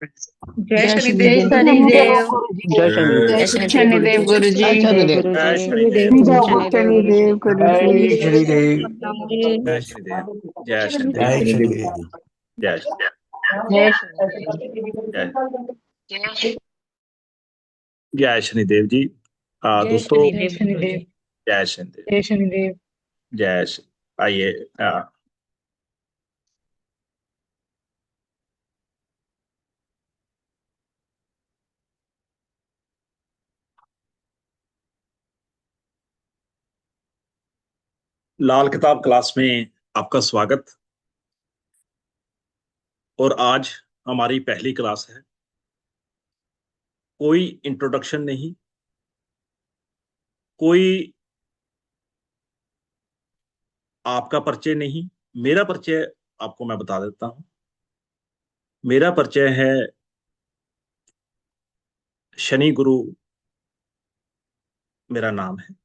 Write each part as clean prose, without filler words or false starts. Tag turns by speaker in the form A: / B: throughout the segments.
A: जय
B: जय
A: जय
B: शनिदेव।
A: शनिदेव।
B: जय शनिदेव।
C: जय
A: जय
C: शनिदेव गुरु
A: शनिदेव
C: जी।
A: गुरु जी।
B: जय
C: जय
B: शनिदेव।
C: गुरु
D: जय
C: जी।
D: शनिदेव।
C: जय
A: जय
C: शनिदेव गुरु जी।
A: शनिदेव गुरु जी।
B: जय शनिदेव।
D: जय शनिदेव। जय
B: जय
D: शनिदेव।
B: शनिदेव।
D: जय शनिदेव।
A: जय शनिदेव।
D: जय जय शनिदेव जी।
C: जय
D: दोस्तों,
A: जय
C: शनिदेव गुरु
A: शनिदेव।
C: जी।
D: जय शनिदेव।
A: जय शनिदेव।
D: आइए। लाल किताब क्लास में आपका स्वागत। और आज हमारी पहली क्लास है। कोई इंट्रोडक्शन नहीं, कोई आपका परिचय नहीं। मेरा परिचय आपको मैं बता देता हूं। मेरा परिचय है शनि गुरु, मेरा नाम है।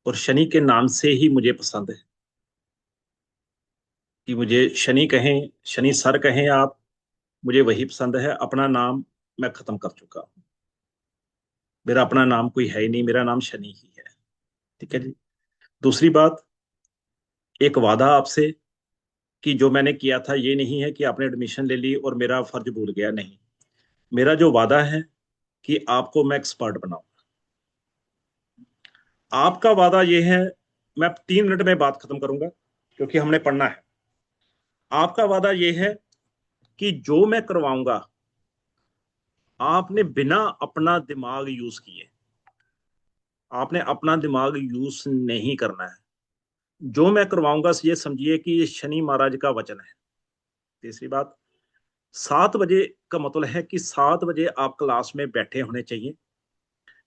D: और शनि के नाम से ही मुझे पसंद है कि मुझे शनि कहें, शनि सर कहें आप, मुझे वही पसंद है। अपना नाम मैं खत्म कर चुका हूं। मेरा अपना नाम कोई है ही नहीं, मेरा नाम शनि ही है। ठीक है जी। दूसरी बात, एक वादा आपसे कि जो मैंने किया था ये नहीं है कि आपने एडमिशन ले ली और मेरा फर्ज भूल गया। नहीं, मेरा जो वादा है कि आपको मैं एक्सपर्ट बनाऊं। आपका वादा ये है, मैं 3 मिनट में बात खत्म करूंगा क्योंकि हमने पढ़ना है। आपका वादा ये है कि जो मैं करवाऊंगा आपने बिना अपना दिमाग यूज किए, आपने अपना दिमाग यूज नहीं करना है। जो मैं करवाऊंगा ये समझिए कि ये शनि महाराज का वचन है। तीसरी बात, 7 बजे का मतलब है कि 7 बजे आप क्लास में बैठे होने चाहिए।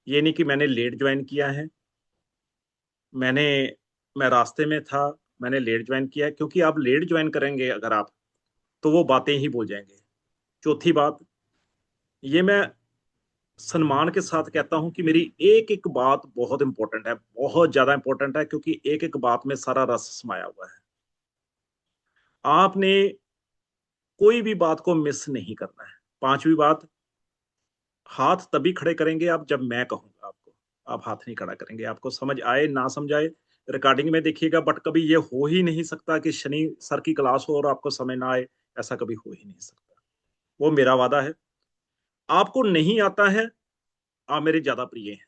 D: ये नहीं कि मैंने लेट ज्वाइन किया है, मैंने मैं रास्ते में था, मैंने लेट ज्वाइन किया है। क्योंकि आप लेट ज्वाइन करेंगे अगर आप, तो वो बातें ही भूल जाएंगे। चौथी बात, ये मैं सम्मान के साथ कहता हूं कि मेरी एक एक बात बहुत इंपॉर्टेंट है, बहुत ज्यादा इंपॉर्टेंट है, क्योंकि एक एक बात में सारा रस समाया हुआ है। आपने कोई भी बात को मिस नहीं करना है। पांचवी बात, हाथ तभी खड़े करेंगे आप जब मैं कहूंगा आपको। आप हाथ नहीं खड़ा करेंगे, आपको समझ आए ना समझ आए रिकॉर्डिंग में देखिएगा, बट कभी ये हो ही नहीं सकता कि शनि सर की क्लास हो और आपको समझ ना आए। ऐसा कभी हो ही नहीं सकता। वो मेरा वादा है। आपको नहीं आता है, आप मेरे ज्यादा प्रिय हैं।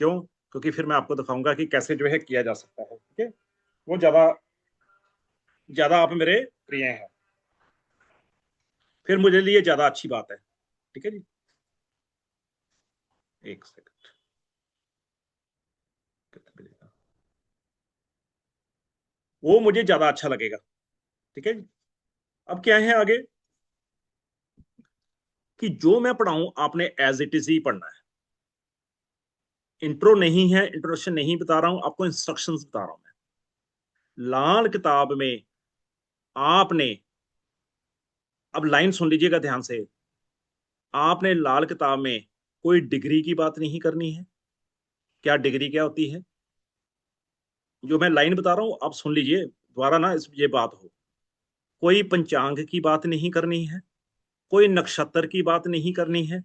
D: क्यों? क्योंकि फिर मैं आपको दिखाऊंगा कि कैसे जो है किया जा सकता है। ठीक है, वो ज्यादा ज्यादा आप मेरे प्रिय हैं, फिर मुझे लिए ज्यादा अच्छी बात है। ठीक है जी। एक सेकंड, कितना मिलेगा, वो मुझे ज्यादा अच्छा लगेगा। ठीक है जी। अब क्या है आगे, कि जो मैं पढ़ाऊं आपने एज इट इज ही पढ़ना है। इंट्रो नहीं है, इंट्रोडक्शन नहीं बता रहा हूं आपको, इंस्ट्रक्शंस बता रहा हूं मैं। लाल किताब में आपने, अब लाइन सुन लीजिएगा ध्यान से, आपने लाल किताब में कोई डिग्री की बात नहीं करनी है। क्या डिग्री क्या होती है? जो मैं लाइन बता रहा हूं आप सुन लीजिए दोबारा ना, इस ये बात हो। कोई पंचांग की बात नहीं करनी है, कोई नक्षत्र की बात नहीं करनी है,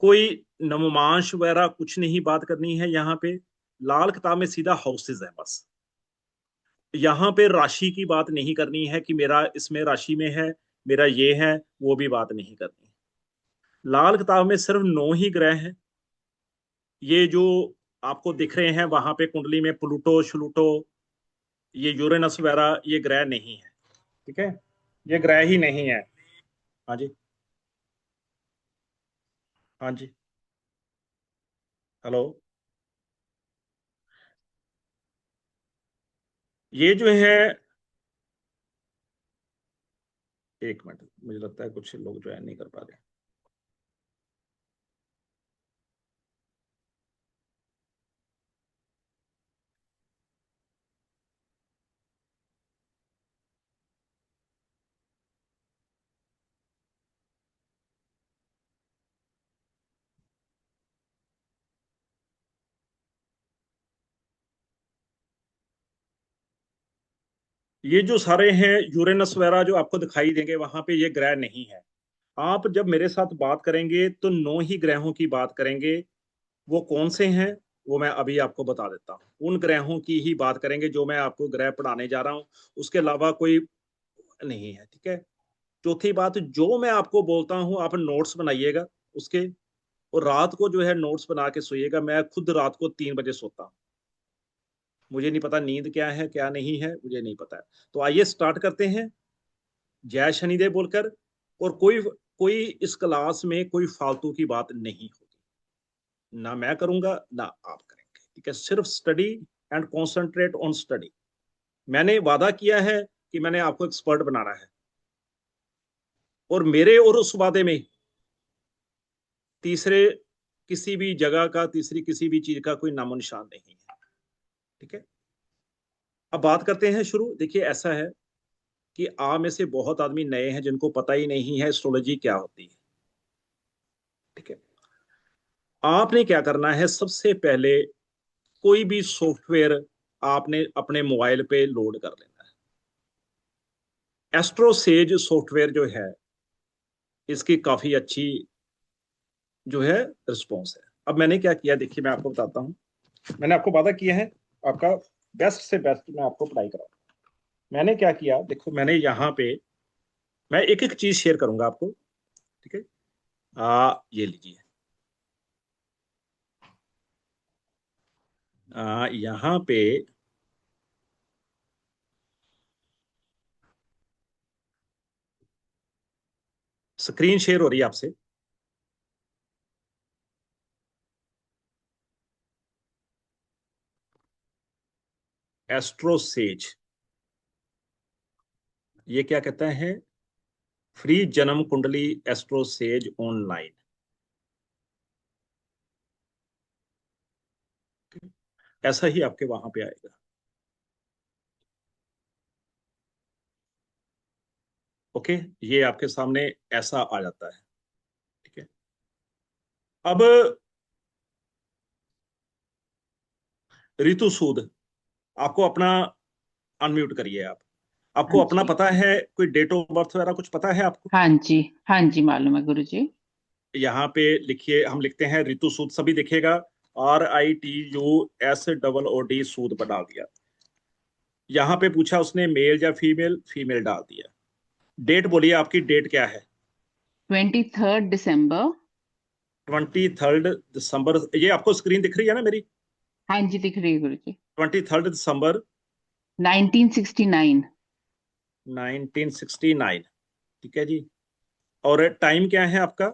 D: कोई नवमांश वगैरह कुछ नहीं बात करनी है। यहाँ पे लाल किताब में सीधा हाउसेज है बस। यहाँ पे राशि की बात नहीं करनी है कि मेरा इसमें राशि में है, मेरा ये है, वो भी बात नहीं करनी है। लाल किताब में सिर्फ 9 ही ग्रह हैं। ये जो आपको दिख रहे हैं वहां पे कुंडली में प्लूटो श्लूटो, ये यूरेनस वगैरह, ये ग्रह नहीं है। ठीक है, ये ग्रह ही नहीं है। हाँ जी। हाँ जी। हेलो। ये जो है, एक मिनट, मुझे लगता है कुछ लोग ज्वाइन नहीं कर पा रहे। ये जो सारे हैं यूरेनस वगैरह जो आपको दिखाई देंगे वहां पे ये ग्रह नहीं है। आप जब मेरे साथ बात करेंगे तो 9 ही ग्रहों की बात करेंगे। वो कौन से हैं वो मैं अभी आपको बता देता हूँ। उन ग्रहों की ही बात करेंगे जो मैं आपको ग्रह पढ़ाने जा रहा हूँ, उसके अलावा कोई नहीं है, ठीक है। चौथी बात, जो मैं आपको बोलता हूँ आप नोट्स बनाइएगा उसके, और रात को जो है नोट्स बना के सोइएगा। मैं खुद रात को 3 बजे सोता हूँ। मुझे नहीं पता नींद क्या है क्या नहीं है, मुझे नहीं पता है। तो आइए स्टार्ट करते हैं जय शनिदेव बोलकर। और कोई कोई इस क्लास में कोई फालतू की बात नहीं होगी, ना मैं करूंगा ना आप करेंगे, ठीक है। सिर्फ study and concentrate on study. मैंने वादा किया है कि मैंने आपको एक्सपर्ट बनाना है, और मेरे और उस वादे में तीसरे किसी भी जगह का, तीसरी किसी भी चीज का कोई नामो निशान नहीं है, ठीक है। अब बात करते हैं शुरू। देखिए ऐसा है कि आप में से बहुत आदमी नए हैं जिनको पता ही नहीं है एस्ट्रोलॉजी क्या होती है, ठीक है। आपने क्या करना है, सबसे पहले कोई भी सॉफ्टवेयर आपने अपने मोबाइल पे लोड कर लेना है। एस्ट्रोसेज सॉफ्टवेयर जो है, इसकी काफी अच्छी जो है रिस्पॉन्स है। अब मैंने क्या किया देखिए, मैं आपको बताता हूँ। मैंने आपको वादा किया है आपका बेस्ट से बेस्ट मैं आपको पढ़ाई कराऊँ। मैंने क्या किया देखो, मैंने यहाँ पे, मैं एक एक चीज शेयर करूंगा आपको, ठीक है। ये लीजिए, यहाँ पे स्क्रीन शेयर हो रही है आपसे। एस्ट्रोसेज, ये क्या कहता है, फ्री जन्म कुंडली एस्ट्रोसेज ऑनलाइन। ऐसा ही आपके वहां पे आएगा, ओके। ये आपके सामने ऐसा आ जाता है, ठीक है। अब ऋतु सूद, आपको अपना अनम्यूट करिए आप।
C: हाँ
D: आपको अपना
C: जी।
D: पता है, कोई डेट ऑफ बर्थ वगैरह कुछ पता है आपको?
C: हाँ जी। हाँ जी, मालूम है गुरुजी।
D: यहाँ पे लिखिए, हम लिखते हैं ऋतु सूद, सभी दिखेगा। RITUSOOD सूद पर डाल दिया। यहाँ पे पूछा उसने मेल या फीमेल, फीमेल डाल दिया। डेट बोलिए, आपकी डेट क्या है?
C: 23 दिसंबर।
D: 23 दिसंबर, ये आपको स्क्रीन दिख रही है ना मेरी?
C: हाँ जी, दिख रही है गुरुजी।
D: 23 दिसंबर
C: 1969।
D: 1969, ठीक है जी। और टाइम क्या है आपका?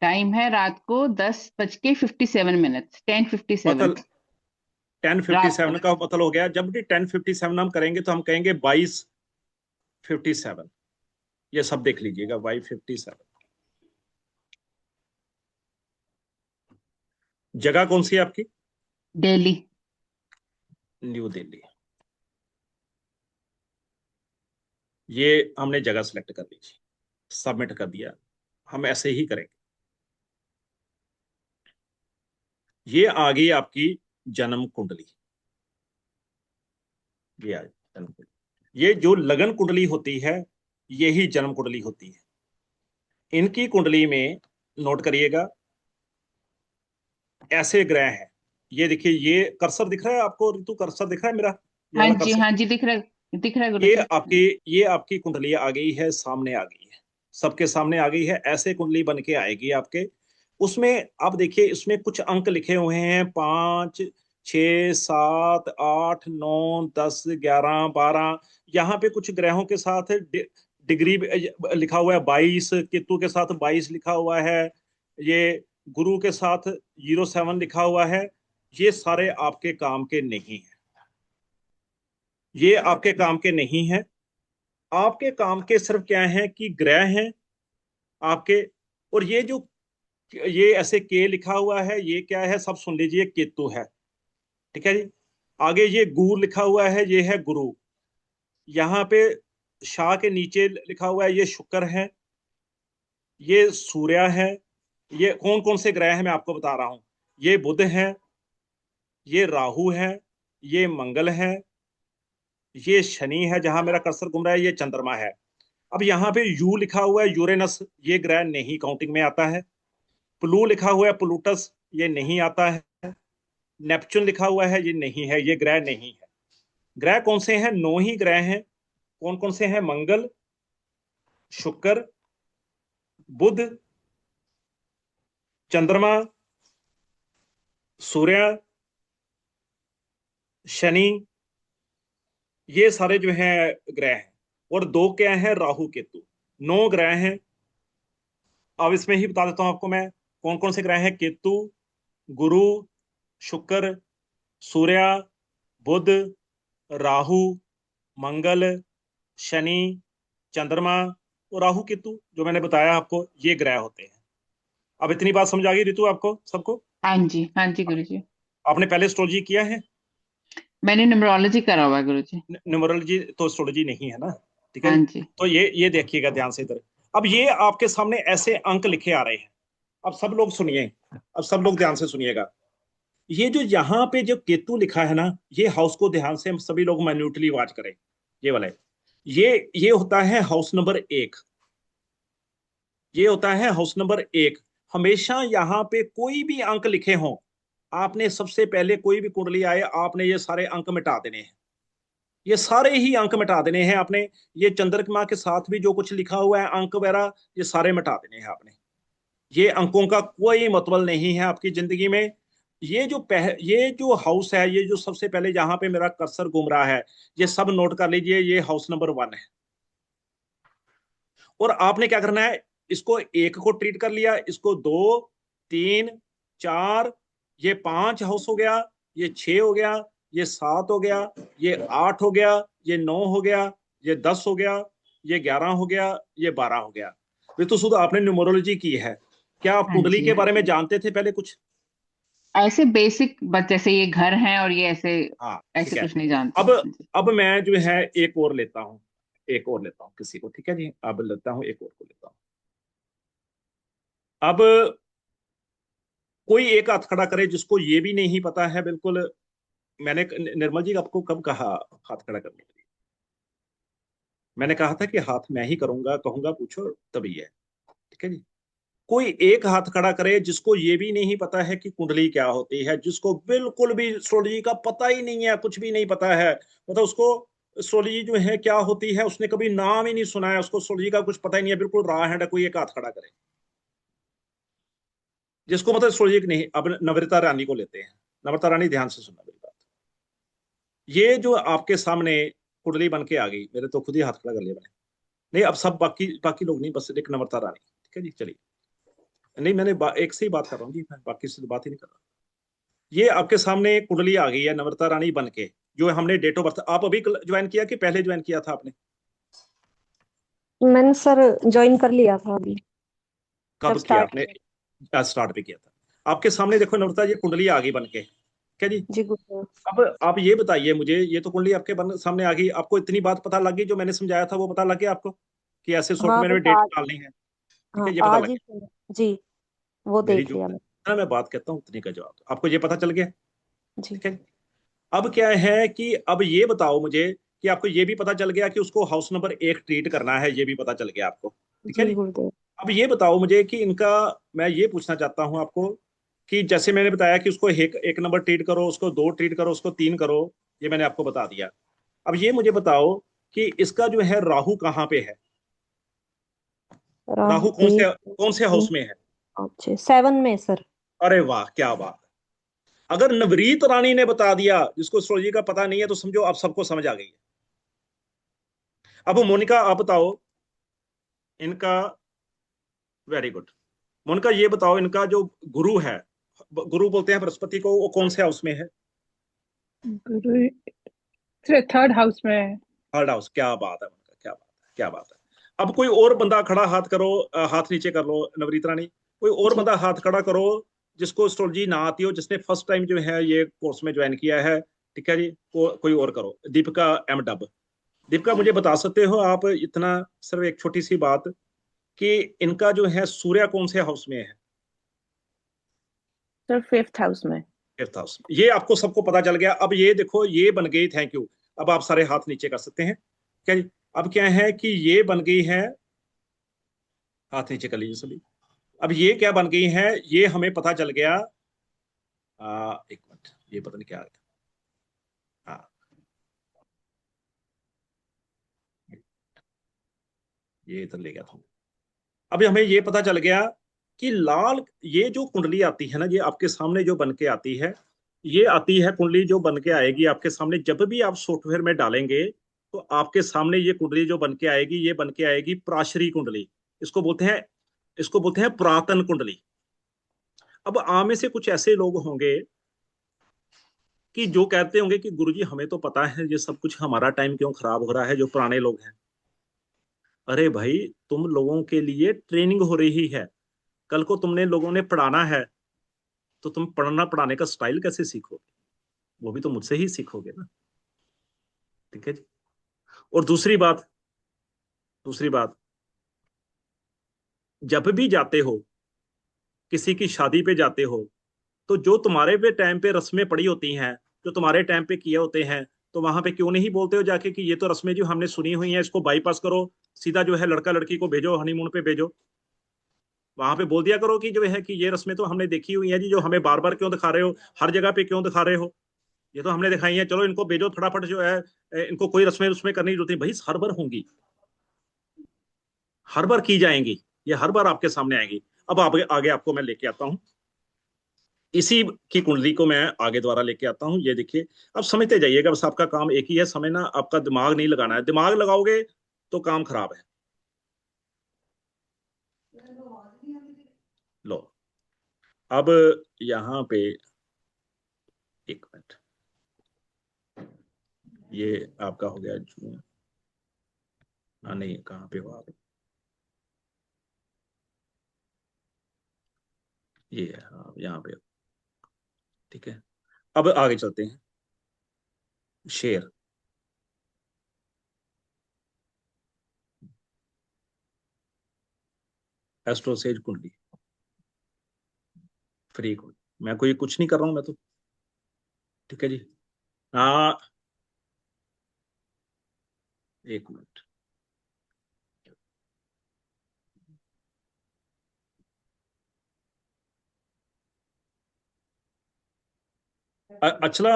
C: टाइम है रात को 10:57, 10:57
D: मतलब 10:57
C: रात को।
D: का मतलब हो गया, जब भी 10:57 हम करेंगे तो हम कहेंगे 22:57। ये सब देख लीजिएगा, 22:57। जगह कौन सी है आपकी?
C: दिल्ली।
D: न्यू दिल्ली। ये हमने जगह सेलेक्ट कर ली, सबमिट कर दिया। हम ऐसे ही करेंगे। ये आ गई आपकी जन्म कुंडली। ये आ जन्म कुंडली। ये जो लगन कुंडली होती है, यही जन्म कुंडली होती है। इनकी कुंडली में नोट करिएगा, ऐसे ग्रह हैं। ये देखिए, ये कर्सर दिख रहा है आपको ऋतु, कर्सर दिख रहा है मेरा, ये
C: हाँ
D: वाला
C: जी,
D: कर्सर।
C: हाँ जी, दिख रहा है
D: ये
C: गुरुजी।
D: आपकी ये आपकी कुंडली आ गई है, सामने आ गई है, सबके सामने आ गई है। ऐसे कुंडली बन के आएगी आपके। उसमें आप देखिए, इसमें कुछ अंक लिखे हुए हैं, 5, 6, 7, 8, 9, 10, 11, 12। यहाँ पे कुछ ग्रहों के साथ डिग्री लिखा हुआ है, 22। केतु के साथ 22 लिखा हुआ है। ये गुरु के साथ 07 लिखा हुआ है। ये सारे आपके काम के नहीं है, ये आपके काम के नहीं है। आपके काम के सिर्फ क्या है कि ग्रह हैं आपके। और ये जो ये ऐसे के लिखा हुआ है, ये क्या है सब सुन लीजिए, केतु है, ठीक है जी। आगे ये गूर लिखा हुआ है, ये है गुरु। यहाँ पे शाह के नीचे लिखा हुआ है, ये शुक्र है, ये सूर्य है। ये कौन कौन से ग्रह हैं मैं आपको बता रहा हूं। ये बुध है, ये राहु है, ये मंगल है, ये शनि है, जहां मेरा कर्सर घूम रहा है, ये चंद्रमा है। अब यहाँ पे यू लिखा हुआ है यूरेनस, ये ग्रह नहीं काउंटिंग में आता है। प्लू लिखा हुआ है प्लूटस, ये नहीं आता है। नेपच्यून लिखा हुआ है, ये नहीं है, ये ग्रह नहीं है। ग्रह कौन से हैं? 9 ही ग्रह हैं। कौन कौन से हैं? मंगल, शुक्र, बुध, चंद्रमा, सूर्य, शनि, ये सारे जो हैं ग्रह हैं। और 2 क्या हैं? राहु केतु। 9 ग्रह हैं। अब इसमें ही बता देता हूं आपको मैं कौन कौन से ग्रह हैं। केतु, गुरु, शुक्र, सूर्य, बुध, राहु, मंगल, शनि, चंद्रमा और राहु केतु, जो मैंने बताया आपको, ये ग्रह होते हैं। अब इतनी बात समझ आ गई रितु आपको सबको?
C: हाँ जी गुरुजी।
D: आपने पहले एस्ट्रोलॉजी किया है?
C: मैंने न्यूमरोलॉजी करा हुआ है गुरुजी।
D: न्यूमरोलॉजी तो एस्ट्रोलॉजी नहीं है ना, ठीक है
C: हाँ
D: जी?
C: जी।
D: तो ये देखिएगा ध्यान से इधर। अब ये आपके सामने ऐसे अंक लिखे आ रहे हैं। अब सब लोग सुनिए, अब सब लोग ध्यान से सुनिएगा। ये जो यहाँ पे जो केतु लिखा है ना, ये हाउस को ध्यान से हम सभी लोग माइन्यूटली वॉच करें। ये वाला है, ये होता है हाउस नंबर 1। ये होता है हाउस नंबर 1। हमेशा यहाँ पे कोई भी अंक लिखे हों, आपने सबसे पहले कोई भी कुंडली आए, आपने ये सारे अंक मिटा देने हैं। ये सारे ही अंक मिटा देने हैं आपने। ये चंद्रमा के साथ भी जो कुछ लिखा हुआ है अंक वगैरह, ये सारे मिटा देने हैं आपने। ये अंकों का कोई मतलब नहीं है आपकी जिंदगी में। ये जो हाउस है, ये जो सबसे पहले जहां पे मेरा कर्सर घूम रहा है, ये सब नोट कर लीजिए, ये हाउस नंबर 1 है। और आपने क्या करना है, इसको 1 को ट्रीट कर लिया, इसको 2, 3, 4, ये 5 हाउस हो गया, ये 6 हो गया, ये 7 हो गया, ये 8 हो गया, ये 9 हो गया, ये 10 हो गया, ये 11 हो गया, ये 12 हो गया। ये तो शुद्ध आपने न्यूमरोलॉजी की है। क्या आप
C: हाँ
D: कुंडली
C: जी।
D: के बारे में जानते थे पहले कुछ?
C: ऐसे बेसिक, बस जैसे ये घर हैं और ये ऐसे
D: हाँ,
C: ऐसे
D: ठीक है।
C: कुछ नहीं जानते।
D: अब
C: हाँ जी।
D: अब मैं जो है एक और लेता हूँ, एक और लेता हूँ किसी को, ठीक है जी? अब लेता हूँ, एक और को लेता हूँ। अब कोई एक हाथ खड़ा करे जिसको ये भी नहीं पता है बिल्कुल। मैंने निर्मल जी आपको कब कहा हाथ खड़ा करने के लिए? मैंने कहा था कि हाथ मैं ही करूंगा, कहूंगा पूछो, तभी है, ठीक है जी? कोई एक हाथ खड़ा करे जिसको ये भी नहीं पता है कि कुंडली क्या होती है, जिसको बिल्कुल भी एस्ट्रोलॉजी का पता ही नहीं है, कुछ भी नहीं पता है, मतलब उसको एस्ट्रोलॉजी जो है क्या होती है उसने कभी नाम ही नहीं सुना है, उसको एस्ट्रोलॉजी का कुछ पता ही नहीं है, बिल्कुल रहा है। कोई एक हाथ खड़ा करे जिसको मतलब एस्ट्रोलॉजी नहीं। अब नम्रता रानी को लेते हैं। नम्रता रानी, ध्यान से सुनना मेरी बात। ये जो आपके सामने कुंडली बन के आ गई, मेरे तो खुद ही हाथ खड़ा कर लिया मैंने। नहीं, अब सब बाकी बाकी लोग नहीं, बस एक नम्रता रानी, ठीक है जी? चलिए, नहीं मैंने एक से ही बात कर रहा हूँ जी, मैं बाकी से तो बात ही नहीं कर रहा। ये आपके सामने कुंडली आ गई है नम्रता रानी बन के, जो हमने डेट ऑफ बर्थ। आप अभी ज्वाइन किया कि पहले ज्वाइन किया था आपने?
A: मैंने सर ज्वाइन कर लिया था अभी,
D: कब
A: जब
D: किया
A: स्टार्ट
D: आपने?
A: किया।
D: स्टार्ट पे किया था। आपके सामने देखो नम्रता, ये कुंडली आ गई बन के, ठीक है जी?
A: जी गुरु।
D: अब आप ये बताइए मुझे, ये तो कुंडली आपके सामने आ गई, आपको इतनी बात पता लग गई, जो मैंने समझाया था वो पता लग गया आपको कि ऐसे
A: हाँ
D: सॉफ्टवेयर
A: बस
D: में डेट
A: आज,
D: डालनी है, ठीक
A: हाँ
D: है? ये पता
A: आज
D: लग
A: ही
D: गया।
A: जी, वो
D: मेरी
A: देख
D: जो
A: लिया मैं।
D: मैं बात कहता हूँ उतनी का जवाब आपको ये पता चल गया,
A: जी
D: ठीक है? अब क्या है कि अब ये बताओ मुझे कि आपको ये भी पता चल गया कि उसको हाउस नंबर 1 ट्रीट करना है, ये भी पता चल गया आपको, ठीक है
A: जी
D: जी?
A: गुरुदेव।
D: अब ये बताओ मुझे कि इनका, मैं ये पूछना चाहता हूं आपको कि जैसे मैंने बताया कि उसको एक नंबर ट्रीट करो, उसको 2 ट्रीट करो, उसको 3 करो, ये मैंने आपको बता दिया। अब ये मुझे बताओ कि इसका जो है राहु कहाँ पे है?
A: राहु
D: राहु कौन से
A: एक
D: हाउस में है?
A: 7 में सर।
D: अरे वाह, क्या बात है! अगर नवरीत रानी ने बता दिया, जिसको एस्ट्रोलॉजी का पता नहीं है, तो समझो आप सबको समझ आ गई है। अब मोनिका आप बताओ इनका, वेरी गुड। मोनिका ये बताओ इनका जो गुरु है, गुरु बोलते हैं बृहस्पति को, वो कौन से हाउस में है?
B: गुरु 3rd हाउस में है।
D: 3rd house. क्या बात है मोनिका, क्या बात है, क्या बात है! अब कोई और बंदा खड़ा, हाथ करो, हाथ नीचे कर लो नवरीत रानी। कोई और
A: जी
D: बंदा हाथ खड़ा करो जिसको एस्ट्रोलॉजी ना आती हो, जिसने फर्स्ट टाइम जो है ये कोर्स में ज्वाइन किया है, ठीक है जी? कोई और करो। Deepika M dub. दीपिका, मुझे बता सकते हो आप इतना, सिर्फ एक छोटी सी बात, कि इनका जो है सूर्य कौन से हाउस में है?
B: सर 5th हाउस में।
D: 5th house. ये आपको सबको पता चल गया। अब ये देखो, ये बन गई, थैंक यू। अब आप सारे हाथ नीचे कर सकते हैं, क्या जी? अब क्या है कि ये बन गई है, हाथ नीचे कर लीजिए सभी। अब ये क्या बन गई है, ये हमें पता चल गया। एक मिनट, ये पता नहीं क्या है। हाँ, ये इधर ले गया था। अब हमें ये पता चल गया कि लाल, ये जो कुंडली आती है ना, ये आपके सामने जो बन के आती है, ये आती है कुंडली जो बन के आएगी आपके सामने। जब भी आप सॉफ्टवेयर में डालेंगे तो आपके सामने ये कुंडली जो बन के आएगी, ये बन के आएगी प्राशरी कुंडली। इसको बोलते हैं, इसको बोलते हैं पुरातन कुंडली। अब आम में से कुछ ऐसे लोग होंगे कि जो कहते होंगे कि गुरुजी हमें तो पता है ये सब कुछ, हमारा टाइम क्यों खराब हो रहा है, जो पुराने लोग हैं। अरे भाई, तुम लोगों के लिए ट्रेनिंग हो रही है, कल को तुमने लोगों ने पढ़ाना है, तो तुम पढ़ना पढ़ाने का स्टाइल कैसे सीखोगे? वो भी तो मुझसे ही सीखोगे ना। ठीक है जी। और दूसरी बात, जब भी जाते हो, किसी की शादी पे जाते हो, तो जो तुम्हारे पे टाइम पे रस्में पड़ी होती हैं, जो तुम्हारे टाइम पे किए होते हैं, तो वहां पे क्यों नहीं बोलते हो जाके कि ये तो रस्में जो हमने सुनी हुई हैं, इसको बाईपास करो, सीधा जो है लड़का लड़की को भेजो, हनीमून पे भेजो। वहां पे बोल दिया करो कि जो है कि ये रस्में तो हमने देखी हुई हैं जी, जो हमें बार बार क्यों दिखा रहे हो, हर जगह पे क्यों दिखा रहे हो, ये तो हमने दिखाई है, चलो इनको भेजो फटाफट जो है। इनको कोई रस्में उसमें करने की जरूरत नहीं भाई, हर बार होंगी, हर बार की जाएंगी, ये हर बार आपके सामने आएंगी। अब आगे आगे आपको मैं लेके आता हूँ, इसी की कुंडली को मैं आगे द्वारा लेके आता हूँ। ये देखिए, अब समझते जाइएगा, बस आपका काम एक ही है, समझना, आपका दिमाग नहीं लगाना है। दिमाग लगाओगे तो काम खराब है। लो, अब यहाँ पे एक मिनट, ये आपका हो गया जून। हाँ नहीं, कहाँ पे हो आप? ये है, हाँ यहाँ पे हो। ठीक है, अब आगे चलते हैं। शेर, एस्ट्रोसेज कुंडली, फ्री कुंडली, मैं कोई कुछ नहीं कर रहा हूँ मैं तो। ठीक है जी। हाँ, एक मिनट। अचला,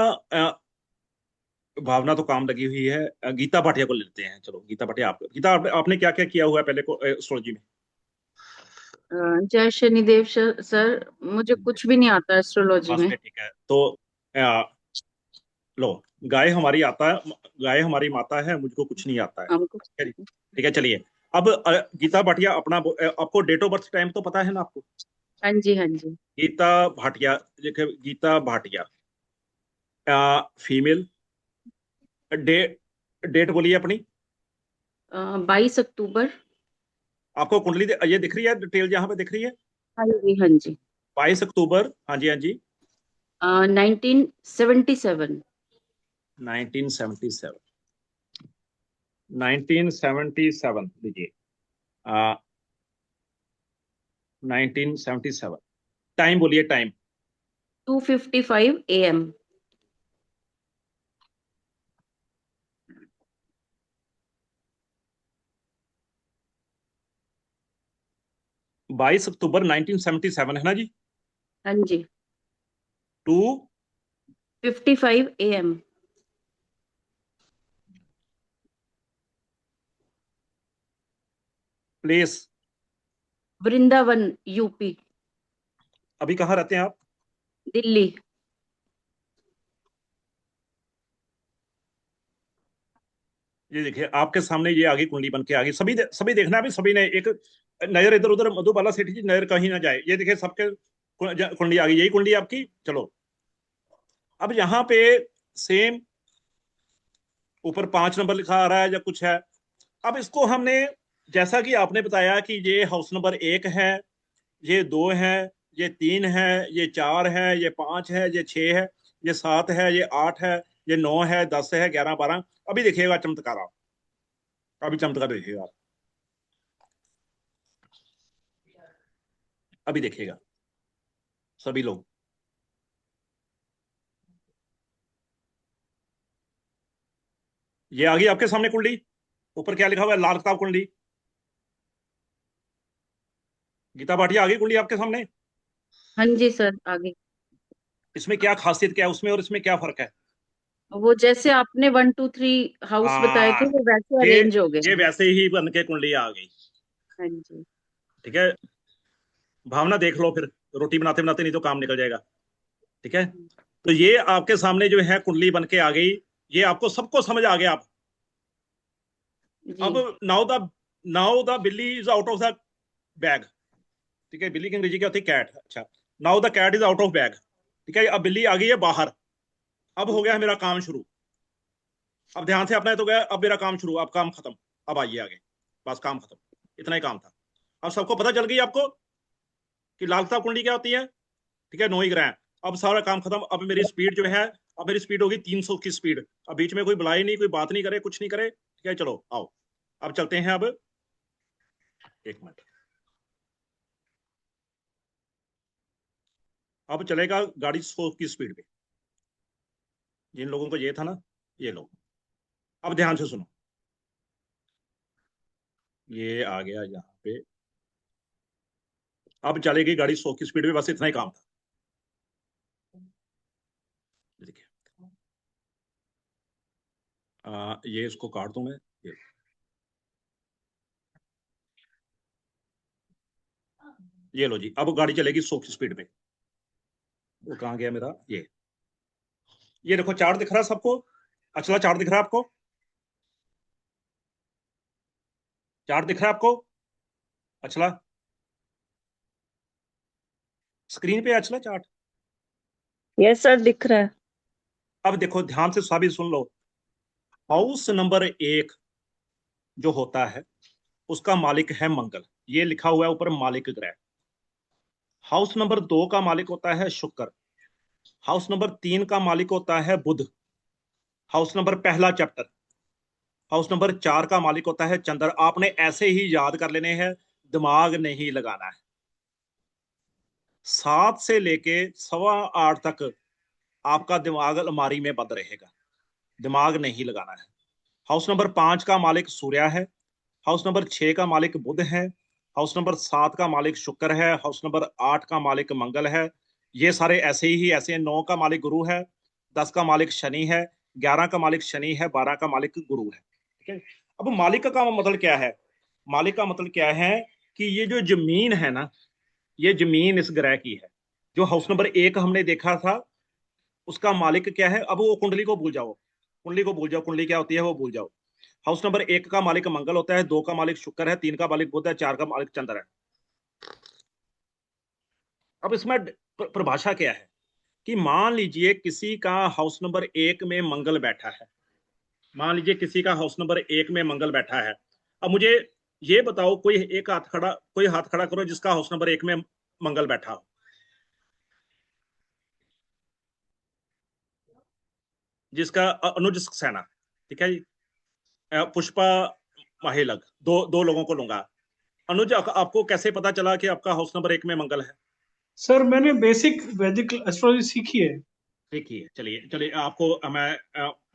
D: भावना तो काम लगी हुई है। गीता भाटिया को लेते हैं, चलो गीता भाटिया, आप गीता, आपने क्या क्या किया हुआ है पहले को एस्ट्रोलॉजी में?
E: जय शनिदेव सर, मुझे कुछ भी नहीं आता एस्ट्रोलॉजी
D: बस
E: में।
D: फिर ठीक है, तो अ, लो, गाय हमारी आता है, गाय हमारी माता है, मुझको कुछ नहीं आता है।
E: हमको।
D: ठीक है जी। ठीक है, चलिए। अब गीता भाटिया अपना आपको डेट ऑफ बर्थ टाइम तो पता है ना आपको?
E: हाँ जी, हाँ जी।
D: गीता भाटिया, देखिए Geeta Bhatia, female, date, date बोलिए अपनी।
E: 22 अक्टूबर।
D: आपको कुंडली ये दिख रही है, डिटेल यहाँ पे दिख रही है?
E: हाँ जी, हाँ जी।
D: 22 अक्टूबर, हाँ जी हाँ जी।
E: 1977।
D: 1977, 1977 लीजिए, 1977, टाइम बोलिए, टाइम।
E: 2:55 AM।
D: 22 अक्टूबर 1977 है ना जी?
E: हाँ जी।
D: Two
E: 55 AM।
D: Place,
E: Vrindavan, UP.
D: अभी कहाँ रहते हैं आप?
E: दिल्ली।
D: ये देखिए आपके सामने ये आगे कुंडली बन के आ गई। सभी देखना है, अभी सभी ने एक नजर इधर उधर, मधुबाला सेठी जी नजर कहीं ना जाए। ये देखिए सबके कुंडली आ गई, यही कुंडली आपकी। चलो, अब यहाँ पे सेम ऊपर 5 नंबर लिखा आ रहा है या कुछ है। अब इसको हमने, जैसा कि आपने बताया कि ये हाउस नंबर 1 है, ये 2 है, ये 3 है, ये 4 है, ये 5 है, ये 6 है, ये 7 है, ये 8 है, ये 9 है, 10 है, 11, 12। अभी देखिएगा चमत्कार आप, अभी चमत्कार देखिएगा आप, अभी देखिएगा सभी लोग। ये आ गई आपके सामने कुंडली, ऊपर क्या लिखा हुआ है? लाल किताब कुंडली। गीता भाटिया, आ गई कुंडली आपके सामने?
E: हाँ जी सर, आगे।
D: इसमें क्या खासियत, क्या है उसमें और इसमें क्या फर्क है?
E: वो जैसे आपने 1 2 3 हाउस बताए थे,
D: हाँ,
E: वो वैसे
D: ये
E: अरेंज हो गए
D: ये
E: हैं।
D: वैसे ही बन के कुंडली आ गई।
E: हाँ जी।
D: ठीक है, भावना देख लो फिर, रोटी बनाते बनाते, नहीं तो काम निकल जाएगा। ठीक है, तो ये आपके सामने जो है कुंडली बन के आ गई। ये आपको सबको समझ आ गया। अब
E: जी।
D: नाउ द बिल्ली is out of the bag. ठीक है, बिल्ली की अंग्रेजी क्या होती है? कैट। अच्छा, now the cat is out of bag. ठीक है, अब बिल्ली आ गई है बाहर। अब हो गया है मेरा काम शुरू। अब ध्यान से अपना, तो गया, अब मेरा काम शुरू, अब काम खत्म। अब आइए आगे, बस काम खत्म, इतना ही काम था। अब सबको पता चल गई आपको कि लाल किताब कुंडली क्या होती है। ठीक है, 9 ही ग्रह। अब सारा काम खत्म। अब मेरी स्पीड जो है, अब मेरी स्पीड होगी 300 की स्पीड। अब बीच में कोई बुलाए नहीं, कोई बात नहीं करे, कुछ नहीं करे। ठीक है, चलो आओ, अब चलते हैं। अब 1 मिनट, अब चलेगा गाड़ी 100 की स्पीड पे। जिन लोगों को ये था ना, ये लोग अब ध्यान से सुनो। ये आ गया यहाँ पे। अब चलेगी गाड़ी 100 की स्पीड पे, बस इतना ही काम था। देखिए, ये इसको काट दूं मैं। ये ये लो जी, अब गाड़ी चलेगी 100 की स्पीड पे। वो कहाँ गया मेरा? ये देखो, चार्ट दिख रहा है सबको? अचला, चार्ट दिख रहा है आपको? चार्ट दिख रहा है आपको? अचला, स्क्रीन पे है अचला चार्ट?
B: यस सर, दिख रहा है।
D: अब देखो ध्यान से, सभी सुन लो। हाउस नंबर 1 जो होता है, उसका मालिक है मंगल। ये लिखा हुआ है ऊपर, मालिक ग्रह। हाउस नंबर 2 का मालिक होता है शुक्र। हाउस नंबर 3 का मालिक होता है बुध। हाउस नंबर, पहला चैप्टर। हाउस नंबर 4 का मालिक होता है चंद्र। आपने ऐसे ही याद कर लेने हैं, दिमाग नहीं लगाना है। 7 से लेके 8:15 तक आपका दिमाग अलमारी में बंद रहेगा, दिमाग नहीं लगाना है। हाउस नंबर 5 का मालिक सूर्य है। हाउस नंबर 6 का मालिक बुध है। हाउस नंबर 7 का मालिक शुक्र है। हाउस नंबर 8 का मालिक मंगल है। ये सारे ऐसे ही ऐसे। 9 का मालिक गुरु है। 10 का मालिक शनि है। 11 का मालिक शनि है। 12 का मालिक गुरु है। ठीक है, अब मालिक का मतलब क्या है? मालिक का मतलब क्या है कि ये जो जमीन है ना, ये जमीन इस ग्रह की है। जो हाउस नंबर 1 हमने देखा था, उसका मालिक क्या है? अब वो कुंडली को भूल जाओ, कुंडली को भूल जाओ, कुंडली क्या होती है वो भूल जाओ। हाउस नंबर 1 का मालिक मंगल होता है। 2 का मालिक शुक्र है। 3 का मालिक बुध है। 4 का मालिक चंद्र है। अब इसमें परिभाषा क्या है कि मान लीजिए किसी का हाउस नंबर 1 में मंगल बैठा है। मान लीजिए किसी का हाउस नंबर 1 में मंगल बैठा है। अब मुझे ये बताओ, कोई हाथ खड़ा करो जिसका हाउस नंबर 1 में मंगल बैठा हो। जिसका अनुज सक्सेना। ठीक है जी, पुष्पा माहिलग, दो लोगों को लूंगा। अनुज, आपको कैसे पता चला कि आपका हाउस नंबर 1 में मंगल है?
F: सर मैंने बेसिक वैदिक एस्ट्रोलॉजी सीखी है।
D: देखिए, चलिए चलिए, आपको मैं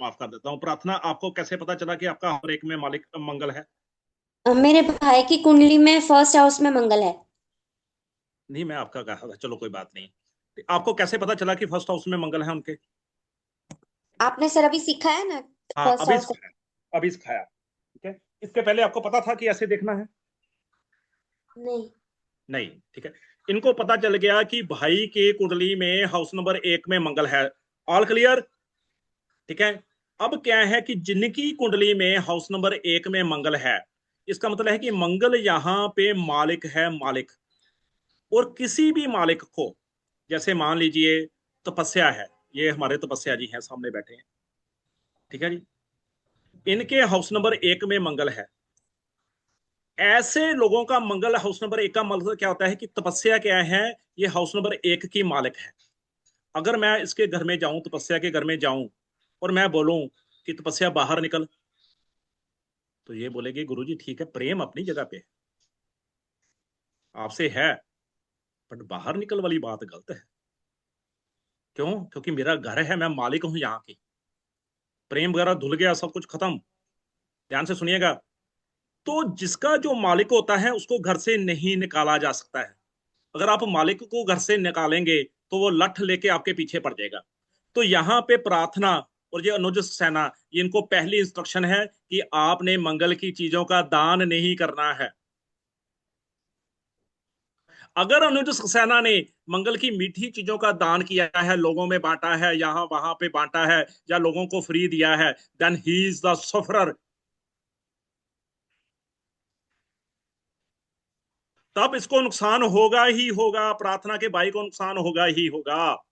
D: माफ कर देता हूँ। प्रार्थना, आपको कैसे पता चला कि आपका हर एक में मालिक मंगल है?
G: मेरे भाई की कुंडली में फर्स्ट हाउस में मंगल है।
D: नहीं, मैं आपका कहा था, चलो कोई बात नहीं। आपको कैसे पता चला कि फर्स्ट हाउस में मंगल है उनके?
G: आपने सर अभी सीखा है ना,
D: हाँ,
G: फर्स्ट हाउस।
D: अभी सिखाया। ठीक है, इसके पहले आपको पता था कि ऐसे देखना है?
G: नहीं।
D: नहीं। ठीक है, इनको पता चल गया कि भाई के कुंडली में हाउस नंबर 1 में मंगल है। All clear? ठीक है, अब क्या है कि जिनकी कुंडली में हाउस नंबर 1 में मंगल है, इसका मतलब है कि मंगल यहां पे मालिक है, मालिक। और किसी भी मालिक को, जैसे मान लीजिए तपस्या है, ये हमारे तपस्या जी हैं सामने बैठे हैं। ठीक है जी, इनके हाउस नंबर 1 में मंगल है। ऐसे लोगों का मंगल हाउस नंबर 1 का मतलब क्या होता है कि तपस्या क्या है? ये हाउस नंबर 1 की मालिक है। अगर मैं इसके घर में जाऊं, तपस्या के घर में जाऊं, और मैं बोलूं कि तपस्या बाहर निकल, तो ये बोलेगी गुरुजी ठीक है, प्रेम अपनी जगह पे है, आपसे है, बट बाहर निकल वाली बात गलत है। क्यों? क्योंकि मेरा घर है, मैं मालिक हूं यहाँ की। प्रेम वगैरह धुल गया, सब कुछ खत्म। ध्यान से सुनिएगा, तो जिसका जो मालिक होता है उसको घर से नहीं निकाला जा सकता है। अगर आप मालिक को घर से निकालेंगे तो वो लठ लेके आपके पीछे पड़ जाएगा। तो यहाँ पे प्रार्थना और ये अनुज सक्सेना, इनको पहली इंस्ट्रक्शन है कि आपने मंगल की चीजों का दान नहीं करना है। अगर अनुज सक्सेना ने मंगल की मीठी चीजों का दान किया है, लोगों में बांटा है, यहां वहां पे बांटा है, या लोगों को फ्री दिया है, then he is the sufferer. तब इसको नुकसान होगा ही होगा, प्रार्थना के भाई को नुकसान होगा ही होगा।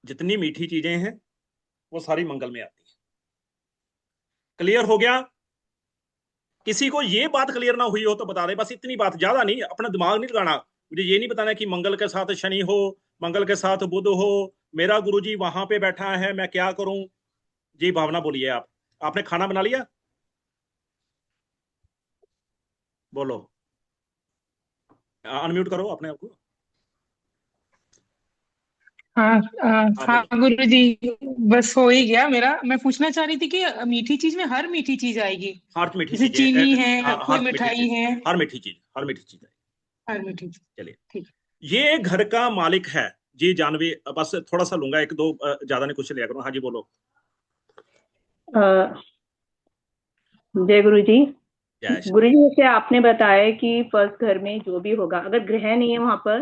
D: जितनी मीठी चीजें हैं वो सारी मंगल में आती है। क्लियर हो गया? किसी को ये बात क्लियर ना हुई हो तो बता दे, बस इतनी बात, ज्यादा नहीं, अपना दिमाग नहीं लगाना। मुझे ये नहीं बताना कि मंगल के साथ शनि हो, मंगल के साथ बुध हो, मेरा गुरुजी वहां पे बैठा है, मैं क्या करूं। जी भावना बोलिए, आपने खाना बना लिया? बोलो, अनम्यूट करो अपने आप को।
H: हाँ
D: हाँ
H: हाँ
D: बोलो।
H: गुरु जी, बस हो ही गया मेरा। मैं पूछना चाह रही थी कि मीठी चीज में हर मीठी चीज आएगी,
D: हर मीठी
H: जैसे
D: चीजें,
H: चीनी है, कोई
D: हर मीठी
H: मिठाई
D: चीज,
H: है,
D: हर मीठी चीज, हर मीठी चीज है।
H: हर मीठी चीज।
D: चलिए,
H: ठीक।
D: ये घर का मालिक है जी जानवी। बस थोड़ा सा लूंगा, एक दो, ज्यादा नहीं कुछ लिया करूँ। हाँ जी बोलो।
B: जय गुरु जी।
D: जय श्री।
B: गुरु जी, जैसे आपने बताया कि फर्स्ट घर में जो भी होगा, अगर ग्रह नहीं है वहां पर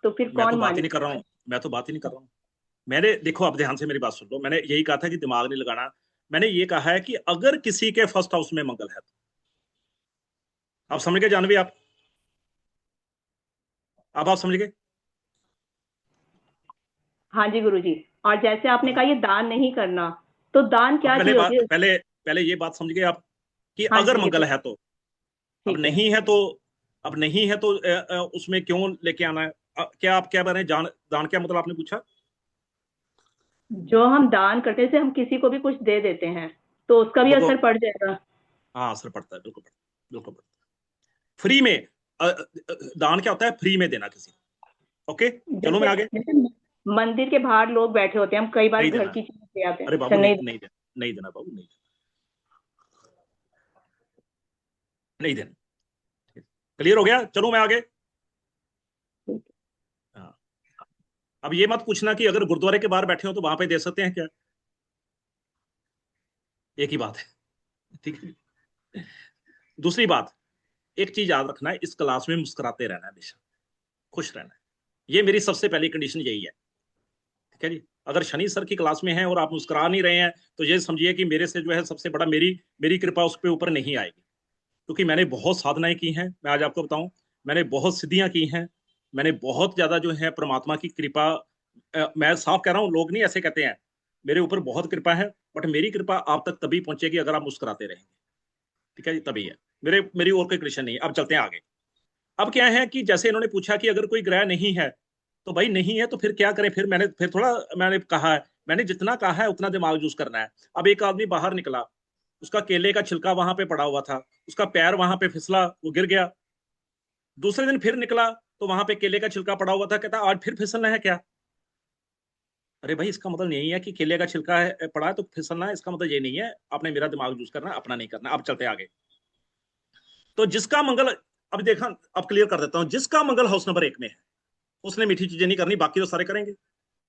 B: तो फिर
D: मैं तो
B: कौन
D: बात ही
B: मालिक
D: नहीं कर रहा
B: होगा?
D: हूँ, मैं तो बात ही नहीं कर रहा हूँ। मैंने, देखो आप ध्यान से मेरी बात सुन लो, मैंने यही कहा था कि दिमाग नहीं लगाना। मैंने ये कहा है कि अगर किसी के फर्स्ट हाउस में मंगल है तो, आप समझ गए जानवी? आप समझ गए?
B: हाँ जी गुरु जी। और जैसे आपने कहा ये दान नहीं करना, तो दान
D: अब
B: क्या चीज होती है?
D: पहले ये बात समझ गए आप कि
B: हाँ
D: अगर
B: जी, ये
D: मंगल
B: तो
D: है तो। अब
B: ठीक है।
D: नहीं है तो, अब नहीं है तो उसमें क्यों लेके आना है? क्या आप क्या बता रहे हैं? दान क्या मतलब आपने पूछा?
B: जो हम दान करते हैं, जैसे हम किसी को भी कुछ दे देते हैं, तो उसका भी
D: वो तो,
B: असर पड़ जाएगा।
D: हाँ असर पड़ता है, बिल्कुल पड़ता है, बिल्कुल पड़ता है। फ्री में दान क्या होता है? फ्री में देना किसी को। ओके, चलो
B: जैसे
D: मैं आगे।
B: जैसे मंदिर के बाहर लोग बैठे होते हैं, हम कई बार
D: नहीं
B: घर
D: देना,
B: की चीजें ले आते हैं।
D: अरे
B: अच्छा,
D: बाबू नहीं,
B: नहीं।
D: नहीं देना, नहीं देना बाबू, नहीं देना, नहीं देना। क्लियर हो गया? चलो मैं आगे। हाँ, अब ये मत पूछना कि अगर गुरुद्वारे के बाहर बैठे हो तो वहां पे दे सकते हैं क्या। एक ही बात है, ठीक है। दूसरी बात, एक चीज याद रखना है, इस क्लास में मुस्कुराते रहना है, हमेशा खुश रहना है। ये मेरी सबसे पहली कंडीशन यही है, ठीक है जी। अगर शनि सर की क्लास में है और आप मुस्कुरा नहीं रहे हैं तो ये समझिए कि मेरे से जो है सबसे बड़ा, मेरी मेरी कृपा उस पर ऊपर नहीं आएगी। क्योंकि मैंने बहुत साधनाएं की हैं, मैं आज आपको बताऊं, मैंने बहुत सिद्धियां की हैं, मैंने बहुत ज्यादा जो है परमात्मा की कृपा, मैं साफ कह रहा हूं, लोग नहीं ऐसे कहते हैं, मेरे ऊपर बहुत कृपा है। बट मेरी कृपा आप तक तभी पहुंचेगी अगर आप मुस्कुराते रहेंगे, ठीक है जी, तभी है। मेरी और कोई कंडीशन नहीं है। अब चलते हैं आगे। अब क्या है कि जैसे इन्होंने पूछा कि अगर कोई ग्रह नहीं है तो भाई नहीं है तो फिर क्या करें? फिर मैंने कहा है, मैंने जितना कहा है उतना दिमाग यूज करना है। अब एक आदमी बाहर निकला, उसका केले का छिलका वहां पे पड़ा हुआ था, उसका पैर वहां पे फिसला, वो गिर गया। दूसरे दिन फिर निकला तो वहां पे केले का छिलका पड़ा हुआ था, कहता आज फिर फिसलना है क्या? अरे भाई, इसका मतलब यही है कि केले का छिलका है पड़ा है तो फिसलना है, इसका मतलब ये नहीं है। आपने मेरा दिमाग यूज करना, अपना नहीं करना। अब चलते आगे। तो जिसका मंगल, अब देखा, अब क्लियर कर देता हूं, जिसका मंगल हाउस नंबर 1 में है उसने मीठी चीजें नहीं करनी, बाकी तो सारे करेंगे।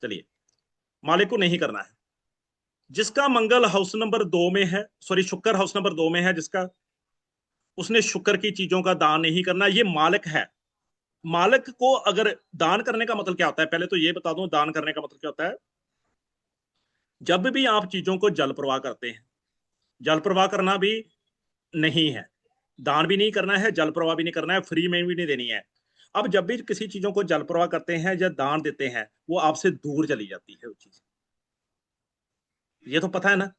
D: चलिए, मालिक को नहीं करना है। जिसका मंगल हाउस नंबर 2 में है, सॉरी शुक्र हाउस नंबर 2 में है जिसका, उसने शुक्र की चीजों का दान नहीं करना। ये मालिक है। मालिक को अगर दान करने का मतलब क्या होता है, पहले तो ये बता दूं, दान करने का मतलब क्या होता है। जब भी आप चीजों को जल प्रवाह करते हैं, जल प्रवाह करना भी नहीं है, दान भी नहीं करना है, जल प्रवाह भी नहीं करना है, फ्री में भी नहीं देनी है। अब जब भी किसी चीजों को जल प्रवाह करते हैं या दान देते हैं, वो आपसे दूर चली जाती है वो चीज, ये तो पता है ना।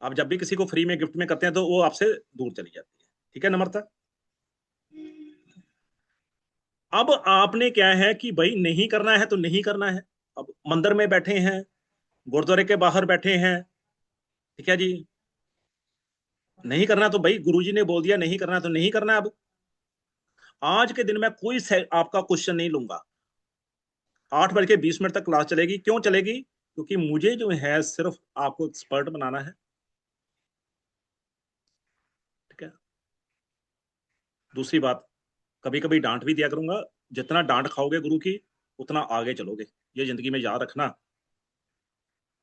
D: आप जब भी किसी को फ्री में गिफ्ट में करते हैं तो वो आपसे दूर चली जाती है, ठीक है नम्रता। अब आपने क्या है कि भाई नहीं करना है तो नहीं करना है। अब मंदिर में बैठे हैं, गुरुद्वारे के बाहर बैठे हैं, ठीक है जी, नहीं करना तो भाई गुरुजी ने बोल दिया नहीं करना तो नहीं करना। अब आज के दिन में कोई आपका क्वेश्चन नहीं लूंगा। 8 बज के 20 मिनट तक क्लास चलेगी। क्यों चलेगी? क्योंकि मुझे जो है सिर्फ आपको एक्सपर्ट बनाना है, ठीक है। दूसरी बात, कभी कभी डांट भी दिया करूंगा, जितना डांट खाओगे गुरु की उतना आगे चलोगे, ये जिंदगी में याद रखना।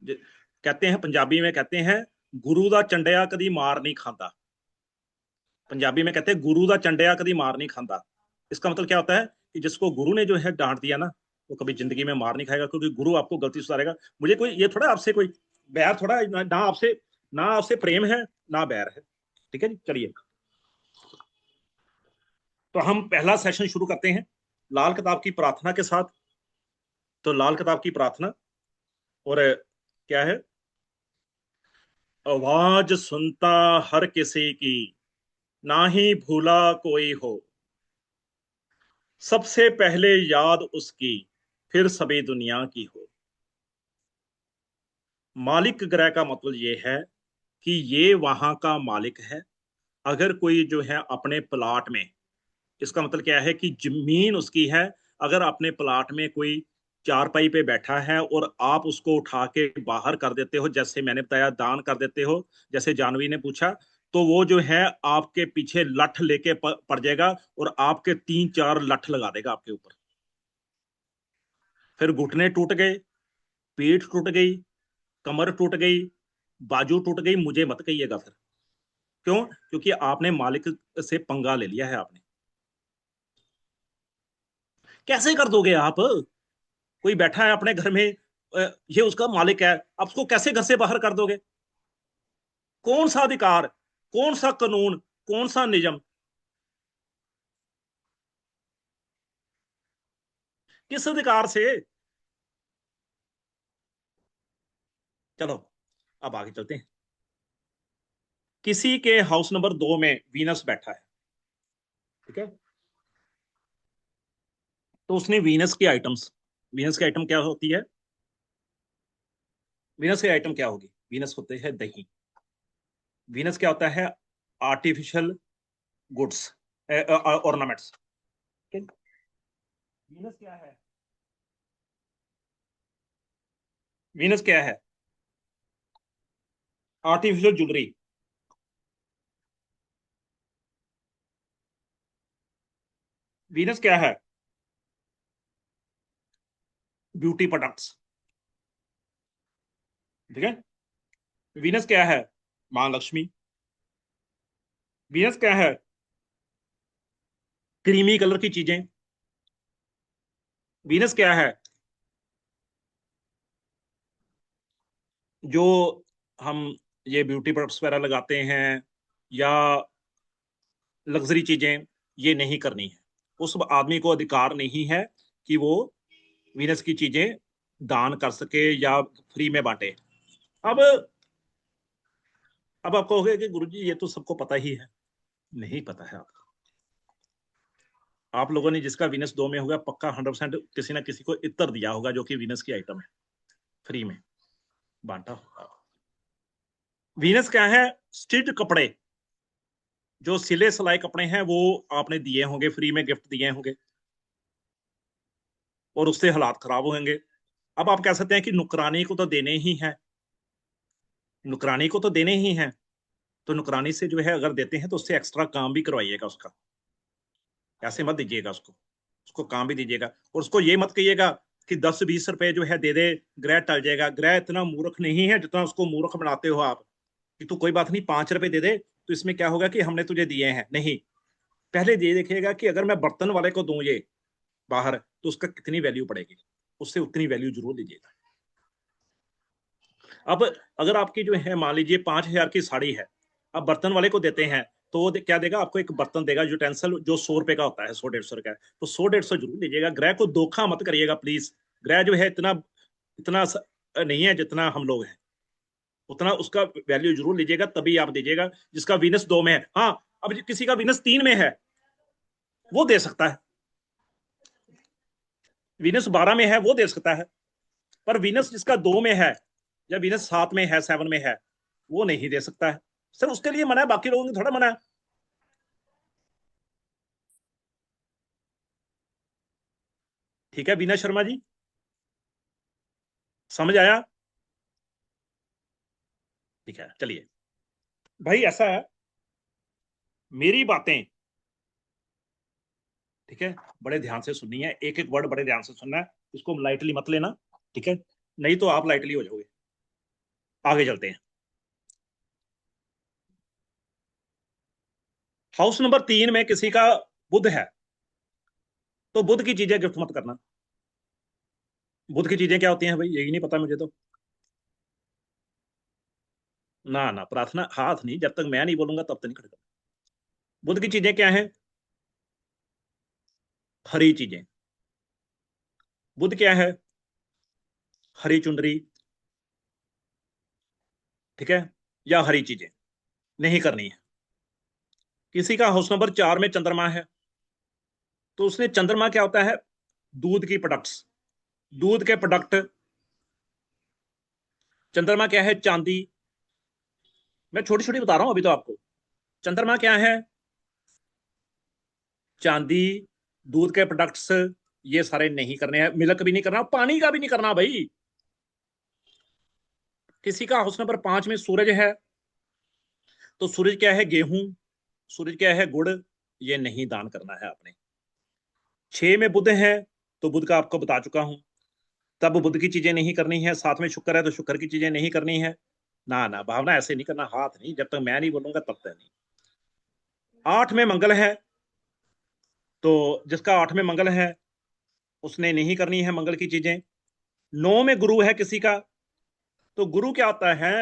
D: कहते हैं पंजाबी में, कहते हैं गुरु दा चंडिया कदी मार नहीं खाता। पंजाबी में कहते हैं गुरु दा चंडिया कदी मार नहीं खाता। इसका मतलब क्या होता है कि जिसको गुरु ने जो है डांट दिया ना, वो कभी जिंदगी में मार नहीं खाएगा, क्योंकि गुरु आपको गलती सुधारेगा। मुझे कोई ये थोड़ा आपसे कोई बैर, थोड़ा ना आपसे प्रेम है ना बैर है, ठीक है जी। चलिए, तो हम पहला सेशन शुरू करते हैं लाल किताब की प्रार्थना के साथ। तो लाल किताब की प्रार्थना, और क्या है, आवाज सुनता हर किसी की, ना ही भूला कोई हो, सबसे पहले याद उसकी, फिर सभी दुनिया की हो। मालिक ग्रह का मतलब ये है कि ये वहां का मालिक है। अगर कोई जो है अपने प्लाट में, इसका मतलब क्या है कि जमीन उसकी है। अगर अपने प्लाट में कोई चारपाई पे बैठा है और आप उसको उठा के बाहर कर देते हो, जैसे मैंने बताया दान कर देते हो, जैसे जानवी ने पूछा, तो वो जो है आपके पीछे लठ लेके पड़ जाएगा और आपके 3-4 लठ लगा देगा आपके ऊपर। फिर घुटने टूट गए, पीठ टूट गई, कमर टूट गई, बाजू टूट गई, मुझे मत कहिएगा फिर। क्यों? क्योंकि आपने मालिक से पंगा ले लिया है आपने। कैसे कर दोगे आप? कोई बैठा है अपने घर में, ये उसका मालिक है, आप उसको कैसे घर से बाहर कर दोगे? कौन सा अधिकार, कौन सा कानून, कौन सा नियम, किस अधिकार से? चलो अब आगे चलते हैं। किसी के हाउस नंबर 2 में वीनस बैठा है, ठीक है। तो उसने वीनस की आइटम क्या होती है? वीनस की आइटम क्या होगी? वीनस होते हैं दही। वीनस क्या होता है? Artificial goods, ornaments. वीनस क्या है? वीनस क्या है? Artificial jewellery. वीनस क्या है? ब्यूटी प्रोडक्ट्स, ठीक है। वीनस क्या है? मां लक्ष्मी। वीनस क्या है? क्रीमी कलर की चीजें। वीनस क्या है? जो हम ये ब्यूटी प्रोडक्ट्स वगैरह लगाते हैं या लग्जरी चीजें, ये नहीं करनी है। उस आदमी को अधिकार नहीं है कि वो वीनस की चीजें दान कर सके या फ्री में बांटे। अब आप कहोगे कि गुरुजी ये तो सबको पता ही है। नहीं पता है आपको। आप लोगों ने जिसका वीनस 2 में होगा, पक्का 100% किसी ना किसी को इत्र दिया होगा जो कि वीनस की आइटम है, फ्री में बांटा होगा। वीनस क्या है? स्टिच कपड़े, जो सिले सिलाई कपड़े हैं वो आपने दिए होंगे, फ्री में गिफ्ट दिए होंगे, और उससे हालात खराब होंगे। अब आप कह सकते हैं कि नुकरानी को तो देने ही है, नुकरानी को तो देने ही है, तो नुकरानी से जो है अगर देते हैं तो उससे एक्स्ट्रा काम भी करवाइएगा उसका। ऐसे मत दीजिएगा उसको, उसको काम भी दीजिएगा। और उसको ये मत कहिएगा कि 10-20 रुपए जो है दे दे, ग्रह टल जाएगा। ग्रह इतना मूर्ख नहीं है जितना उसको मूर्ख बनाते हो आप, कि तू कोई बात नहीं 5 रुपए दे दे, तो इसमें क्या होगा कि हमने तुझे दिए हैं। नहीं, पहले ये देखिएगा कि अगर मैं बर्तन वाले को दूं ये बाहर, तो उसका कितनी वैल्यू पड़ेगी, उससे उतनी वैल्यू जरूर लीजिएगा। अब अगर आपकी जो है मान लीजिए 5,000 की साड़ी है, अब बर्तन वाले को देते हैं तो वो क्या देगा आपको? एक बर्तन देगा यूटेंसिल, जो 100 रुपए का होता है, 100-150 का है, तो 100-150 जरूर दीजिएगा। ग्रह को धोखा मत करिएगा प्लीज। ग्रह जो है इतना इतना नहीं है जितना हम लोग हैं, उतना उसका वैल्यू जरूर लीजिएगा, तभी आप दीजिएगा। जिसका वीनस 2 में है, हाँ, अब किसी का वीनस 3 में है वो दे सकता है, वीनस 12 में है वो दे सकता है, पर वीनस जिसका 2 में है या वीनस 7 में है, 7 में है, वो नहीं दे सकता है। सर उसके लिए मना है, बाकी लोगों ने थोड़ा मना है। ठीक है वीना शर्मा जी, समझ आया? ठीक है, चलिए भाई, ऐसा है, मेरी बातें ठीक है बड़े ध्यान से सुननी है, एक एक वर्ड बड़े ध्यान से सुनना है, इसको लाइटली मत लेना, ठीक है, नहीं तो आप लाइटली हो जाओगे। आगे चलते हैं। हाउस नंबर 3 में किसी का बुध है, तो बुध की चीजें गिफ्ट मत करना। बुध की चीजें क्या होती हैं भाई, यही नहीं पता मुझे तो। ना ना, प्रार्थना हाथ नहीं, जब तक मैं नहीं बोलूंगा तब तक नहीं खड़ेगा। बुध की चीजें क्या है? हरी चीजें। बुध क्या है? हरी चुनरी, ठीक है, या हरी चीजें नहीं करनी है। किसी का हाउस नंबर 4 में चंद्रमा है, तो उसने, चंद्रमा क्या होता है? दूध की प्रोडक्ट्स, दूध के प्रोडक्ट। चंद्रमा क्या है? चांदी। मैं छोटी छोटी बता रहा हूं अभी तो आपको। चंद्रमा क्या है? चांदी, दूध के प्रोडक्ट्स, ये सारे नहीं करने हैं। मिल्क भी नहीं करना, पानी का भी नहीं करना भाई। किसी का हाउस नंबर 5 में सूरज है, तो सूरज क्या है? गेहूं। सूरज क्या है? गुड़। ये नहीं दान करना है आपने। 6 में बुध है, तो बुध का आपको बता चुका हूं, तब बुध की चीजें नहीं करनी है। 7 में शुक्र है, तो शुक्र की चीजें नहीं करनी है। ना ना भावना, ऐसे नहीं करना, हाथ नहीं, जब तक मैं नहीं बोलूंगा तब तक नहीं। 8 में मंगल है, तो जिसका 8 में मंगल है उसने नहीं करनी है मंगल की चीजें। 9 में गुरु है किसी का, तो गुरु क्या होता है?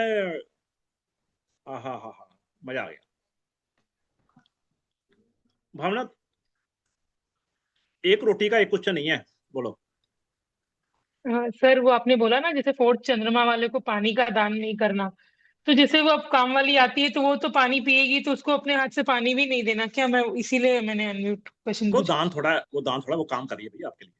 D: हाँ हाँ हाँ हाँ, मजा आ गया। भावना, एक रोटी का एक क्वेश्चन नहीं है, बोलो।
H: सर वो आपने बोला ना जैसे फोर्थ चंद्रमा वाले को पानी का दान नहीं करना, तो जैसे वो अब काम वाली आती है तो वो तो पानी पिएगी, तो उसको अपने हाथ से पानी भी नहीं देना क्या? मैं इसीलिए मैंने अनम्यूट क्वेश्चन
D: वो
H: पूछा।
D: दान थोड़ा, वो काम करिए भैया, आपके लिए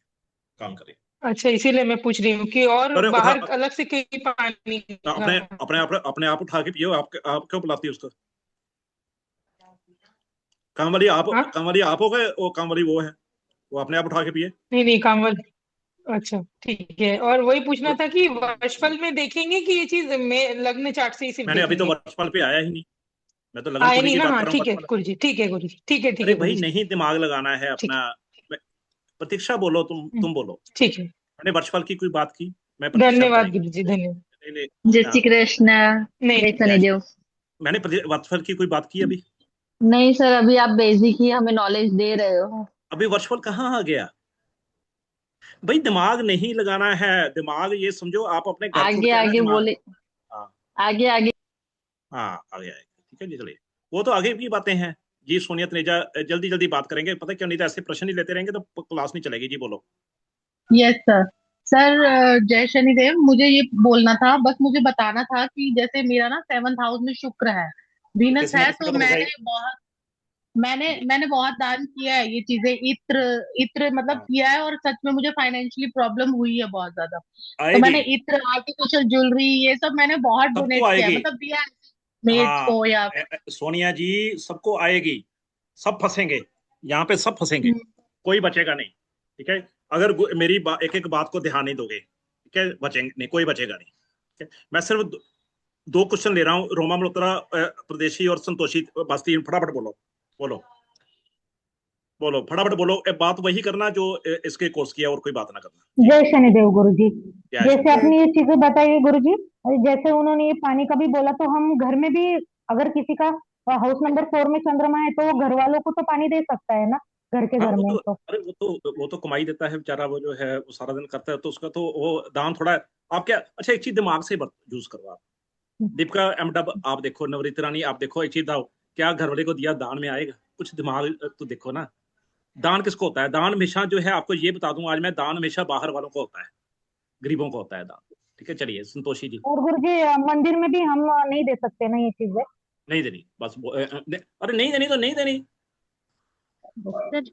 D: काम करिए।
H: अच्छा, इसीलिए मैं पूछ रही हूँ कि और
D: अरे उठा,
H: बाहर अलग से कहीं पानी।
D: अपने
H: हाँ।
D: अपने आप उठा के पियो। आप क्यों पिलाती है उसको? काम वाली आप,
H: हाँ?
D: काम वाली आप हो गए, वो काम वाली वो है, वो अपने आप उठा के पिए।
H: नहीं नहीं, काम वाली। अच्छा ठीक है, और वही पूछना था कि वर्षफल में देखेंगे कि ये चीज में लग्न चार्ट से ही सिर्फ
D: मैंने अभी तो
H: देखेंगे?
D: वर्षफल पे आया ही नहीं, मैं तो लगन
H: आए
D: कुंडली
H: नहीं
D: की
H: ना?
D: बात
H: हाँ
D: कर रहा हूँ,
H: ठीक है
D: वर्षफल।
H: गुरु जी, ठीक है गुरु जी, ठीक है ठीक
D: अरे
H: है
D: भाई,
H: गुरु जी।
D: नहीं दिमाग लगाना है
H: ठीक
D: अपना।
H: है।
D: प्रतीक्षा बोलो, तुम बोलो।
H: ठीक है।
D: मैंने वर्षफल की कोई बात की? मैं प्रतीक्षा
H: धन्यवाद
D: बताएंगे।
H: गुरु जी, धन्यवाद।
D: नहीं नहीं,
I: जय
D: हाँ,
I: श्री कृष्ण। जय
H: नहीं।
I: शनिदेव।
D: मैंने वर्षफल की कोई बात की अभी?
I: नहीं सर, अभी आप बेसिक ही हमें नॉलेज दे रहे हो।
D: अभी वर्षफल कहाँ आ गया भाई? दिमाग नहीं लगाना है, दिमाग ये समझो आप अपने घर छुट
I: आगे
D: के है ना
I: आगे
D: दिमाग।
I: बोले,
D: हाँ
I: आगे आगे।
D: हाँ, आगे आएगा, ठीक है जी, चलिए। वो तो आगे की बातें हैं जी। सोनिया तनेजा, जल्दी जल्दी बात करेंगे, पता क्यों? नहीं तो ऐसे प्रश्न ही लेते रहेंगे तो क्लास नहीं चलेगी जी, बोलो।
J: Yes sir. सर जय शनिदेव, मुझे ये बोलना था, बस मुझे बताना था कि जैसे मेरा ना 7th हाउस में शुक्र है, वीनस
D: किसी ना
J: है,
D: किसी
J: तो
D: का तो होगा
J: मैंने
D: ही।
J: बहुत मैंने मैंने बहुत दान किया है ये चीजें, इत्र इत्र मतलब
D: हाँ,
J: किया है, और सच में मुझे फाइनेंशियली प्रॉब्लम हुई है बहुत ज्यादा। तो
D: आएगी,
J: मैंने इत्र, आर्टिफिशियल ज्वेलरी, ये सब मैंने बहुत
D: सबको
J: डोनेट किया है,
D: आएगी।
J: मतलब दिया है मेड्स
D: हाँ,
J: को या
D: सोनिया जी, सबको आएगी, सब फंसेंगे, यहाँ पे सब फंसेंगे,
J: फिर।
D: कोई बचेगा नहीं, ठीक है। अगर मेरी एक एक बात को ध्यान नहीं दोगे, ठीक है, बचेंगे नहीं, कोई बचेगा नहीं, ठीक है। मैं सिर्फ दो क्वेश्चन ले रहा हूँ। रोमा मल्होत्रा, प्रदेशी और संतोषी बास्ती, फटाफट बोलो, बोलो बोलो, फटाफट बोलो। बात वही करना जो इसके कोर्स किया, और कोई बात ना करना जी।
K: जय शनिदेव गुरु जी।
D: क्या है
K: जैसे
D: शनि?
K: आपने ये चीजें बताई गुरु जी, जैसे उन्होंने ये पानी का भी बोला, तो हम घर में भी अगर किसी का हाउस नंबर 4 में चंद्रमा है, तो वो घर वालों को तो पानी दे सकता है ना, घर के
D: हाँ,
K: घर
D: वो
K: में
D: तो,
K: तो।
D: अरे वो तो कमाई देता है बेचारा, वो जो है वो सारा दिन करता है, तो उसका तो वो दान थोड़ा है। आप क्या, अच्छा एक चीज दिमाग से यूज करो आप। दीपिका एमडब आप देखो, नवनीत रानी आप देखो, एक चीज बताओ, क्या घर वाले को दिया दान में आएगा? कुछ दिमाग तो देखो ना। दान किसको होता है? दान हमेशा जो है, आपको ये बता दूं आज मैं, दान हमेशा बाहर वालों को होता है, गरीबों को होता है दान, ठीक है। चलिए संतोषी जी।
K: और गुरु जी मंदिर में भी हम नहीं दे सकते ना ये चीजें?
D: नहीं देनी, बस अरे नहीं देनी तो नहीं देनी।
L: सर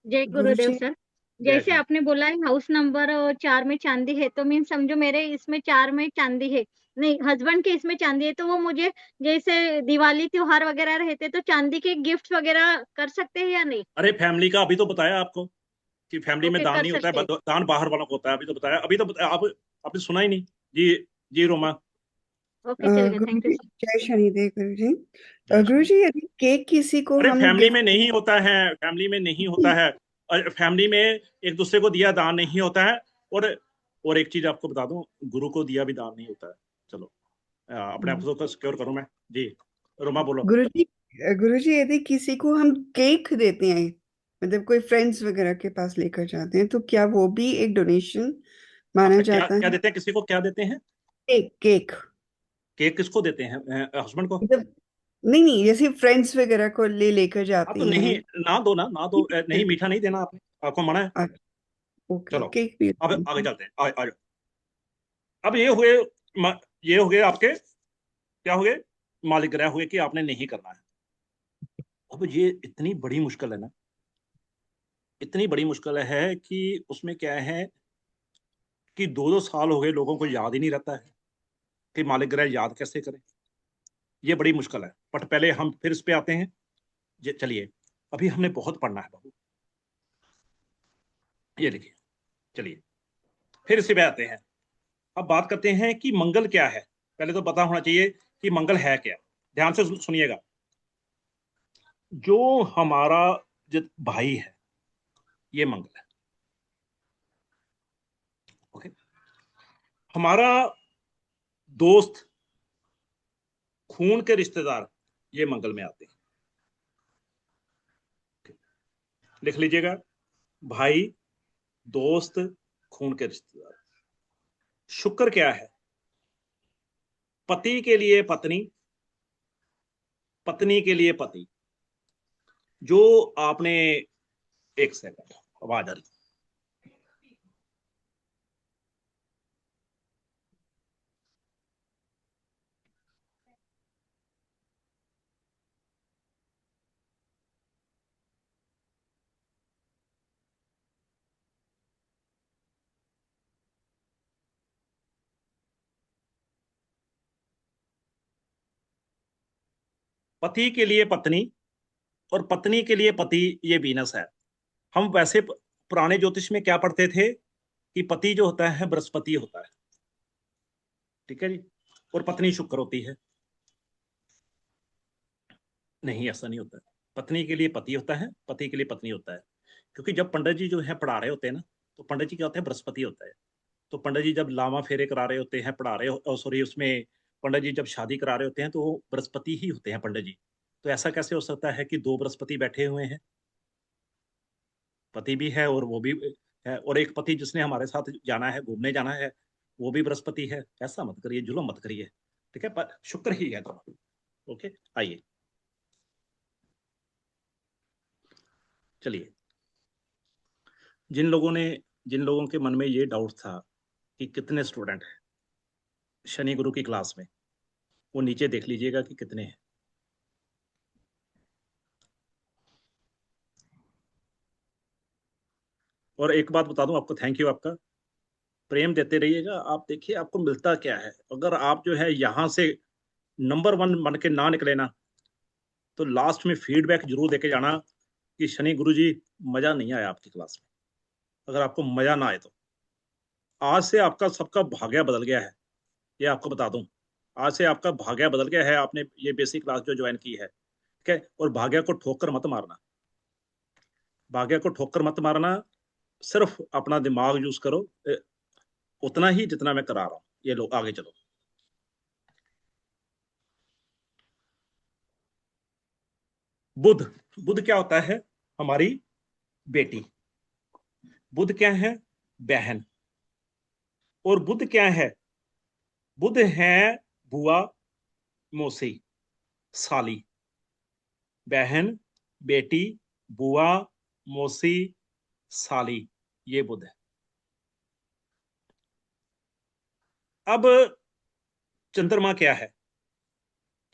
L: जय
A: गुरु
L: गुरुदेव
A: जी,
L: सर।
D: जय
L: जैसे
D: श्री।
L: आपने बोला है हाउस नंबर 4 में चांदी है, तो मीन समझो मेरे इसमें 4 में चांदी है, नहीं हस्बैंड के इसमें चांदी है, तो वो मुझे जैसे दिवाली त्योहार वगैरह रहते तो चांदी के गिफ्ट वगैरह कर सकते हैं या नहीं?
D: अरे फैमिली का अभी तो बताया आपको कि फैमिली में
L: ओके,
D: दान
L: कर
D: नहीं होता है,
L: सकते हैं।
D: दान बाहर वालों को होता है, अभी तो बताया, अभी तो बताया, आपने सुना ही नहीं जी। जी रोमा,
L: ओके चलेगा,
M: गुरु
L: थैंक यू
M: जी,
L: सर।
M: जय शनिदेव गुरु जी।
D: जय
M: गुरु
D: श्री
M: जी, यदि केक किसी को
D: अरे
M: हम
D: फैमिली में
M: गिफ्ट
D: नहीं होता है, फैमिली में नहीं होता है, और फैमिली में एक दूसरे को दिया दान नहीं होता है। और एक चीज आपको बता दूं, गुरु को दिया भी दान नहीं होता है। चलो अपने आप को सिक्योर करूं मैं जी। रोमा बोलो।
M: गुरु जी यदि किसी को हम केक देते हैं, मतलब कोई फ्रेंड्स वगैरह के पास लेकर जाते हैं, तो क्या वो भी एक डोनेशन माना
D: क्या
M: जाता
D: क्या
M: है?
D: देते हैं, किसी को क्या देते हैं?
M: केक केक
D: केक किसको देते हैं? हस्बैंड को?
M: मतलब नहीं नहीं, जैसे फ्रेंड्स वगैरह को लेकर
D: अब
M: जाते
D: तो नहीं,
M: हैं।
D: ना दो ना, ना दो, नहीं मीठा नहीं देना आपने, आपको मना है।
M: ओके,
D: चलो
M: केक भी
D: अब आगे चलते हैं, आ जाओ। अब ये हुए ये हो गए आपके, क्या हो गए, मालिक ग्रह हुए कि आपने नहीं करना है। अब ये इतनी बड़ी मुश्किल है ना, इतनी बड़ी मुश्किल है कि उसमें क्या है कि 2-2 साल हो गए, लोगों को याद ही नहीं रहता है कि मालिक ग्रह याद कैसे करें। ये बड़ी मुश्किल है। बट पहले हम फिर इस पे आते हैं। चलिए, अभी हमने बहुत पढ़ना है बाबू। ये देखिए, चलिए फिर इसी पे आते हैं। अब बात करते हैं कि मंगल क्या है। पहले तो पता होना चाहिए कि मंगल है क्या। ध्यान से सुनिएगा। जो हमारा जो भाई है, ये मंगल है। ओके, हमारा दोस्त, खून के रिश्तेदार, ये मंगल में आते हैं। लिख लीजिएगा, भाई, दोस्त, खून के रिश्तेदार। शुक्र क्या है? पति के लिए पत्नी, पत्नी के लिए पति। जो आपने, एक सेकंड, आवाज आ रही। पति के लिए पत्नी और पत्नी के लिए पति, ये वीनस है। हम वैसे पुराने ज्योतिष में क्या पढ़ते थे कि पति जो होता है बृहस्पति होता है, ठीक है जी, और पत्नी शुक्र होती है। नहीं, ऐसा नहीं होता है। पत्नी के लिए पति होता है, पति के लिए पत्नी होता है। क्योंकि जब पंडित जी जो है पढ़ा रहे होते हैं ना, तो पंडित जी क्या होते हैं, बृहस्पति होता है। तो पंडित जी जब लामा फेरे करा रहे होते हैं, पढ़ा रहे हो, सॉरी, उसमें पंडित जी जब शादी करा रहे होते हैं, तो वो बृहस्पति ही होते हैं पंडित जी। तो ऐसा कैसे हो सकता है कि दो बृहस्पति बैठे हुए हैं? पति भी है और वो भी है, और एक पति जिसने हमारे साथ जाना है, घूमने जाना है, वो भी बृहस्पति है। ऐसा मत करिए, जुल्म मत करिए, ठीक है, पर शुक्र ही है तो। ओके, आइए चलिए। जिन लोगों के मन में ये डाउट था कि कितने स्टूडेंट हैं शनि गुरु की क्लास में, वो नीचे देख लीजिएगा कि कितने हैं। और एक बात बता दूं आपको, थैंक यू आपका, प्रेम देते रहिएगा। आप देखिए आपको मिलता क्या है। अगर आप जो है यहाँ से नंबर 1 बन के ना निकले ना, तो लास्ट में फीडबैक जरूर देके जाना कि शनि गुरु जी, मजा नहीं आया आपकी क्लास में। अगर आपको मजा ना आए तो आज से आपका सबका भाग्य बदल गया है, ये आपको बता दूं। आज से आपका भाग्य बदल गया है, आपने ये बेसिक क्लास जो ज्वाइन की है, ठीक है। और भाग्य को ठोकर मत मारना, भाग्य को ठोकर मत मारना। सिर्फ अपना दिमाग यूज करो, उतना ही जितना मैं करा रहा हूं। ये लो आगे चलो। बुध, बुध क्या होता है? हमारी बेटी। बुध क्या है? बहन। और बुध क्या है? बुध है बुआ, मौसी, साली, बहन, बेटी, बुआ, मौसी, साली, ये बुध है। अब चंद्रमा क्या है?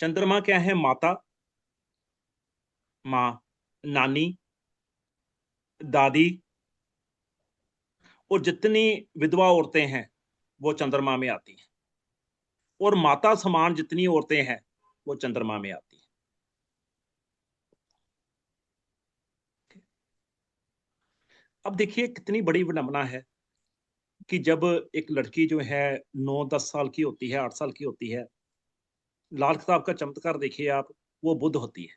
D: चंद्रमा क्या है? माता, माँ, नानी, दादी, और जितनी विधवा औरतें हैं वो चंद्रमा में आती हैं। और माता समान जितनी औरतें हैं वो चंद्रमा में आती हैं। अब देखिए कितनी बड़ी विडंबना है कि जब एक लड़की जो है 9-10 साल की होती है, 8 साल की होती है, लाल किताब का चमत्कार देखिए आप, वो बुध होती है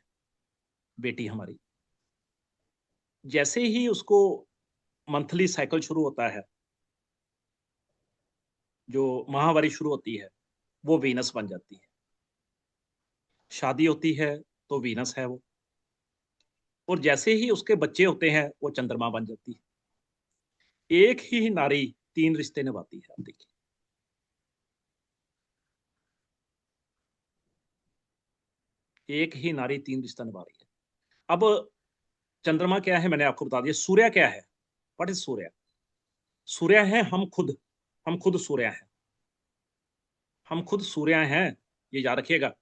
D: बेटी हमारी। जैसे ही उसको मंथली साइकिल शुरू होता है, जो माहवारी शुरू होती है, वो वीनस बन जाती है। शादी होती है तो वीनस है वो, और जैसे ही उसके बच्चे होते हैं वो चंद्रमा बन जाती है। एक ही नारी 3 रिश्ते निभाती है। आप देखिए, एक ही नारी 3 रिश्ता निभा रही है। अब चंद्रमा क्या है मैंने आपको बता दिया। सूर्य क्या है? व्हाट इज सूर्य? सूर्य है हम खुद। हम खुद सूर्य हैं। हम खुद सूर्य हैं, ये याद रखिएगा।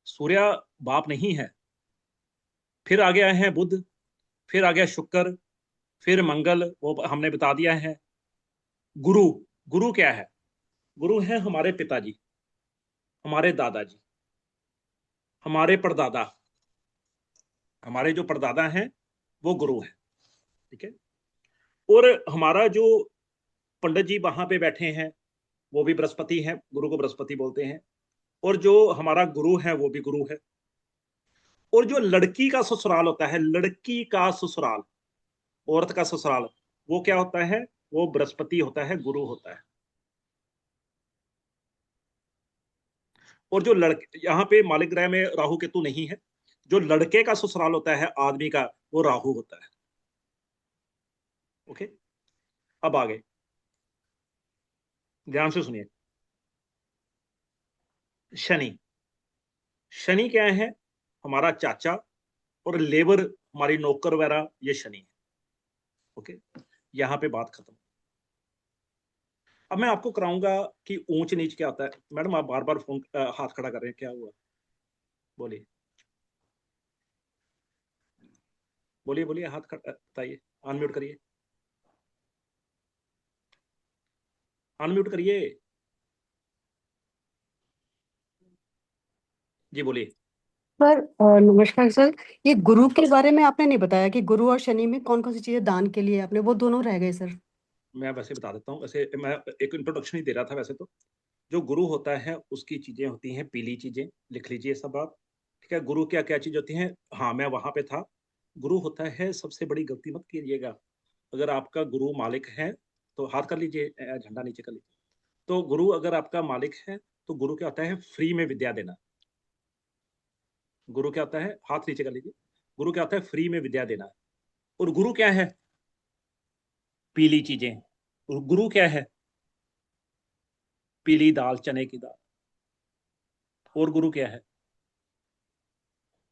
D: सूर्य बाप नहीं है। फिर आ गया है बुध, फिर आ गया शुक्र, फिर मंगल, वो हमने बता दिया है। गुरु, गुरु क्या है? गुरु है हमारे पिताजी, हमारे दादाजी, हमारे परदादा। हमारे जो परदादा हैं वो गुरु हैं, ठीक है। और हमारा जो पंडित जी वहां पे बैठे हैं वो भी बृहस्पति हैं, गुरु को बृहस्पति बोलते हैं। और जो हमारा गुरु है वो भी गुरु है। और जो लड़की का ससुराल होता है, लड़की का ससुराल, औरत का ससुराल, वो क्या होता है? वो बृहस्पति होता है, गुरु होता है। और जो लड़के, यहाँ पे मालिक ग्रह में राहु केतु नहीं है। जो लड़के का ससुराल होता है आदमी का, वो राहु होता है। ओके, अब आगे ध्यान से सुनिए। शनि, शनि क्या है? हमारा चाचा, और लेबर हमारी नौकर वगैरह, ये शनि है। ओके, यहां पे बात खत्म। अब मैं आपको कराऊंगा कि ऊंच नीच क्या होता है। मैडम आप बार बार फोन हाथ खड़ा कर रहे हैं, क्या हुआ? बोलिए बोलिए बोलिए, हाथ खड़ा बताइए। अनम्यूट करिए, अनम्यूट करिए, जी बोलिए।
N: सर नमस्कार सर। ये गुरु के बारे में आपने नहीं बताया कि गुरु और शनि में कौन कौन सी चीजें दान के लिए आपने, वो दोनों रह गए सर।
D: मैं वैसे बता देता हूँ। वैसे मैं एक इंट्रोडक्शन ही दे रहा था। वैसे तो जो गुरु होता है उसकी चीजें होती हैं पीली चीजें, लिख लीजिए सब आप, ठीक है। गुरु क्या क्या चीज होती है? हाँ, मैं वहां पे था। गुरु होता है, सबसे बड़ी गलती मत कीजिएगा, अगर आपका गुरु मालिक है तो हाथ कर लीजिए, झंडा नीचे कर लीजिए। तो गुरु अगर आपका मालिक है तो गुरु क्या होता है? फ्री में विद्या देना। गुरु क्या होता है? हाथ नीचे कर लीजिए। गुरु क्या होता है? फ्री में विद्या देना। और गुरु क्या है? पीली चीजें। और गुरु क्या है? पीली दाल, चने की दाल। और गुरु क्या है?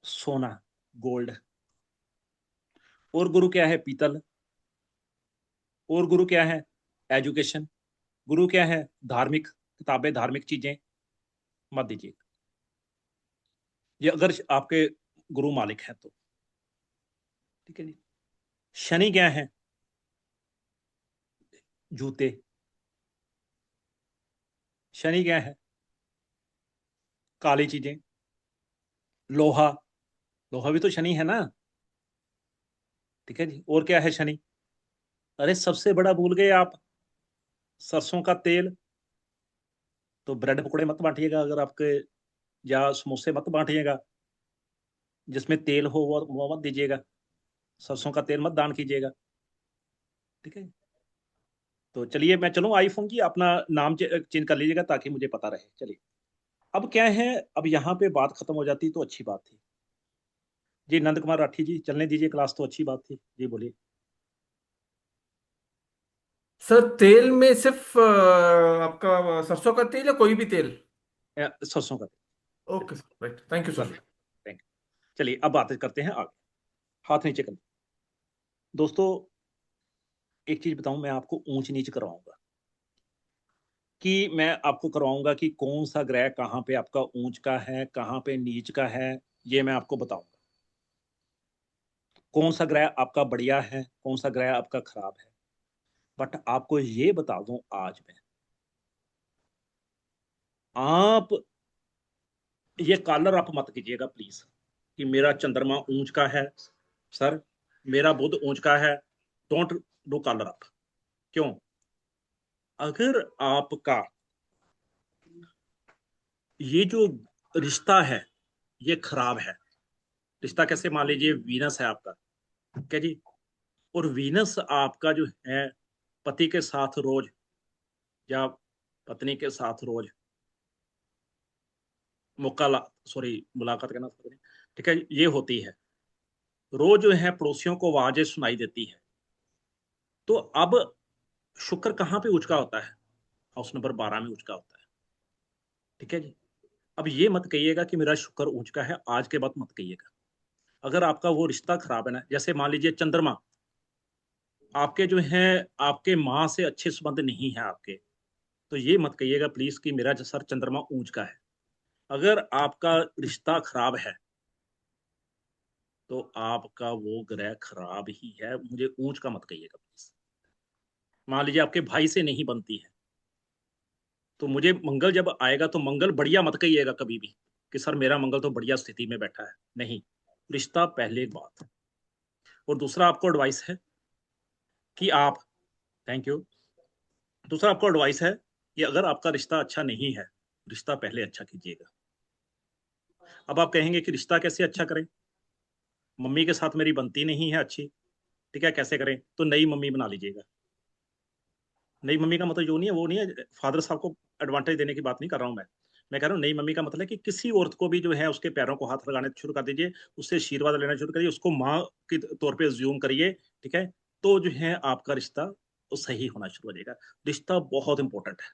D: सोना, गोल्ड। और गुरु क्या है? पीतल। और गुरु क्या है? एजुकेशन। गुरु क्या है? धार्मिक किताबें, धार्मिक चीजें मत दीजिए, ये अगर आपके गुरु मालिक है तो, ठीक है जी। शनि क्या है? जूते। शनि क्या है? काली चीजें, लोहा। लोहा भी तो शनि है ना, ठीक है जी। और क्या है शनि? अरे सबसे बड़ा भूल गए आप, सरसों का तेल। तो ब्रेड पकौड़े मत बांटिएगा अगर आपके, या समोसे मत बांटिएगा जिसमें तेल हो, वो मत दीजिएगा। सरसों का तेल मत दान कीजिएगा, ठीक है। तो चलिए मैं चलूँ, आईफोन की अपना नाम चेंज कर लीजिएगा ताकि मुझे पता रहे। चलिए, अब क्या है, अब यहाँ पे बात खत्म हो जाती तो अच्छी बात थी। जी नंद कुमार राठी जी, चलने दीजिए क्लास, तो अच्छी बात थी। जी बोलिए।
O: सर तेल में सिर्फ आपका सरसों का तेल या कोई भी तेल?
D: सरसों का तेल।
O: Okay sir, right, thank you sir.
D: Thank you. चलिए अब बात करते हैं आगे। हाथ नीचे कर। दोस्तों एक चीज बताऊं, मैं आपको ऊंच नीच करवाऊंगा, कि मैं आपको करवाऊंगा कि कौन सा ग्रह कहाँ पे आपका ऊंच का है, कहाँ पे नीच का है, ये मैं आपको बताऊंगा। कौन सा ग्रह आपका बढ़िया है, कौन सा ग्रह आपका खराब है। बट आपको ये बता दूं आज मैं, आप ये कॉलर आप मत कीजिएगा प्लीज कि मेरा चंद्रमा ऊंच का है सर, मेरा बुध ऊंच का है। Don't do collar up. क्यों? अगर आपका ये जो रिश्ता है ये खराब है। रिश्ता कैसे, मान लीजिए वीनस है आपका, ठीक है जी, और वीनस आपका जो है पति के साथ रोज या पत्नी के साथ रोज मुलाकात करना, ठीक है, ये होती है, रोज जो है पड़ोसियों को आवाजें सुनाई देती है। तो अब शुक्र कहाँ पे उचका होता है? हाउस नंबर 12 में उचका होता है, ठीक है जी। अब ये मत कहिएगा कि मेरा शुक्र ऊंचका है, आज के बाद मत कहिएगा। अगर आपका वो रिश्ता खराब है ना, जैसे मान लीजिए चंद्रमा आपके जो है, आपके माँ से अच्छे संबंध नहीं है आपके, तो ये मत कहिएगा प्लीज कि मेरा सर चंद्रमा ऊंच का है। अगर आपका रिश्ता खराब है तो आपका वो ग्रह खराब ही है, मुझे ऊंच का मत कहिएगा प्लीज। मान लीजिए आपके भाई से नहीं बनती है, तो मुझे मंगल जब आएगा तो मंगल बढ़िया मत कहिएगा कभी भी कि सर मेरा मंगल तो बढ़िया स्थिति में बैठा है, नहीं, रिश्ता पहले बात। और दूसरा आपको एडवाइस है कि आप, थैंक यू, दूसरा आपको एडवाइस है कि अगर आपका रिश्ता अच्छा नहीं है, रिश्ता पहले अच्छा कीजिएगा। अब आप कहेंगे कि रिश्ता कैसे अच्छा करें, मम्मी के साथ मेरी बनती नहीं है अच्छी, ठीक है, कैसे करें? तो नई मम्मी बना लीजिएगा। नई मम्मी का मतलब जो नहीं है, वो नहीं है फादर साहब को एडवांटेज देने की बात नहीं कर रहा हूं मैं कह रहा हूँ नई मम्मी का मतलब है कि किसी औरत को भी जो है उसके पैरों को हाथ लगाने शुरू कर दीजिए, उससे आशीर्वाद लेना शुरू करिए, उसको माँ के तौर पे ज्यूम करिए, ठीक है, तो जो है आपका रिश्ता वो सही होना शुरू हो जाएगा। रिश्ता बहुत इंपॉर्टेंट है,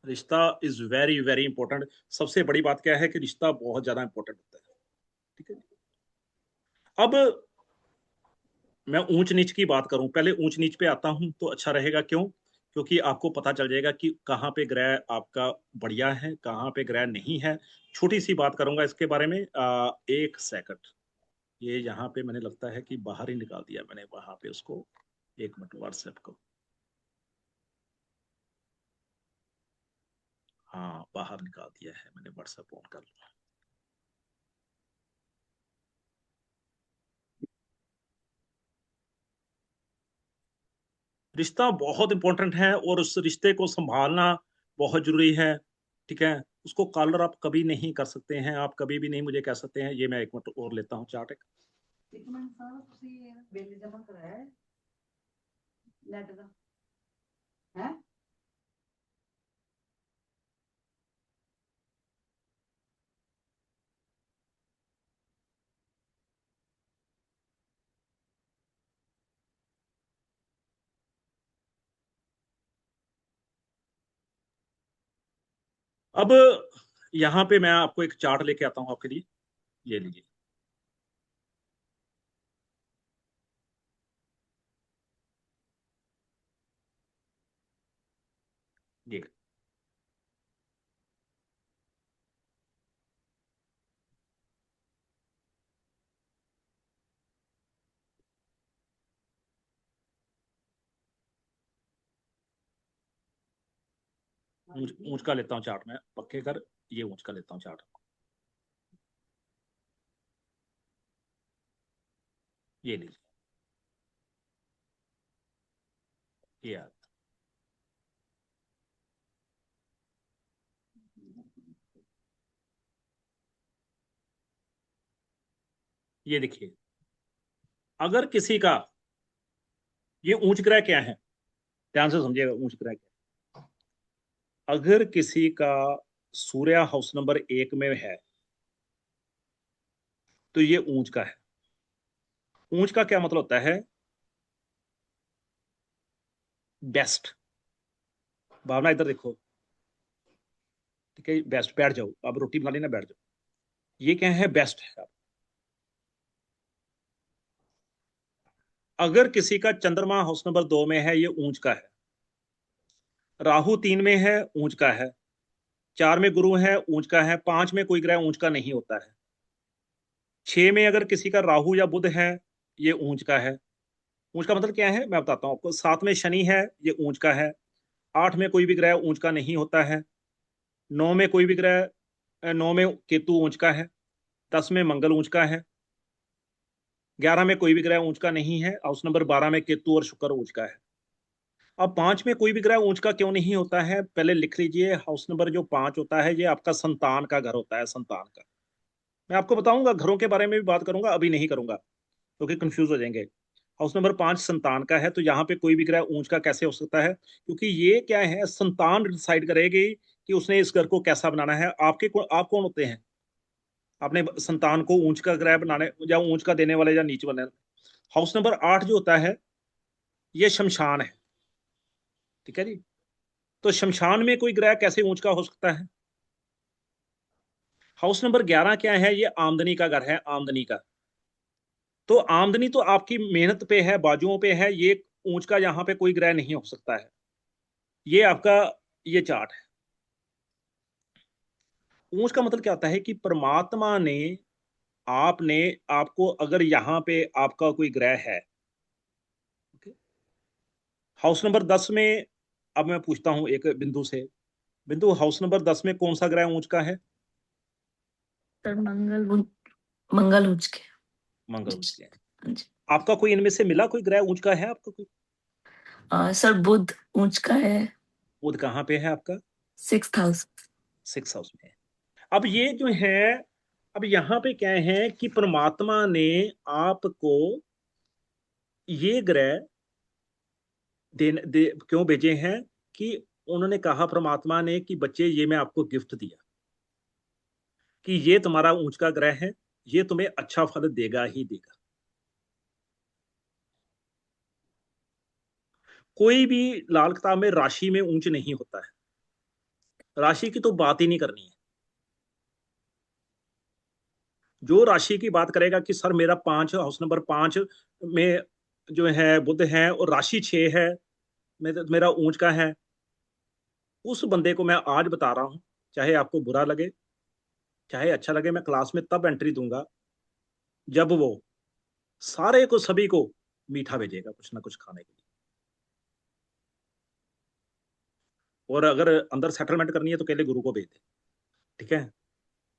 D: रिश्ता इज वेरी वेरी इंपॉर्टेंट। सबसे बड़ी बात क्या है कि रिश्ता बहुत ज्यादा इंपॉर्टेंट होता है, ठीक है। अब मैं ऊंच नीच की बात करूं, पहले ऊंच नीच पे आता हूं तो अच्छा रहेगा। क्यों? क्योंकि आपको पता चल जाएगा कि कहाँ पे ग्रह आपका बढ़िया है, कहाँ पे ग्रह नहीं है। छोटी सी बात करूंगा इसके बारे में, एक सेकंड, ये यहाँ पे मैंने लगता है कि बाहर ही निकाल दिया मैंने, वहां पे उसको, एक मिनट, व्हाट्सएप को, हाँ बाहर निकाल दिया है मैंने, व्हाट्सएप ऑन कर लिया। रिश्ता बहुत इंपॉर्टेंट है और उस रिश्ते को संभालना बहुत जरूरी है, ठीक है। उसको कॉलर आप कभी नहीं कर सकते हैं, आप कभी भी नहीं मुझे कह सकते हैं। ये मैं एक मिनट और लेता हूँ चार्ट एक।
P: एक मिनट सर, ਤੁਸੀਂ ਬਿੱਲ ਜਮਾ ਕਰਾਇਆ ਹੈ ਨੈਟ ਦਾ ਹੈ?
D: अब यहाँ पे मैं आपको एक चार्ट लेके आता हूँ आपके लिए, ये लीजिए। ये ऊंच का लेता हूँ चार्ट में, पक्के कर, ये ऊंच का लेता हूँ चार्ट, ये लीजिए, ये आ, ये देखिए। अगर किसी का, ये ऊंच ग्रह क्या है, ध्यान से समझिएगा ऊंच ग्रह क्या है। अगर किसी का सूर्य हाउस नंबर 1 में है तो ये ऊंच का है। ऊंच का क्या मतलब होता है? बेस्ट। भावना इधर देखो, ठीक है, बेस्ट, बैठ जाओ, अब रोटी बना लेना, बैठ जाओ। ये क्या है? बेस्ट है। अगर किसी का चंद्रमा हाउस नंबर 2 में है, ये ऊंच का है। राहु 3 में है, ऊंच का है। 4 में गुरु है, ऊंच का है। 5 में कोई ग्रह ऊंच का नहीं होता है। 6 में अगर किसी का राहु या बुध है, ये ऊंच का है। ऊंच का मतलब क्या है मैं बताता हूँ आपको। 7 में शनि है, ये ऊंच का है। 8 में कोई भी ग्रह ऊंच का नहीं होता है। 9 में कोई भी ग्रह, 9 में केतु ऊंच का है। 10 में मंगल ऊंच का है। 11 में कोई भी ग्रह ऊंच का नहीं है। हाउस नंबर 12 में केतु और शुक्र ऊंच का है। अब 5 में कोई भी ग्रह ऊंच का क्यों नहीं होता है, पहले लिख लीजिए। हाउस नंबर जो 5 होता है ये आपका संतान का घर होता है, संतान का। मैं आपको बताऊंगा, घरों के बारे में भी बात करूंगा, अभी नहीं करूंगा क्योंकि कंफ्यूज हो जाएंगे। हाउस नंबर 5 संतान का है, तो यहाँ पे कोई भी ग्रह ऊंच का कैसे हो सकता है, क्योंकि ये क्या है, संतान डिसाइड करेगी कि उसने इस घर को कैसा बनाना है। आप कौन होते हैं अपने संतान को ऊंच का ग्रह बनाने या ऊंच का देने वाले या नीच बनाने। हाउस नंबर 8 जो होता है ये शमशान है, ठीक है जी। तो शमशान में कोई ग्रह कैसे ऊंच का हो सकता है। हाउस नंबर 11 क्या है, ये आमदनी का घर है, आमदनी का। तो आमदनी तो आपकी मेहनत पे है, बाजुओं पे है, ये ऊंच का यहाँ पे कोई ग्रह नहीं हो सकता है। ये आपका ये चार्ट है। ऊंच का मतलब क्या होता है कि परमात्मा ने आपको अगर यहाँ पे आपका कोई ग्रह है, हाउस नंबर 10 में, अब मैं पूछता हूं एक बिंदु से, बिंदु हाउस नंबर 10 में कौन सा ग्रह ऊंच का है।
Q: सर मंगल ऊंच के।
D: मंगल ऊंच के। आपका कोई इनमें से मिला, कोई ग्रह ऊंच का है आपका कोई।
Q: सर बुध ऊंच का है।
D: बुध कहाँ पे है आपका।
Q: 6th house.
D: 6th हाउस में। अब ये जो है, अब यहाँ पे क्या है कि परमात्मा ने आपको ये ग्रह क्यों भेजे हैं, कि उन्होंने कहा परमात्मा ने कि बच्चे ये मैं आपको गिफ्ट दिया कि ये तुम्हारा ऊंच का ग्रह है, ये तुम्हें अच्छा फल देगा ही देगा। कोई भी लाल किताब में राशि में ऊंच नहीं होता है, राशि की तो बात ही नहीं करनी है। जो राशि की बात करेगा कि सर मेरा 5 हाउस नंबर 5 में जो है बुध है और राशि 6 है, मेरा ऊंच का है, उस बंदे को मैं आज बता रहा हूं, चाहे आपको बुरा लगे चाहे अच्छा लगे, मैं क्लास में तब एंट्री दूंगा जब वो सारे को सभी को मीठा भेजेगा कुछ ना कुछ खाने के लिए। और अगर अंदर सेटलमेंट करनी है तो पहले गुरु को भेज दे, ठीक है।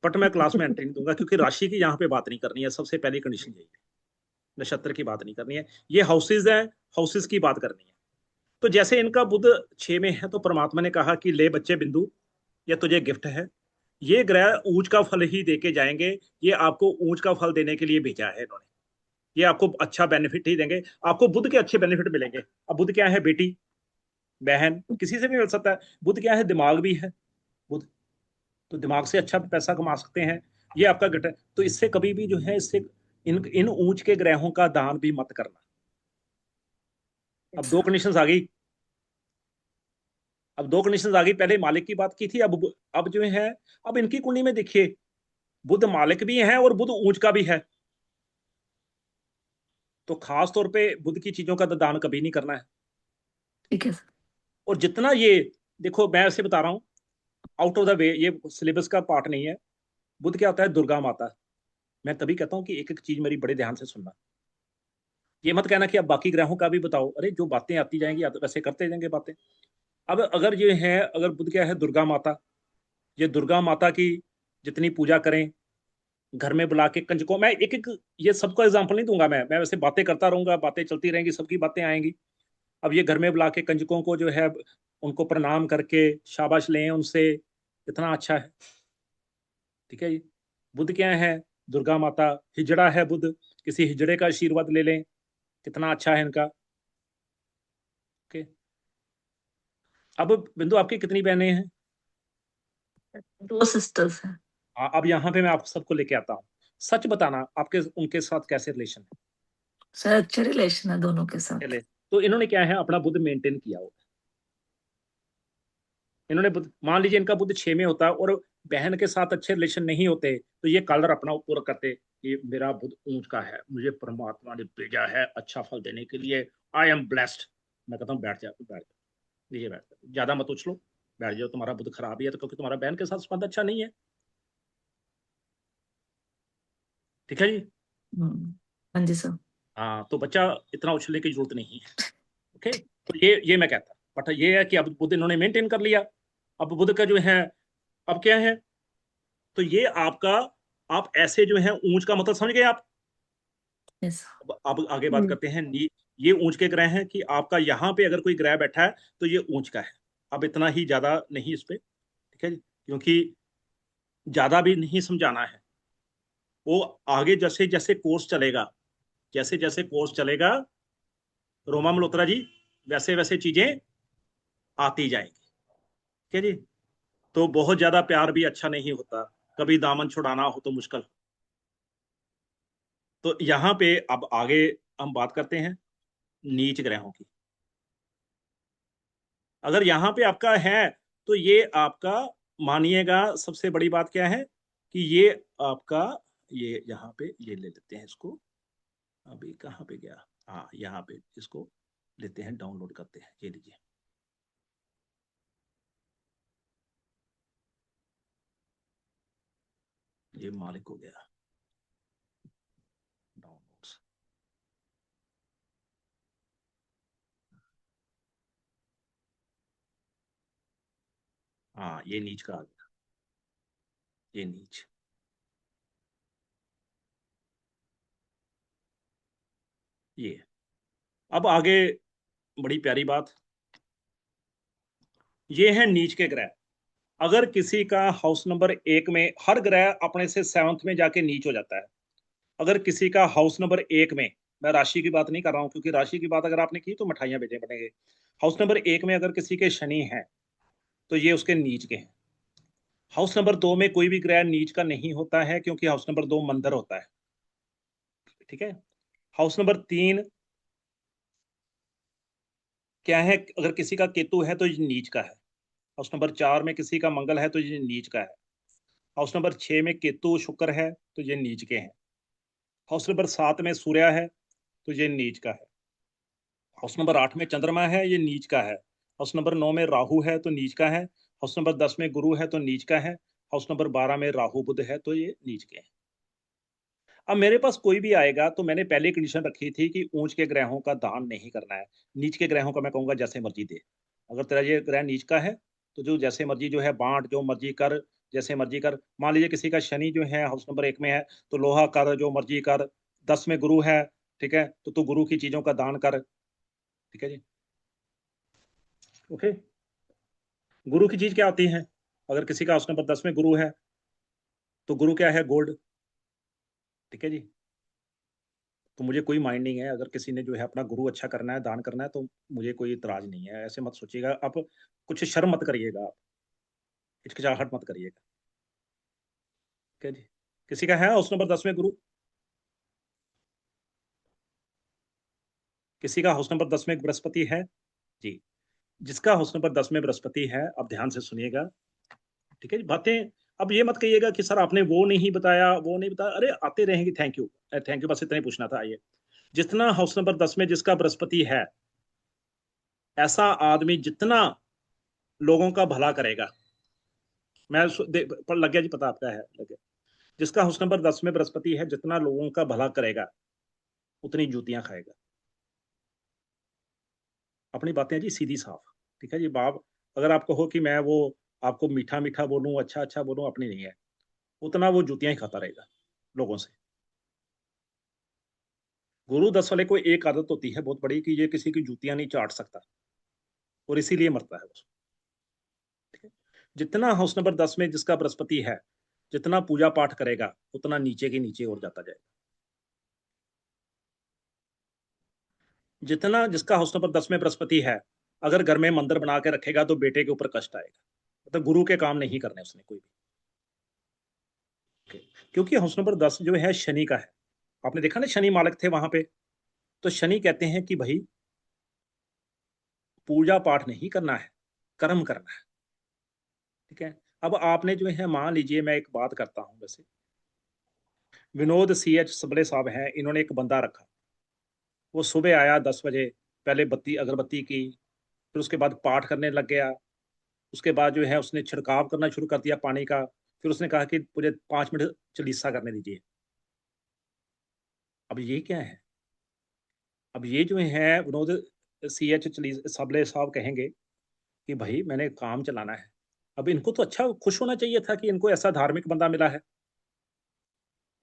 D: बट मैं क्लास में एंट्री नहीं दूंगा क्योंकि राशि की यहाँ पे बात नहीं करनी है। सबसे पहली कंडीशन यही है, नक्षत्र की बात नहीं करनी है, ये हाउसेज है, हाउसेज की बात करनी है। तो जैसे इनका बुध 6 में है, तो परमात्मा ने कहा कि ले बच्चे बिंदु, ये तुझे गिफ्ट है, ये ग्रह ऊंच का फल ही देके जाएंगे, ये आपको ऊंच का फल देने के लिए भेजा है इन्होंने, ये आपको अच्छा बेनिफिट ही देंगे, आपको बुध के अच्छे बेनिफिट मिलेंगे। अब बुध क्या है, बेटी बहन किसी से भी मिल सकता है। बुध क्या है, दिमाग भी है बुध, तो दिमाग से अच्छा पैसा कमा सकते हैं, ये आपका घट है। तो इससे कभी भी जो है, इससे इन ऊंच के ग्रहों का दान भी मत करना। अब 2 कंडीशंस आ गई, पहले मालिक की बात की थी, अब जो है, अब इनकी कुंडली में देखिए बुध मालिक भी है और बुध ऊंच का भी है, तो खास तौर पे बुध की चीजों का दान कभी नहीं करना है,
Q: ठीक है।
D: और जितना ये देखो, मैं ऐसे बता रहा हूं आउट ऑफ द वे, ये सिलेबस का पार्ट नहीं है। बुध क्या होता है, दुर्गा माता। मैं तभी कहता हूं कि एक एक चीज मेरी बड़े ध्यान से सुनना, ये मत कहना कि अब बाकी ग्रहों का भी बताओ, अरे जो बातें आती जाएंगी वैसे करते जाएंगे बातें। अब अगर ये है, अगर बुध क्या है, दुर्गा माता, ये दुर्गा माता की जितनी पूजा करें, घर में बुला के कंजकों, मैं एक एक ये सबका एग्जाम्पल नहीं दूंगा, मैं वैसे बातें करता रहूंगा, बातें चलती रहेंगी, सबकी बातें आएंगी। अब ये घर में बुला के कंजकों को जो है उनको प्रणाम करके शाबाश लें उनसे, कितना अच्छा है, ठीक है जी। बुध क्या है, दुर्गा माता, हिजड़ा है बुध, किसी हिजड़े का आशीर्वाद ले लें, कितना अच्छा है इनका, ओके। अब बिंदु आपकी कितनी बहनें हैं।
Q: 2 सिस्टर्स हैं।
D: अब यहाँ पे मैं आप सबको लेके आता हूँ, सच बताना आपके उनके साथ कैसे रिलेशन है।
Q: सर अच्छे रिलेशन है दोनों के साथ।
D: चले, तो इन्होंने क्या है, अपना बुध मेंटेन किया होगा। इन्होंने मान लीजिए इनका बुध 6 में होता और बहन के साथ अच्छे रिलेशन नहीं होते, तो ये कलर अपना पूरा करते कि मेरा बुध ऊंच का है, मुझे परमात्मा ने भेजा है अच्छा फल देने के लिए, आई एम ब्लेस्ड। मैं कहता हूँ बैठ जाओ, नीचे बैठ जाओ, ज्यादा मत उछलो, बैठ जाओ, तुम्हारा बुध खराब ही है, तो क्योंकि तुम्हारा बहन के साथ संबंध अच्छा नहीं है, ठीक है जी।
Q: हाँ जी सर।
D: हाँ, तो बच्चा इतना उछलने की जरूरत नहीं है, ओके। तो ये मैं कहता, बट ये है कि अब बुध इन्होंने मेंटेन कर लिया। अब बुध का जो है, अब क्या है, तो ये आपका, आप ऐसे जो है ऊंच का मतलब समझ गए आप।
Q: yes.
D: अब आगे बात करते हैं ये ऊंच के ग्रह हैं कि आपका यहाँ पे अगर कोई ग्रह बैठा है तो ये ऊंच का है। अब इतना ही ज्यादा नहीं इस पे, ठीक है जी, क्योंकि ज्यादा भी नहीं समझाना है। वो आगे जैसे जैसे कोर्स चलेगा, जैसे जैसे कोर्स चलेगा रोमा मल्होत्रा जी, वैसे वैसे चीजें आती जाएंगी, ठीक है जी। तो बहुत ज्यादा प्यार भी अच्छा नहीं होता, कभी दामन छुड़ाना हो तो मुश्किल। तो यहाँ पे अब आगे हम बात करते हैं नीच ग्रहों की। अगर यहाँ पे आपका है तो ये आपका, मानिएगा सबसे बड़ी बात क्या है कि ये आपका, ये यहाँ पे ये ले लेते हैं इसको, अभी कहाँ पे गया, हाँ यहाँ पे इसको लेते हैं, डाउनलोड करते हैं, ये लीजिए। ये मालिक हो गया डाउनलोड्स। हाँ ये नीच का आ गया, ये नीच। ये अब आगे बड़ी प्यारी बात, ये है नीच के ग्रह। अगर किसी का हाउस नंबर 1 में, हर ग्रह अपने से 7th में जाके नीच हो जाता है। अगर किसी का हाउस नंबर 1 में, मैं राशि की बात नहीं कर रहा हूं क्योंकि राशि की बात अगर आपने की तो मिठाइयां भेजने पड़ेंगे। हाउस नंबर 1 में अगर किसी के शनि है तो ये उसके नीच के हैं। हाउस नंबर 2 में कोई भी ग्रह नीच का नहीं होता है क्योंकि हाउस नंबर 2 मंदिर होता है, ठीक है। हाउस नंबर 3 क्या है, अगर किसी का केतु है तो ये नीच का है। हाउस नंबर 4 में किसी का मंगल है तो ये नीच का है। हाउस नंबर 6 में केतु शुक्र है तो ये नीच के हैं। हाउस नंबर 7 में सूर्य है तो ये नीच का है। हाउस नंबर 8 में चंद्रमा है, ये नीच का है। हाउस नंबर 9 में राहु है तो नीच का है। हाउस नंबर 10 में गुरु है तो नीच का है। हाउस नंबर 12 में राहु बुध है तो ये नीच के हैं। अब मेरे पास कोई भी आएगा तो मैंने पहले कंडीशन रखी थी कि ऊंच के ग्रहों का दान नहीं करना है, नीच के ग्रहों का मैं कहूंगा जैसे मर्जी दे। अगर तेरा ये ग्रह नीच का है तो जो जैसे मर्जी जो है बांट, जो मर्जी कर, जैसे मर्जी कर। मान लीजिए किसी का शनि जो है हाउस नंबर 1 में है तो लोहा कर, जो मर्जी कर। 10 में गुरु है, ठीक है, तो तू गुरु की चीजों का दान कर, ठीक है जी। ओके, गुरु की चीज क्या होती है? अगर किसी का हाउस नंबर 10 में गुरु है तो गुरु क्या है? गोल्ड, ठीक है जी। तो मुझे कोई माइंड नहीं है, अगर किसी ने जो है अपना गुरु अच्छा करना है, दान करना है, तो मुझे कोई इतराज नहीं है। ऐसे मत सोचिएगा आप, कुछ शर्म मत करिएगा, आप हिचकिचाहट मत करिएगा, ठीक है जी। किसी का है हाउस नंबर 10 में गुरु? किसी का हाउस नंबर 10 में बृहस्पति है जी? जिसका हाउस नंबर 10 में बृहस्पति है, अब ध्यान से सुनिएगा, ठीक है जी बातें। अब ये मत कहिएगा कि सर आपने वो नहीं बताया, वो नहीं बताया। अरे आते रहेंगे, थैंक यू थैंक यू, बस इतना ही पूछना था। आइए, जितना हाउस नंबर 10 में जिसका बृहस्पति है, ऐसा आदमी जितना लोगों का भला करेगा, मैं पर लग गया जी, पता आपका है, लग गया। जिसका हाउस नंबर 10 में बृहस्पति है, जितना लोगों का भला करेगा उतनी जूतियां खाएगा। अपनी बातें जी सीधी साफ, ठीक है जी बाप। अगर आप कहो कि मैं वो आपको मीठा मीठा बोलूं, अच्छा अच्छा बोलूं, अपनी नहीं है, उतना वो जूतियां ही खाता रहेगा लोगों से। गुरु 10 वाले को एक आदत होती है बहुत बड़ी कि ये किसी की जूतियां नहीं चाट सकता, और इसीलिए मरता है उसको, ठीक है। जितना हाउस नंबर 10 में जिसका बृहस्पति है, जितना पूजा पाठ करेगा उतना नीचे के नीचे और जाता जाएगा। जितना जिसका हाउस नंबर 10 में बृहस्पति है, अगर घर में मंदिर बना के रखेगा तो बेटे के ऊपर कष्ट आएगा। मतलब गुरु के काम नहीं करने उसने कोई भी, क्योंकि हाउस नंबर 10 जो है शनि का है। आपने देखा ना, शनि मालिक थे वहां पे। तो शनि कहते हैं कि भाई पूजा पाठ नहीं करना है, कर्म करना है, ठीक है। अब आपने जो है, मान लीजिए मैं एक बात करता हूं, वैसे विनोद CH सबले साहब हैं, इन्होंने एक बंदा रखा। वो सुबह आया 10 बजे, पहले बत्ती अगरबत्ती की, फिर उसके बाद पाठ करने लग गया। उसके बाद जो है उसने छिड़काव करना शुरू कर दिया पानी का। फिर उसने कहा कि मुझे 5 मिनट चालीसा करने दीजिए। अब ये क्या है? अब ये जो है विनोद CH सबले साहब कहेंगे कि भाई मैंने काम चलाना है। अब इनको तो अच्छा खुश होना चाहिए था कि इनको ऐसा धार्मिक बंदा मिला है,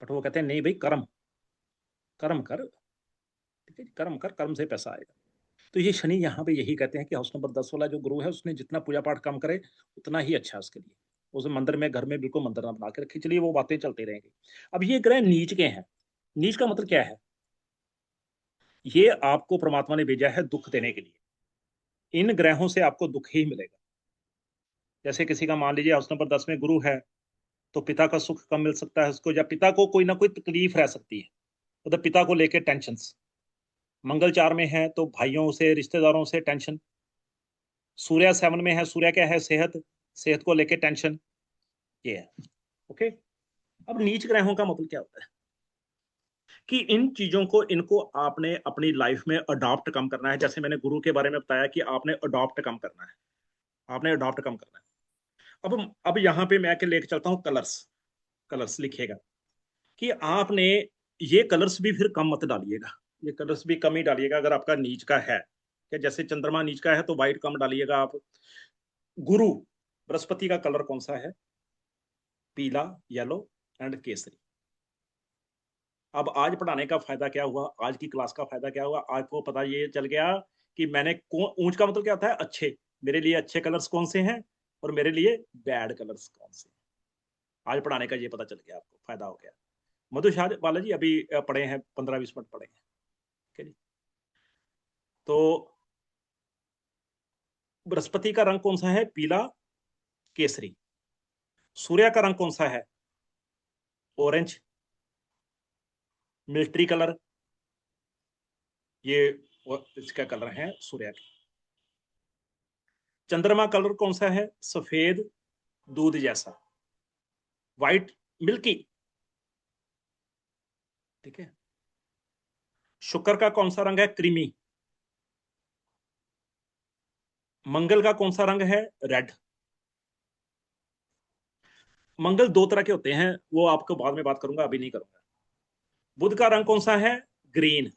D: बट वो कहते हैं नहीं भाई, कर्म कर्म कर, ठीक है, कर्म कर, कर्म से पैसा आएगा। तो ये शनि यहाँ पे यही कहते हैं कि हाउस नंबर 10 वाला जो गुरु है उसने जितना पूजा पाठ कम करे उतना ही अच्छा है उसके लिए। उसे मंदिर में, घर में बिल्कुल मंदिर ना बना के रखे, चलिए वो बातें चलती रहेंगी। अब ये ग्रह नीच के हैं। नीच का मतलब क्या है? ये आपको परमात्मा ने भेजा है दुख देने के लिए। इन ग्रहों से आपको दुख ही मिलेगा। जैसे किसी का मान लीजिए हाउस नंबर 10 में गुरु है, तो पिता का सुख कम मिल सकता है उसको, या पिता को कोई ना कोई तकलीफ रह सकती है, मतलब पिता को लेकर टेंशन। मंगल 4 में है तो भाइयों से, रिश्तेदारों से टेंशन। सूर्य 7 में है, सूर्य क्या है? सेहत, सेहत को लेकर टेंशन, ये है। ओके, अब नीच ग्रहों का मतलब क्या होता है कि इन चीजों को, इनको आपने अपनी लाइफ में अडॉप्ट कम करना है। जैसे मैंने गुरु के बारे में बताया कि आपने अडॉप्ट कम करना है, आपने अडॉप्ट कम करना है। अब यहाँ पे मैं के लेके चलता हूँ कलर्स। कलर्स लिखिएगा कि आपने ये कलर्स भी फिर कम मत डालिएगा, ये कलर्स भी कम ही डालिएगा अगर आपका नीच का है। कि जैसे चंद्रमा नीच का है तो व्हाइट कम डालिएगा आप। गुरु बृहस्पति का कलर कौन सा है? पीला, येलो एंड केसरी। अब आज पढ़ाने का फायदा क्या हुआ, आज की क्लास का फायदा क्या हुआ? आपको पता ये चल गया कि मैंने ऊंच का मतलब क्या होता है? अच्छे। मेरे लिए अच्छे कलर्स कौन से हैं और मेरे लिए बैड कलर्स कौन से हैं। आज पढ़ाने का ये पता चल गया, आपको फायदा हो गया। मधुशाह वाला जी अभी पढ़े हैं, 15-20 मिनट पढ़े हैं। ठीक है, तो बृहस्पति का रंग कौन सा है? पीला, केसरी। सूर्य का रंग कौन सा है? Orange, military colour. ये इसका कलर है सूर्य का। चंद्रमा कलर कौन सा है? सफेद, दूध जैसा, व्हाइट, मिल्की। ठीक है। शुक्र का कौन सा रंग है? क्रीमी। मंगल का कौन सा रंग है? रेड। मंगल 2 तरह के होते हैं, वो आपको बाद में बात करूंगा, अभी नहीं करूंगा। बुध का रंग कौन सा है? ग्रीन।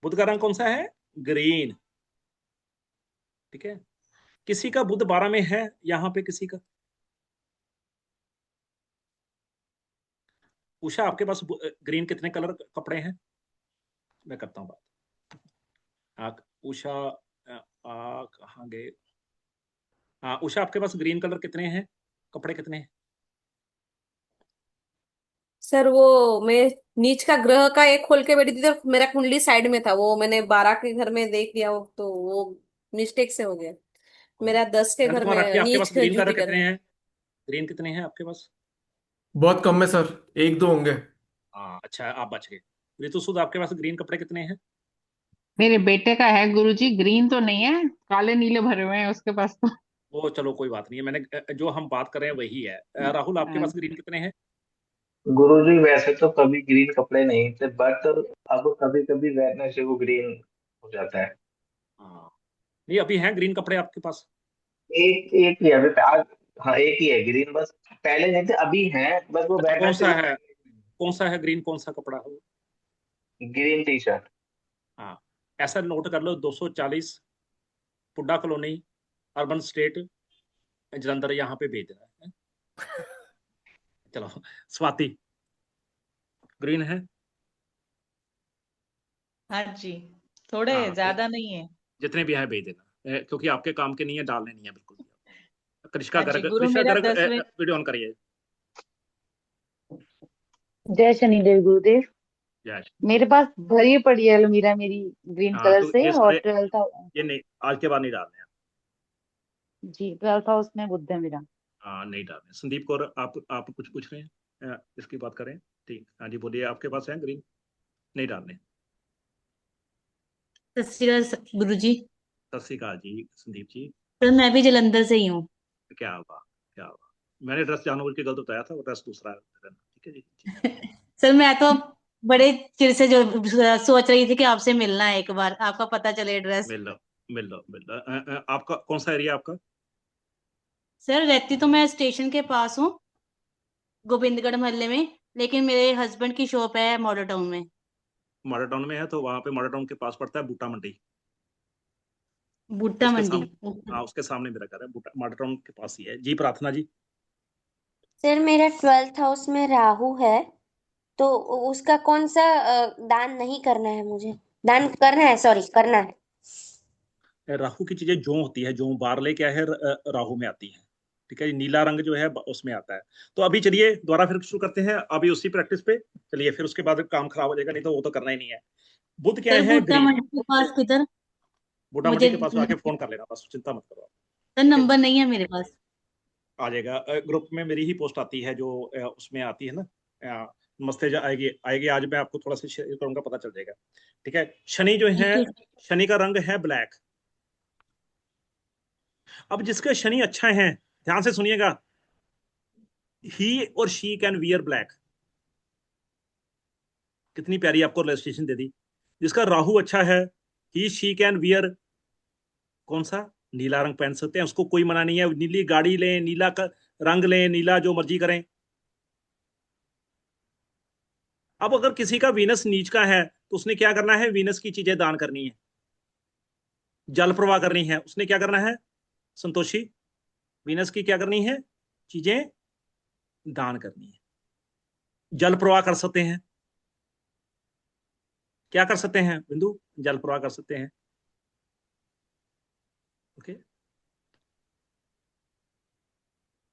D: बुध का रंग कौन सा है? ग्रीन। ठीक है। किसी का बुध 12 में है यहां पे, किसी का। उषा आपके पास ग्रीन कितने कलर कपड़े हैं? मैं करता हूं बात। उषा कहाँ गए? हाँ उषा, आपके पास ग्रीन कलर कितने हैं, कपड़े कितने हैं?
R: सर वो मैं नीच का ग्रह का एक खोल के बैठी थी तो मेरा कुंडली साइड में था, वो मैंने 12 के घर में देख लिया, वो तो वो मिस्टेक से हो गया। मेरा 10 के घर
D: तुम्हारा
R: में
D: आपके पास
R: नीच
D: ग्रीन कलर
R: जुपिटर
D: कितने
R: है।
D: हैं? ग्रीन कितने हैं आपके पास?
O: बहुत कम है सर, 1-2 होंगे।
D: हाँ अच्छा, आप बच गए। ऋतु सुध, आपके पास ग्रीन कपड़े कितने हैं?
C: मेरे बेटे का है गुरुजी, ग्रीन तो नहीं है, काले नीले भरे हुए हैं उसके पास तो।
D: वो चलो कोई बात नहीं है, मैंने जो हम बात कर रहे हैं वही है। राहुल आपके पास ग्रीन कितने हैं?
S: गुरुजी वैसे तो कभी ग्रीन कपड़े नहीं थे, बट अब कभी कभी वेदनेसडे को ग्रीन हो जाता है।
D: हाँ नहीं, अभी हैं ग्रीन कपड़े आपके पास?
S: एक एक ही है अभी आज। हाँ एक ही है ग्रीन, बस पहले नहीं थे अभी हैं, बस वो
D: अच्छा, कौन
S: वेडनेसडे
D: सा
S: को
D: है? कौन सा है ग्रीन, कौन सा कपड़ा है?
S: Green tea shirt.
D: हाँ, ऐसा नोट कर लो, 240 पुड्डा कॉलोनी, अर्बन स्टेट, जलंधर, यहाँ पे भेज रहा है। चलो स्वाति, ग्रीन है?
T: हाँ जी, थोड़े
D: हाँ तो
T: ज्यादा नहीं है।
D: जितने भी हैं भेज देना, क्योंकि आपके काम के नहीं है, डालने नहीं है बिल्कुल भी। कृष्णा
T: हाँ जी,
D: गर्ग,
T: गुरु
D: कृष्णा
T: मेरा
D: गर्ग
T: 10वें।
D: वीडियो ऑन करिए।
U: जय शनिदेव गुरुदेव।
D: जय।
U: मेरे पास भरी पड़ी है अलमीरा मेरी ग्रीन
D: हाँ
U: कलर
D: तो
U: से,
D: ये
U: और
D: सारे,
U: 12th
D: ये नहीं, आज के बाद नहीं डालने हैं।
U: जी 12th हाउस में बुध है मेरा।
D: हाँ नहीं डालने। संदीप कौर, आप कुछ पूछ रहे हैं? इसकी बात करें, ठीक। हाँ जी बोलिए, आपके पास है ग्रीन? नहीं डालने।
V: सत श्री अकाल गुरु जी।
D: सत श्री अकाल जी संदीप जी।
V: सर मैं भी जलंधर से ही हूँ।
D: क्या हुआ, क्या हुआ? मैंने एड्रेस जानबूझ के गलत बताया था, एड्रेस दूसरा है। ठीक है जी।
V: सर मैं तो बड़े चिर से जो सोच रही थी कि आपसे मिलना है, एक बार आपका पता चले एड्रेस।
D: मिल लो मिल लो मिल लो। आपका कौन सा एरिया आपका?
V: सर रहती तो मैं स्टेशन के पास हूँ, गोविंदगढ़ मोहल्ले में, लेकिन मेरे हस्बैंड की शॉप है मॉडल टाउन में।
D: मॉडल टाउन में है तो वहाँ पे मॉडल टाउन के पास पड़ता है बूटा मंडी।
V: बूटा
D: उसके
V: मंडी।
D: सामने, हाँ उसके सामने मेरा घर है, बूटा मॉडल टाउन के पास ही है जी। प्रार्थना जी।
G: सर मेरा 12th हाउस में राहु है, तो उसका कौन सा दान नहीं करना है मुझे? दान करना है, सॉरी, करना है।
D: राहु की चीजें जो होती है, जो बारले क्या है, राहु में आती है। ठीक है, नीला रंग जो है उसमें आता है। तो अभी चलिए दोबारा फिर शुरू करते हैं, अभी उसी प्रैक्टिस पे चलिए, फिर उसके बाद काम खराब हो जाएगा, नहीं तो वो तो करना ही नहीं है। बुध क्या
V: सर
D: है,
V: बूटा
D: ग्रीन।
V: मंडी के पास किधर?
D: बूटा मंडी
V: मुझे
D: के पास आके फोन कर लेना, बस चिंता मत करो।
V: सर नंबर नहीं है मेरे पास।
D: आ जाएगा, ग्रुप में मेरी ही पोस्ट आती है जो उसमें आती है ना, नमस्ते आएगी आएगी, आज मैं आपको थोड़ा सा शेयर करूंगा, पता चल जाएगा। ठीक है, शनि जो है, शनि का रंग है ब्लैक। अब जिसका शनि अच्छा है, ध्यान से सुनिएगा, ही और शी कैन वियर ब्लैक। कितनी प्यारी आपको रजिस्ट्रेशन दे दी। जिसका राहु अच्छा है, ही शी कैन वियर कौन सा, नीला रंग पहन सकते हैं, उसको कोई मना नहीं है। नीली गाड़ी लें, नीला का रंग लें, नीला जो मर्जी करें। अब अगर किसी का वीनस नीच का है तो उसने क्या करना है, वीनस की चीजें दान करनी है, जल प्रवाह करनी है। उसने क्या करना है संतोषी, वीनस की क्या करनी है, चीजें दान करनी है। जल प्रवाह कर सकते हैं, क्या कर सकते हैं बिंदु, जल प्रवाह कर सकते हैं। ओके,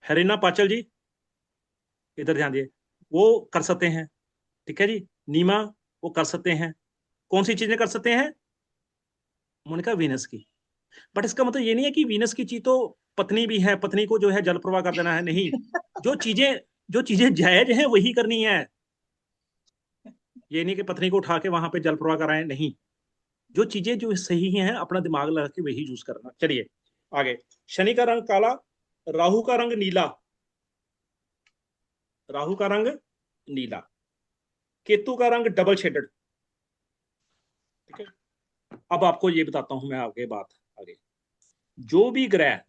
D: हरीना पाचल जी इधर ध्यान दिए, वो कर सकते हैं। ठीक है जी, नीमा वो कर सकते हैं। कौन सी चीजें कर सकते हैं, मोनिका, वीनस की। बट इसका मतलब ये नहीं है कि वीनस की चीज तो पत्नी भी है, पत्नी को जो है जल प्रवाह कर देना है, नहीं। जो चीजें जायज हैं वही करनी है। ये नहीं कि पत्नी को उठा के वहां पे जल प्रवाह कराएं, नहीं। जो चीजें जो सही हैं अपना दिमाग लगा के वही यूज करना। चलिए आगे, शनि का रंग काला, राहु का रंग नीला, राहु का रंग नीला, केतु का रंग डबल शेडेड। ठीक है, अब आपको ये बताता हूं मैं आगे बात, आगे जो भी ग्रह,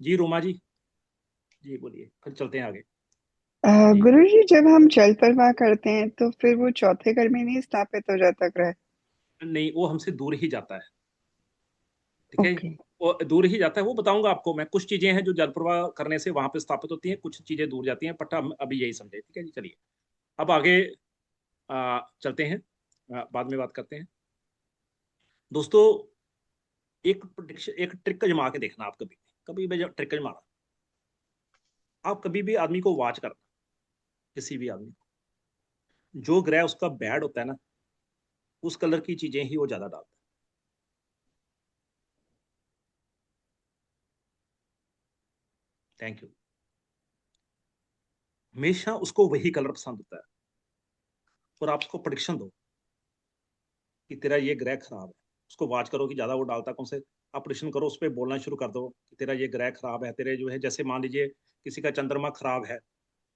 D: जी रोमा जी, जी बोलिए, फिर चलते हैं आगे।
M: गुरु जी, जब हम जल प्रवाह करते हैं तो फिर वो चौथे घर में नहीं स्थापित हो जाता ग्रह?
D: नहीं, वो हमसे दूर ही जाता है। ठीक है,
M: ओके।
D: वो दूर ही जाता है, वो बताऊंगा आपको मैं। कुछ चीजें हैं जो जल प्रवाह करने से वहां पे स्थापित होती हैं, कुछ चीजें दूर जाती हैं, बट हम अभी यही समझे। ठीक है जी, चलिए अब आगे चलते हैं, बाद में बात करते हैं। दोस्तों, एक ट्रिक जमा के देखना, आप कभी कभी भी जब ट्रिक जमाना, आप कभी भी आदमी को वॉच करना, किसी भी आदमी को, जो ग्रह उसका बैड होता है ना, उस कलर की चीजें ही वो ज्यादा डालता है। Thank you. हमेशा उसको वही कलर पसंद होता है, और आप उसको प्रेडिक्शन दो कि तेरा ये ग्रह खराब है, उसको वॉच करो कि ज्यादा वो डालता कौन से, आप प्रेडिक्शन करो, उस पर बोलना शुरू कर दो कि तेरा ये ग्रह खराब है, तेरे जो है, जैसे मान लीजिए किसी का चंद्रमा खराब है,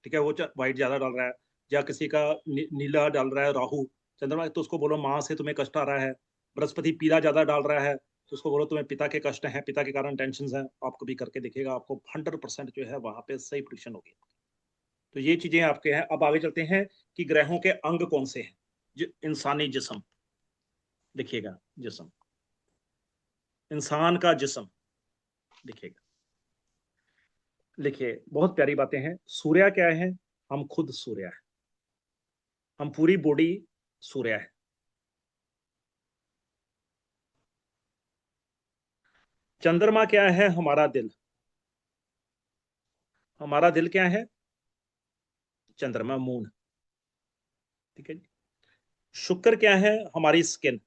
D: ठीक है, वो व्हाइट ज्यादा डाल रहा है, या किसी का नीला डाल रहा है राहु चंद्रमा, तो उसको बोलो माँ से तुम्हें कष्ट आ रहा है। बृहस्पति पीला ज्यादा डाल रहा है तो उसको बोलो तुम्हें पिता के कष्ट हैं, पिता के कारण टेंशन है। आप कभी करके देखिएगा, आपको 100% जो है वहां पे सही प्रेडिक्शन होगी। तो ये चीजें आपके हैं। अब आगे चलते हैं कि ग्रहों के अंग कौन से हैं। इंसानी जिस्म, देखिएगा, जिस्म, इंसान का जिस्म देखिएगा, लिखिए, बहुत प्यारी बातें हैं। सूर्य क्या है, हम खुद सूर्य है, हम पूरी बॉडी सूर्य है। चंद्रमा क्या है, हमारा दिल, हमारा दिल क्या है, चंद्रमा, मून। ठीक है जी। शुक्र क्या है, हमारी स्किन,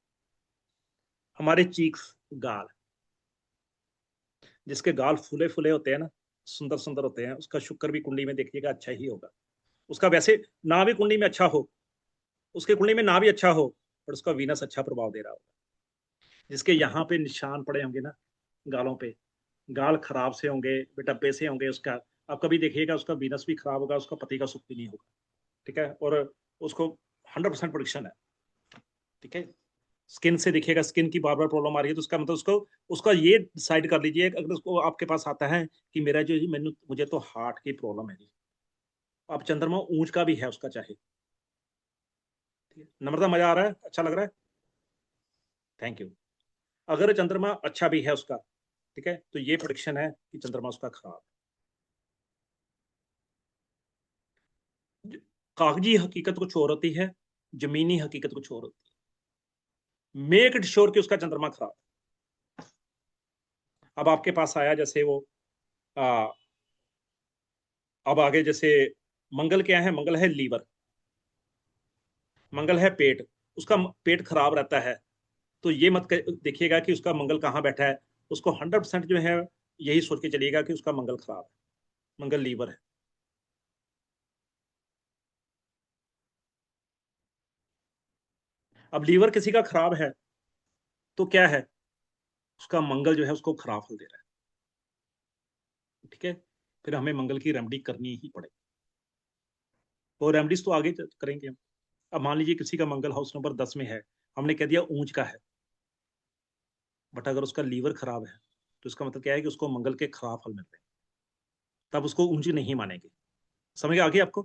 D: हमारे चीक्स, गाल। जिसके गाल फूले फूले होते हैं ना, सुंदर सुंदर होते हैं, उसका शुक्र भी कुंडली में देखिएगा अच्छा ही होगा। उसका वैसे ना भी कुंडली में अच्छा हो, उसके कुंडली में ना भी अच्छा हो, पर उसका वीनस अच्छा प्रभाव दे रहा होगा। जिसके यहाँ पे निशान पड़े होंगे ना गालों पे, गाल खराब से होंगे, बेटप्पे से होंगे, उसका आप कभी देखिएगा उसका वीनस भी खराब होगा, उसका पति का सुख भी नहीं होगा। ठीक है, और उसको 100% प्रोडिक्शन है। ठीक है, स्किन से देखिएगा, स्किन की बार बार प्रॉब्लम आ रही है, तो उसका मतलब उसको, उसका ये डिसाइड कर लीजिए, अगर उसको आपके पास आता है कि मेरा जो मुझे तो हार्ट की प्रॉब्लम है जी, आप चंद्रमा ऊंच का भी है उसका चाहे। ठीक है, नम्रता, मजा आ रहा है, अच्छा लग रहा है, थैंक यू। अगर चंद्रमा अच्छा भी है उसका, ठीक है, तो ये प्रेडिक्शन है कि चंद्रमा उसका खराब है। कागजी हकीकत कुछ और होती है, जमीनी हकीकत कुछ और होती है। मेक इट श्योर कि उसका चंद्रमा खराब है। अब आपके पास आया जैसे वो अब आगे जैसे मंगल क्या है, मंगल है लीवर, मंगल है पेट, उसका पेट खराब रहता है, तो ये मत देखिएगा कि उसका मंगल कहाँ बैठा है, उसको 100% जो है यही सोच के चलिएगा कि उसका मंगल खराब है, मंगल लीवर है। अब लीवर किसी का खराब है तो क्या है, उसका मंगल जो है उसको खराब फल दे रहा है, ठीक है। फिर हमें मंगल की रेमेडी करनी ही पड़ेगी, और रेमेडीज तो आगे करेंगे हम। अब मान लीजिए किसी का मंगल हाउस नंबर 10 में है, हमने कह दिया ऊंच का है, बट अगर उसका लीवर खराब है तो इसका मतलब क्या है कि उसको मंगल के खराब फल मिल रहे हैं, तब उसको ऊंची नहीं मानेंगे। समझ आ गई आपको?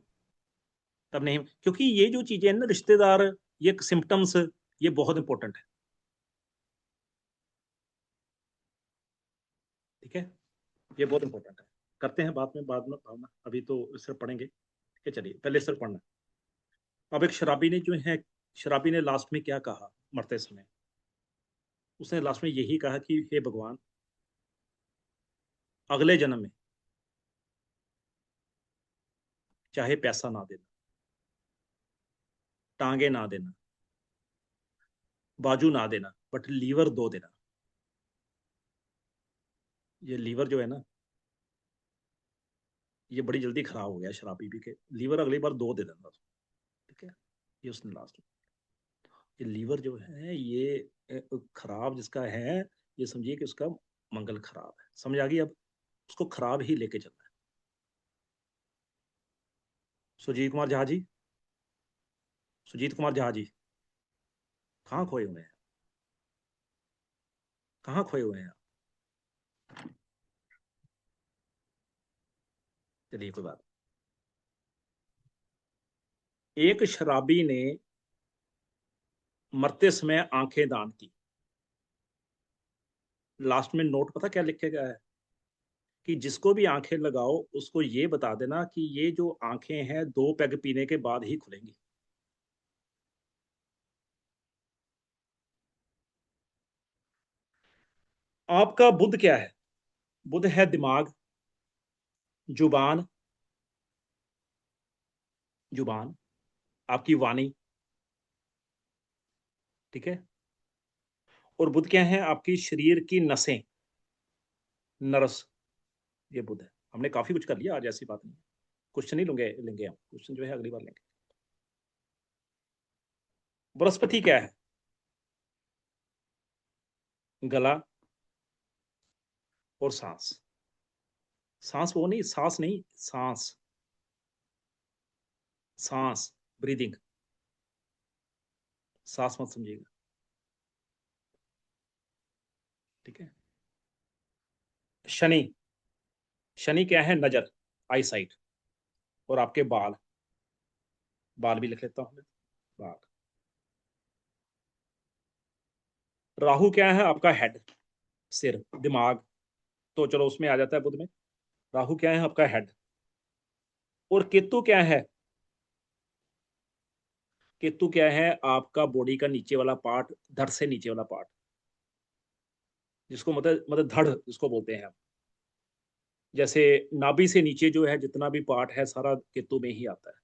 D: तब नहीं, क्योंकि ये जो चीजें हैं ना रिश्तेदार, ये सिम्टम्स, ये बहुत इंपॉर्टेंट है, ठीक है, ये बहुत इंपॉर्टेंट है। करते हैं बाद में भावना, अभी तो सिर्फ पढ़ेंगे, ठीक है। चलिए पहले सिर्फ पढ़ना। अब एक शराबी ने जो है, शराबी ने लास्ट में क्या कहा मरते समय, उसने लास्ट में यही कहा कि हे भगवान, अगले जन्म में चाहे पैसा ना देना, टांगे ना देना, बाजू ना देना, बट लीवर दो देना। ये लीवर जो है ना, ये बड़ी जल्दी खराब हो गया शराबी भी के, लीवर अगली बार दो दे देना, ठीक है। ये उसने लास्ट, ये लीवर जो है ये खराब जिसका है, ये समझिए कि उसका मंगल खराब है। समझ आ गई? अब उसको खराब ही लेके चलना है। सुजीत कुमार झा जी, सुजीत कुमार झा जी कहाँ खोए हुए हैं, कहाँ खोए हुए हैं? चलिए कोई बात। एक शराबी ने मरते समय आंखें दान की, लास्ट में नोट पता क्या लिखे गया है कि जिसको भी आंखें लगाओ उसको ये बता देना कि ये जो आंखें हैं 2 पैग पीने के बाद ही खुलेंगी। आपका बुध क्या है? बुध है दिमाग, जुबान, जुबान, आपकी वाणी, ठीक है। और बुध क्या है? आपकी शरीर की नसें, नर्स, ये बुध है। हमने काफी कुछ कर लिया आज, ऐसी बात नहीं। क्वेश्चन ही लेंगे हम, क्वेश्चन जो है अगली बार लेंगे। बृहस्पति क्या है? गला और सांस, सांस वो नहीं, सांस नहीं, सांस, सांस, ब्रीदिंग, सांस मत समझिएगा, ठीक है। शनि, शनि क्या है? नजर, आई साइट, और आपके बाल, बाल भी लिख लेता हूं मैं, बाल। राहु क्या है? आपका हेड, सिर, दिमाग, तो चलो उसमें आ जाता है बुध में। राहु क्या है? आपका हेड। और केतु क्या है? केतु क्या है? आपका बॉडी का नीचे वाला पार्ट, धड़ से नीचे वाला पार्ट, जिसको मतलब धड़ जिसको बोलते हैं हम। जैसे नाभि से नीचे जो है जितना भी पार्ट है सारा केतु में ही आता है।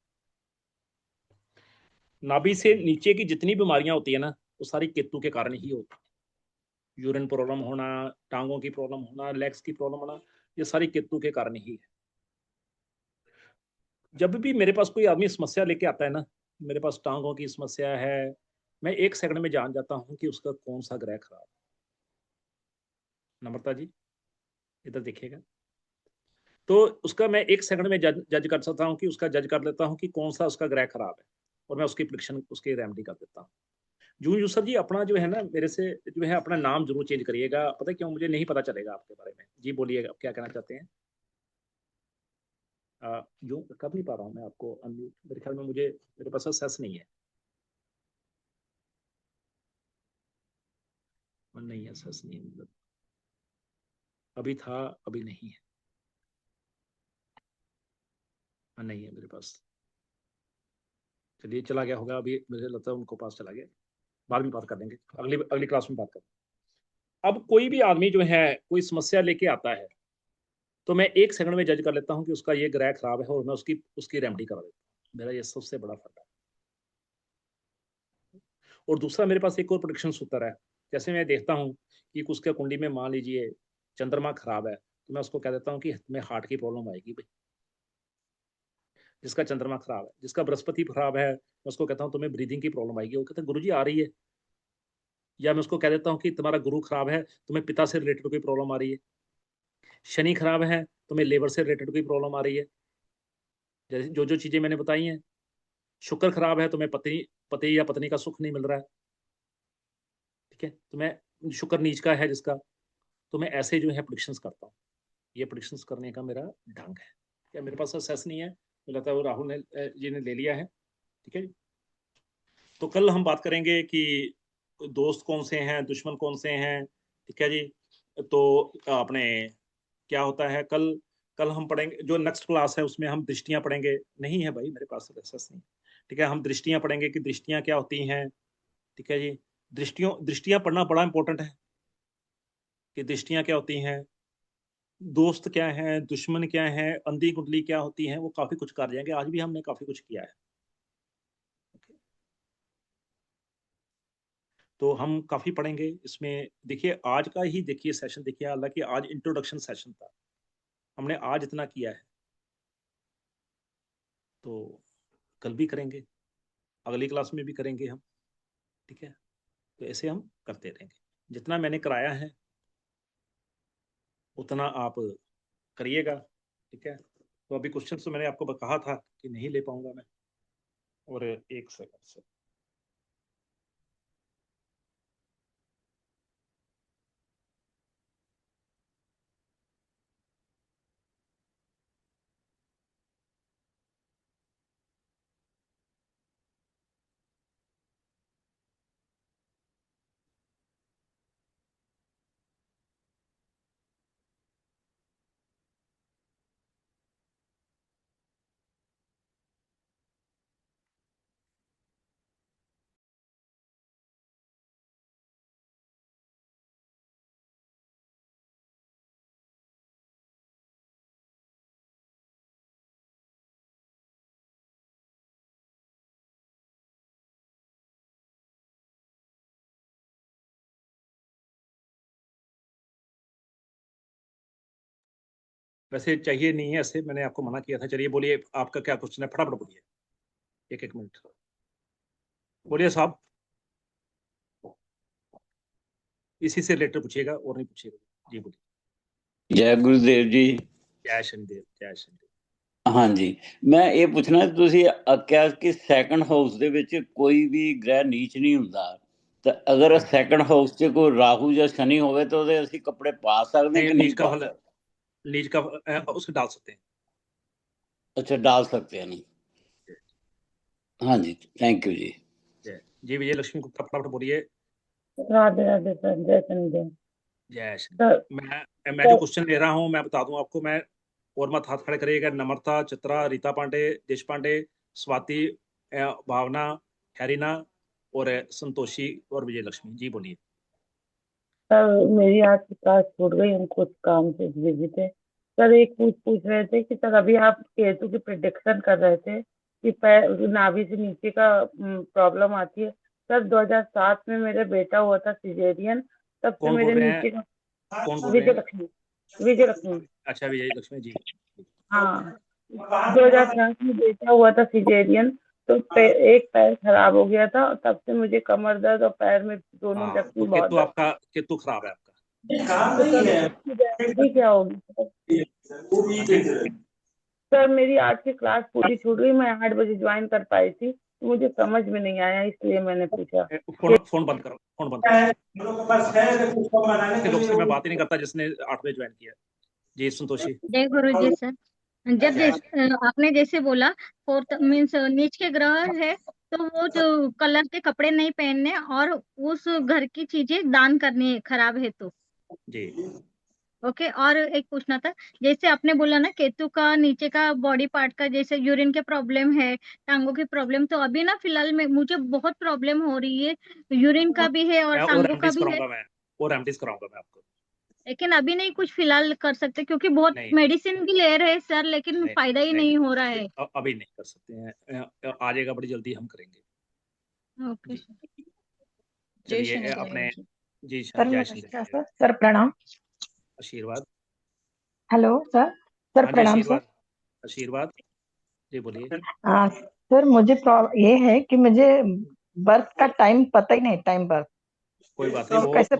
D: नाभि से नीचे की जितनी बीमारियां होती है ना, वो सारी केतु के कारण ही होती है। यूरिन प्रॉब्लम होना, टांगों की प्रॉब्लम होना, लेग्स की प्रॉब्लम होना, ये सारी केतु के कारण ही है। जब भी मेरे पास कोई आदमी समस्या लेके आता है ना, मेरे पास टांगों की समस्या है, मैं 1 सेकंड में जान जाता हूँ कि उसका कौन सा ग्रह खराब है। नम्रता जी इधर देखिएगा, तो उसका मैं 1 सेकंड में जज कर सकता हूँ कि उसका जज कर लेता हूँ कि कौन सा उसका ग्रह खराब है, और मैं उसकी प्रिडिक्शन, उसकी रेमेडी कर देता हूँ। जून यूसुफ जी अपना जो है ना, मेरे से जो है अपना नाम जरूर चेंज करिएगा, पता है क्यों? मुझे नहीं पता चलेगा आपके बारे में। जी बोलिए, आप क्या कहना चाहते हैं? जो कर नहीं पा रहा हूँ मैं आपको अनम्यूट, मेरे ख्याल में मुझे, मेरे पास सेस नहीं है, नहीं है, सेस नहीं है, मतलब अभी था, अभी नहीं है, नहीं है मेरे पास। चलिए चला गया होगा, अभी मुझे लगता है उनको पास चला गया, बाद में बात कर लेंगे, अगली अगली क्लास में बात करें। अब कोई भी आदमी जो है कोई समस्या लेके आता है तो मैं 1 सेकंड में जज कर लेता हूँ कि उसका ये ग्रह खराब है और मैं उसकी उसकी रेमेडी करा देता हूँ। मेरा ये सबसे बड़ा फर्क है। और दूसरा, मेरे पास एक और प्रोडिक्शन सूत्र है। जैसे मैं देखता हूँ कि उसके कुंडली में मान लीजिए चंद्रमा खराब है, तो मैं उसको कह देता हूँ कि तुम्हें हार्ट की प्रॉब्लम आएगी भाई, जिसका चंद्रमा खराब है। जिसका बृहस्पति खराब है, मैं उसको कहता हूँ तुम्हें ब्रीदिंग की प्रॉब्लम आएगी, वो कहते हैं गुरुजी आ रही है। या मैं उसको कह देता हूँ कि तुम्हारा गुरु खराब है, तुम्हें पिता से रिलेटेड कोई प्रॉब्लम आ रही है। शनि खराब है, तुम्हें लेबर से रिलेटेड कोई प्रॉब्लम आ रही है। जैसे जो जो चीजें मैंने बताई हैं। शुक्र खराब है, तुम्हें पति या पत्नी का सुख नहीं मिल रहा है, ठीक है, तुम्हें शुक्र नीच का है जिसका, तो मैं ऐसे जो है प्रोडिक्शंस करता हूँ। ये प्रोडिक्शंस करने का मेरा ढंग है। क्या मेरे पास सक्सेस नहीं है, मुझे लगता है वो राहुल ने जी ने ले लिया है, ठीक है जी। तो कल हम बात करेंगे कि दोस्त कौन से हैं, दुश्मन कौन से हैं, ठीक है जी। तो अपने क्या होता है, कल कल हम पढ़ेंगे, जो नेक्स्ट क्लास है उसमें हम दृष्टियां पढ़ेंगे। नहीं है भाई मेरे पास सक्सेस नहीं, ठीक है। हम दृष्टियां पढ़ेंगे कि दृष्टियां क्या होती हैं, ठीक है जी। दृष्टियां पढ़ना बड़ा इंपॉर्टेंट है कि दृष्टियां क्या होती हैं, दोस्त क्या है, दुश्मन क्या है, अंधी कुंडली क्या होती है, वो काफी कुछ कर जाएंगे। आज भी हमने काफी कुछ किया है, तो हम काफी पढ़ेंगे इसमें। देखिए आज का ही देखिए सेशन देखिए, हालांकि आज इंट्रोडक्शन सेशन था, हमने आज इतना किया है, तो कल भी करेंगे, अगली क्लास में भी करेंगे हम, ठीक है। तो ऐसे हम करते रहेंगे। जितना मैंने कराया है उतना आप करिएगा, ठीक है। तो अभी क्वेश्चन तो मैंने आपको कहा था कि नहीं ले पाऊंगा मैं, और 1 सेकंड से वैसे चाहिए नहीं है, ऐसे मैंने आपको मना किया था। चलिए बोलिए आपका क्या क्वेश्चन है, फटाफट बोलिए, एक एक मिनट बोलिए साहब। इसी से रिलेटेड पूछिएगा और नहीं पूछिएगा। जी बोलिए।
E: जय गुरुदेव जी।
D: जय शनिदेव, जय शनिदेव।
E: ਹਾਂਜੀ ਮੈਂ ਇਹ ਪੁੱਛਣਾ ਤੁਸੀਂ ਆਖਿਆ ਕਿ ਸੈਕੰਡ ਹਾਊਸ ਦੇ ਵਿੱਚ ਕੋਈ ਵੀ ਗ੍ਰਹਿ ਨੀਚ ਨਹੀਂ ਹੁੰਦਾ, ਤਾਂ ਅਗਰ ਸੈਕੰਡ ਹਾਊਸ 'ਚ ਕੋਈ ਰਾਹੂ ਜਾਂ ਸ਼ਨੀ ਹੋਵੇ ਤਾਂ ਉਹਦੇ ਅਸੀਂ ਕੱਪੜੇ ਪਾ ਸਕਦੇ ਕਿ ਨਹੀਂ ਪਾ ਸਕਦੇ?
D: नीच का उसको डाल सकते हैं।
E: अच्छा डाल सकते हैं नहीं। हाँ जी थैंक यू जी।
D: जी विजय लक्ष्मी गुप्ता फटाफट बोलिए।
U: राधे राधे सर, जय शनिदेव।
D: जय शनिदेव। मैं जो क्वेश्चन ले रहा हूँ मैं बता दूं आपको, मैं और मत हाथ खड़े करिएगा। नम्रता, चित्रा, रीता पांडे, देश पांडे, स्वाति, भावना, हैरिना और संतोषी और विजय लक्ष्मी। जी बोलिए।
U: सर मेरी आज की क्लास छूट गई, हम कुछ काम से बिजी थे। सर एक पूछ रहे थे कि सर अभी आप केतु की प्रिडिक्शन कर रहे थे कि पैर नाभि से नीचे का प्रॉब्लम आती है। सर 2007 में मेरा बेटा हुआ था सिजेरियन, तब से मेरे नीचे का विजय लक्ष्मी, विजय लक्ष्मी।
D: अच्छा विजय लक्ष्मी जी।
U: हाँ 2007 में बेटा हुआ था सिजेरियन, तो एक पैर खराब हो गया था, तब से मुझे कमर दर्द और पैर में दोनों जख्मी बहुत।
D: केतु आपका केतु खराब है आपका,
U: क्या होगी सर? मेरी आज की क्लास पूरी छूट गई, मैं 8 बजे ज्वाइन कर पाई थी, तो मुझे समझ में नहीं आया, इसलिए मैंने पूछा।
D: फोन बंद करो, फोन बंद करो। मैं बात ही नहीं करता जिसने 8 बजे ज्वाइन किया। जी संतोषी।
L: जय गुरु जी सर। जब जैसे आपने जैसे बोला फोर्थ मीन्स नीच के ग्रह है, तो वो जो कलर के कपड़े नहीं पहनने और उस घर की चीजें दान करनी है खराब है तो।
D: जी
L: ओके। और एक पूछना था, जैसे आपने बोला ना केतु का नीचे का बॉडी पार्ट का जैसे यूरिन के प्रॉब्लम है, टांगों की प्रॉब्लम, तो अभी ना फिलहाल में मुझे बहुत प्रॉब्लम हो रही है, यूरिन का भी है और
D: और
L: टांगों का
D: रेमडीज
L: भी है।
D: कराऊंगा मैं, और रेमडीज कराऊंगा मैं आपको।
L: लेकिन अभी नहीं कुछ फिलहाल कर सकते क्योंकि बहुत
D: नहीं
L: मेडिसिन भी ले रहे हैं सर, लेकिन
D: नहीं
L: फायदा ही
D: नहीं,
L: नहीं हो रहा है।
D: अभी नहीं कर सकते हैं, आ जाएगा बड़ी जल्दी, हम करेंगे
L: ओके।
D: जी।
T: जय
D: चलिए
T: शनिदेव
D: अपने
T: गुरुजी।
D: जी
K: सर
D: जय
K: नमस्कार
D: शनिदेव।
K: सर। सर प्रणाम।
D: आशीर्वाद।
K: Hello sir. सर
D: हाँ जी
K: प्रणाम सर।
D: आशीर्वाद। आशीर्वाद जी बोलिए।
K: सर मुझे ये है कि मुझे बर्थ का टाइम पता ही नहीं, टाइम बर्थ
D: कोई बात नहीं,
K: तो कैसे।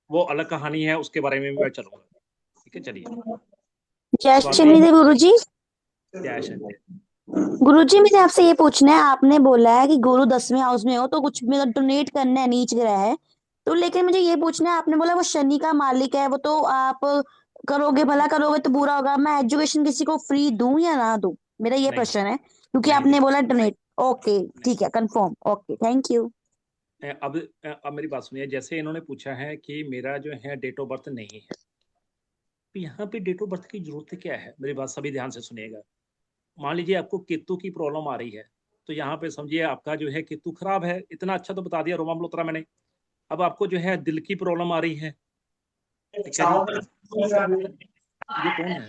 D: वो अलग कहानी है, उसके बारे में भी मैं चलूंगा। ठीक है चलिए।
B: जय
D: स्वाति
B: शनिदेव गुरुजी।
D: जय शनिदेव।
B: गुरुजी मुझे आपसे ये पूछना है, आपने बोला है कि गुरु 10वें हाउस में हो तो कुछ मतलब डोनेट करना है, नीच ग्रह है तो, लेकिन मुझे ये पूछना है, आपने बोला वो शनि का मालिक है, वो तो आप करोगे भला करोगे तो बुरा होगा, मैं एजुकेशन किसी को फ्री दूं या ना दूं, मेरा ये
D: नहीं
B: प्रश्न है क्योंकि
D: नहीं
B: आपने
D: दे
B: बोला डोनेट। ओके ठीक है, कंफर्म, ओके थैंक यू।
D: अब मेरी बात सुनिए, जैसे इन्होंने पूछा है कि मेरा जो है डेट ऑफ बर्थ नहीं है, तो यहाँ पे डेट ऑफ बर्थ की जरूरत क्या है? मेरी बात सभी ध्यान से सुनिएगा। मान लीजिए आपको केतु की प्रॉब्लम आ रही है, तो यहाँ पे समझिए आपका जो है केतु खराब है, इतना अच्छा तो बता दिया रोमा मल्होत्रा मैंने। अब आपको जो है दिल की प्रॉब्लम आ रही है, ठीक है जी। ये कौन है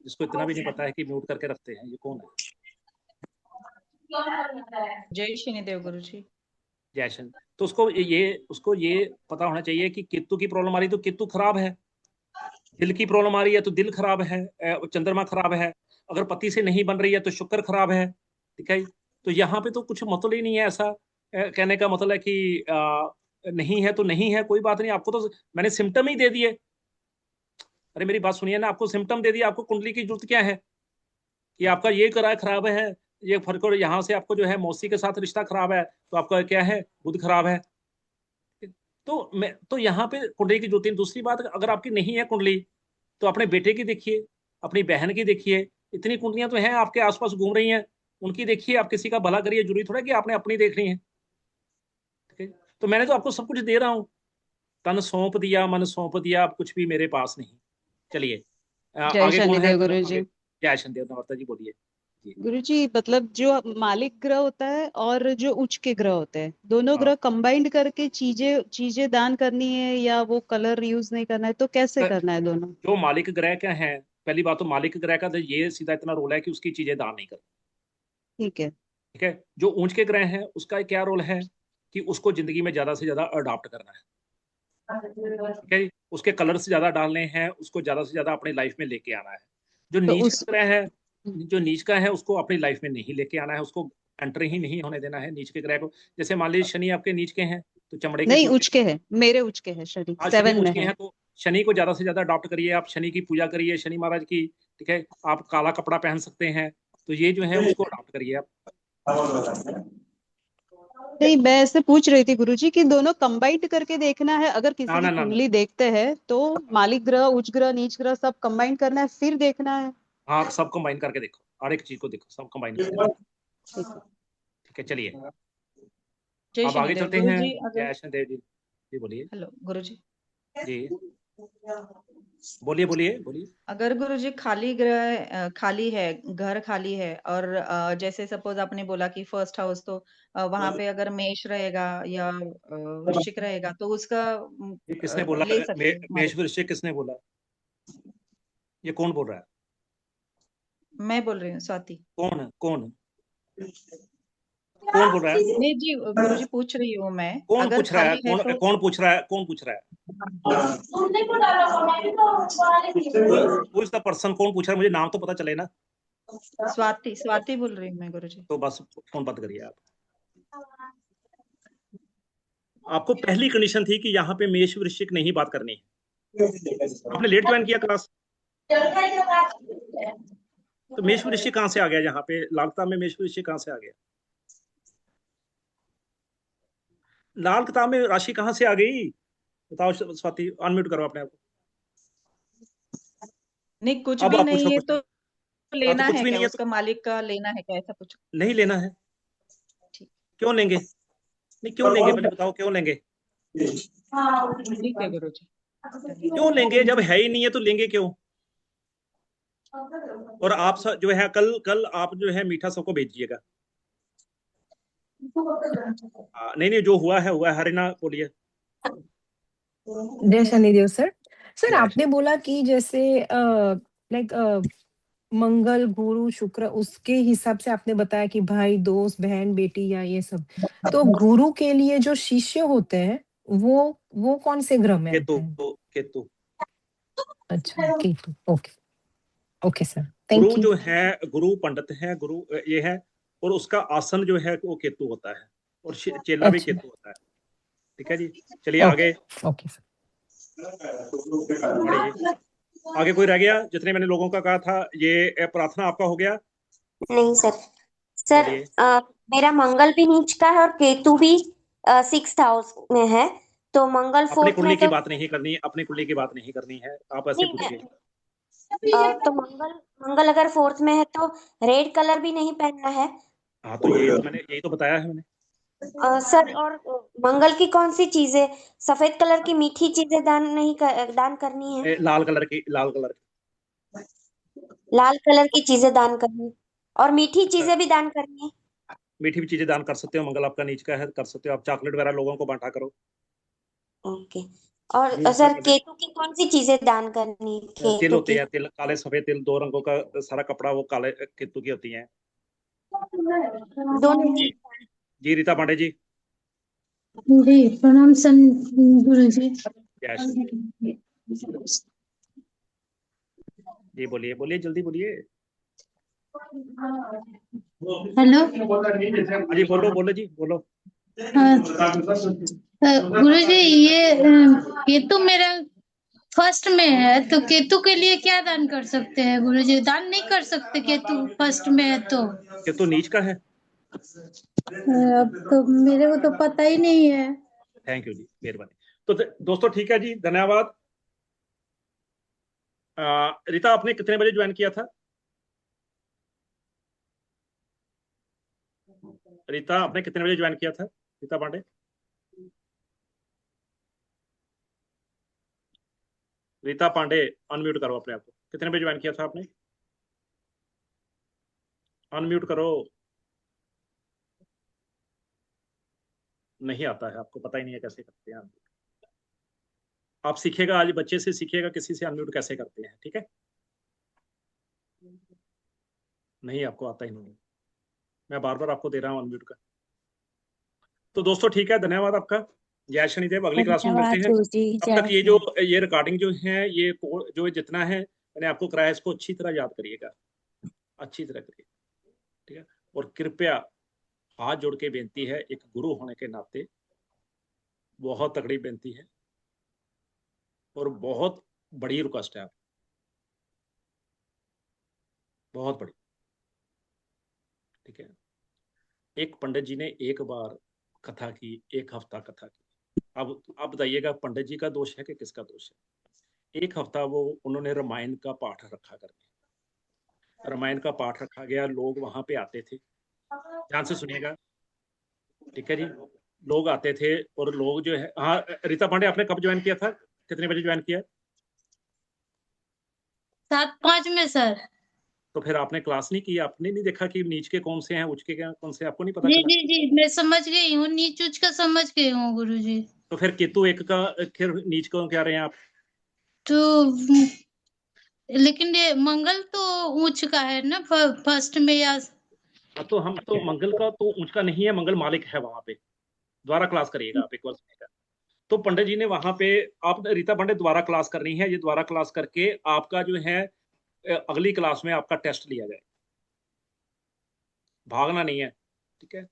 D: जिसको इतना भी नहीं पता है कि म्यूट करके रखते हैं? ये कौन है?
T: जय शनिदेव गुरुजी।
D: जैशन। तो उसको ये पता होना चाहिए कि केतु की प्रॉब्लम आ रही है तो केतु खराब है, दिल की प्रॉब्लम आ रही है तो दिल खराब है, चंद्रमा खराब है, अगर पति से नहीं बन रही है तो शुक्र खराब है, ठीक है। तो यहाँ पे तो कुछ मतलब ही नहीं है ऐसा। कहने का मतलब है कि नहीं है तो नहीं है, कोई बात नहीं, आपको तो मैंने सिम्टम ही दे दिए। अरे मेरी बात सुनिए ना, आपको सिम्टम दे दिया, आपको कुंडली की जरूरत क्या है कि आपका ये करा खराब है, ये फर्क, और यहाँ से आपको जो है मौसी के साथ रिश्ता खराब है तो आपका क्या है, बुध खराब है। तो यहाँ पे कुंडली की जरूरत नहीं। दूसरी बात, अगर आपकी नहीं है कुंडली तो अपने बेटे की देखिए, अपनी बहन की देखिए, इतनी कुंडलियां तो हैं आपके आसपास घूम रही हैं, उनकी देखिए, आप किसी का भला करिए, जरूरी थोड़ा कि आपने अपनी देखनी है, ठीक है। तो मैंने तो आपको सब कुछ दे रहा हूँ, तन सौंप दिया, मन सौंप दिया, अब कुछ भी मेरे पास नहीं। चलिए
F: जय
D: आगे कौन है?
F: शनिदेव गुरु जी।
D: जय शनिदेव। नमस्ते जी बोलिए जी।
F: गुरु जी मतलब जो मालिक ग्रह होता है और जो उच्च के ग्रह होते हैं, दोनों
D: हाँ।
F: ग्रह कंबाइंड करके चीजें चीजें दान करनी है या वो कलर यूज नहीं करना है, तो कैसे करना है दोनों?
D: जो मालिक ग्रह क्या है, पहली बात तो मालिक ग्रह का तो ये सीधा इतना रोल है कि उसकी चीजें दान नहीं करनी,
F: ठीक है।
D: ठीक है। जो ऊंच के ग्रह हैं उसका क्या रोल है कि उसको जिंदगी में ज्यादा से ज्यादा अडॉप्ट करना है, ठीक है। उसके कलर्स ज्यादा डालने हैं, उसको ज्यादा से ज्यादा अपनी लाइफ में लेके आना है। जो
F: तो
D: नीच
F: उस
D: का ग्रह है, जो नीच का है उसको अपनी लाइफ में नहीं लेके आना है, उसको एंटर ही नहीं होने देना है नीच के ग्रह को। जैसे मान लीजिए शनि आपके नीच के हैं तो चमड़े की
F: नहीं,
D: चीजें,
F: उच्च के है, मेरे उच्च के है, शनि
D: आज शनि
F: 7
D: उच्च
F: में
D: के
F: है।
D: हैं तो शनि को ज्यादा से ज्यादा अडॉप्ट करिए, आप शनि की पूजा करिए, शनि महाराज की, ठीक है। आप काला कपड़ा पहन सकते हैं, तो ये जो है उसको अडॉप्ट करिए आप।
F: नहीं, मैं ऐसे पूछ रही थी गुरुजी कि दोनों कंबाइंड करके देखना है, अगर किसी
D: ना
F: की
D: ना ना ना,
F: कुंडली देखते हैं तो मालिक ग्रह, उच्च ग्रह, नीच ग्रह सब कंबाइंड करना है फिर देखना है।
D: हाँ सब कंबाइन करके देखो, हर एक चीज को देखो, सब कंबाइन करके देखो,
F: ठीक है।
D: ठीक है। चलिए
T: जय
D: अब आगे
T: शनिदेव
D: चलते हैं।
T: गुरुजी। अगर
D: जय शनिदेव जी। जी बोलिए
T: हेलो गुरुजी।
D: जी, बोलिए बोलिए बोलिए।
T: अगर गुरुजी खाली ग्रह खाली है, घर खाली है और जैसे सपोज आपने बोला कि फर्स्ट हाउस, तो वहां पे अगर मेष रहेगा या वृश्चिक रहेगा तो उसका
D: ये किसने बोला?
T: ले सकते हैं
D: मेष
T: मालिक।
D: वृश्चिक किसने बोला? ये कौन बोल रहा है?
T: मैं बोल रही हूँ स्वाति।
D: कौन कौन कौन बोल रहा है?
T: नहीं जी गुरुजी, पूछ रही हूँ मैं,
D: कौन
T: अगर
D: पूछ रहा है?
T: खाली है तो
D: कौन पूछ रहा है? कौन पूछ रहा है? पूछ द पर्सन, कौन पूछ रहा है? मुझे नाम तो पता चले ना।
T: स्वाति, स्वाति बोल रही हूँ मैं गुरुजी।
D: तो बस फोन बंद करिए आप। आपको पहली कंडीशन थी कि यहाँ पे मेष वृश्चिक नहीं बात करनी है, आपने लेट ज्वाइन किया क्लास, तो मेष वृश्चिक कहाँ से आ गया? यहाँ पे लाल किताब में मेष वृश्चिक कहाँ से आ गया? लाल किताब में राशि कहाँ से आ गई? बताओ स्वाति, अनम्यूट करो अपने आप को।
T: नहीं कुछ
D: अब
T: भी
D: आप
T: नहीं
D: पूछो
T: है
D: कुछ।
T: तो
D: हाँ
T: लेना
D: तो कुछ
T: है
D: भी
T: क्या,
D: नहीं है
T: उसका मालिक का लेना है क्या, ऐसा कुछ?
D: तो नहीं लेना है।
T: ठीक।
D: क्यों लेंगे? नहीं क्यों लेंगे, पहले बताओ क्यों लेंगे?
T: ठीक है गुरुजी।
D: क्यों लेंगे, जब है ही नहीं है तो लेंगे क्यों। और आप जो है कल कल आप जो है मीठा सबको भेजिएगा। नहीं नहीं, जो हुआ है हरिना बोलिए।
H: जय शनिदेव सर। सर
D: जय
H: आपने बोला कि जैसे लाइक मंगल गुरु शुक्र उसके हिसाब से आपने बताया कि भाई दोस्त बहन बेटी या ये सब, तो गुरु के लिए जो शिष्य होते हैं वो कौन से ग्रह में
D: केतु
H: आते हैं?
D: केतु।
H: अच्छा Ketu, okay okay sir, thank
D: Guru
H: you.
D: जो है गुरु पंडित है, गुरु ये है, और उसका आसन जो है वो केतु होता है, और चेला भी
H: अच्छा
D: केतु होता है। ठीक है जी, चलिए
H: ओके
D: आगे
H: ओके सर।
D: बढ़िए। आगे कोई रह गया? जितने मैंने लोगों का कहा था, ये प्रार्थना आपका हो गया?
G: नहीं सर। सर
D: बोलिए।
G: मेरा मंगल भी नीच का है और केतु भी 6th हाउस में है, तो मंगल
D: अपनी
G: 4th
D: कुंडली
G: में
D: की
G: तो
D: बात नहीं करनी, अपनी कुंडली की बात नहीं करनी है, आप ऐसे
G: नहीं
D: पूछिए।
G: तो मंगल अगर 4th में है तो रेड कलर भी नहीं पहनना है।
D: हाँ तो यही तो बताया है मैंने।
G: सर और मंगल की कौन सी चीजें, सफेद कलर की मीठी चीजें दान करनी है।
D: लाल कलर की, लाल कलर की।
G: लाल कलर की चीजें दान करनी है और मीठी चीजें भी दान करनी है।
D: मीठी भी चीजें दान कर सकते हो, मंगल आपका नीच का है, कर सकते हो आप। चॉकलेट वगैरह लोगों को बांटा करो।
G: ओके। और
D: गुड़ से
G: सर
D: बने
G: केतु की कौन सी चीजें दान करनी है,
D: तिल
G: केतु
D: होते
G: की।
D: हैं, तिल, काले सफेद तिल, 2 रंगों का सारा कपड़ा, वो काले केतु की होती है।
G: दोनों
D: जी जी, रीता पांडे जी।
I: जी प्रणाम सन गुरु जी।
D: जय श्री देव। जी बोलिए बोलिए, जल्दी बोलिए।
I: हेलो।
D: हाँ जी, बोलो बोलो जी, बोलो।
I: गुरु जी ये केतु मेरा फर्स्ट में है, तो केतु के लिए क्या दान कर सकते हैं गुरु जी? दान नहीं कर सकते केतु फर्स्ट में है तो?
D: केतु नीच का है।
I: अब तो मेरे को तो पता ही नहीं है।
D: थैंक यू जी, मेहरबानी। तो दोस्तों ठीक है जी, धन्यवाद। रीता आपने कितने बजे ज्वाइन किया था? रीता आपने कितने बजे ज्वाइन किया था? रीता पांडे। रीता पांडे, अनम्यूट करो अपने आप को। कितने बजे ज्वाइन किया था आपने? अनम्यूट करो। नहीं आता है आपको, पता ही नहीं है कैसे करते हैं। आप सीखिएगा, आज बच्चे से सीखिएगा किसी से अनम्यूट कैसे करते हैं, ठीक है? नहीं, आपको आता ही नहीं, मैं बार बार आपको दे रहा हूँ अनम्यूट का। तो दोस्तों ठीक है, धन्यवाद आपका। जय शनिदेव। अगली क्लास में मिलते
B: धन्यवाद
D: हैं।
B: गुरु जी,
D: अब
B: जय
D: तक ये रिकॉर्डिंग जो है, ये जो जितना है मैंने आपको कराया, इसको अच्छी तरह याद करिएगा, अच्छी तरह करिए, ठीक है? और कृपया हाथ जोड़ के बेनती है, एक गुरु होने के नाते बहुत तगड़ी बेनती है और बहुत बड़ी रिक्वेस्ट है, आप बहुत बड़ी, ठीक है? एक पंडित जी ने एक बार कथा की, एक हफ्ता कथा की। अब आप बताइएगा पंडित जी का दोष है कि किसका दोष है? एक हफ्ता वो उन्होंने रामायण का पाठ रखा करके, रामायण का पाठ रखा गया, लोग वहां पे आते थे, ध्यान से सुनिएगा, ठीक है जी? लोग आते थे और लोग जो है, हाँ रीता पांडे आपने कब ज्वाइन किया था, कितने बजे ज्वाइन किया?
I: 7-5 में सर।
D: तो फिर आपने क्लास नहीं की, आपने नहीं देखा कि नीच के कौन से हैं, उच्च के कौन से, आपको नहीं पता
I: जी
D: चला?
I: जी जी मैं समझ गई हूँ, नीच उच का समझ गई हूँ गुरु जी।
D: तो फिर केतु एक का फिर नीच को क्या रहे हैं आप?
I: तो लेकिन ये मंगल तो ऊंच का है ना फर्स्ट में, या
D: तो हम तो मंगल का तो ऊंच का नहीं है, मंगल मालिक है वहां पे। दोबारा क्लास करिएगा आप, एक बार सुनिएगा। तो पंडित जी ने वहां पे, आप रीता पांडे दोबारा क्लास करनी है, ये दोबारा क्लास करके आपका जो है अगली क्लास में आपका टेस्ट लिया जाए, भागना नहीं है, ठीक है?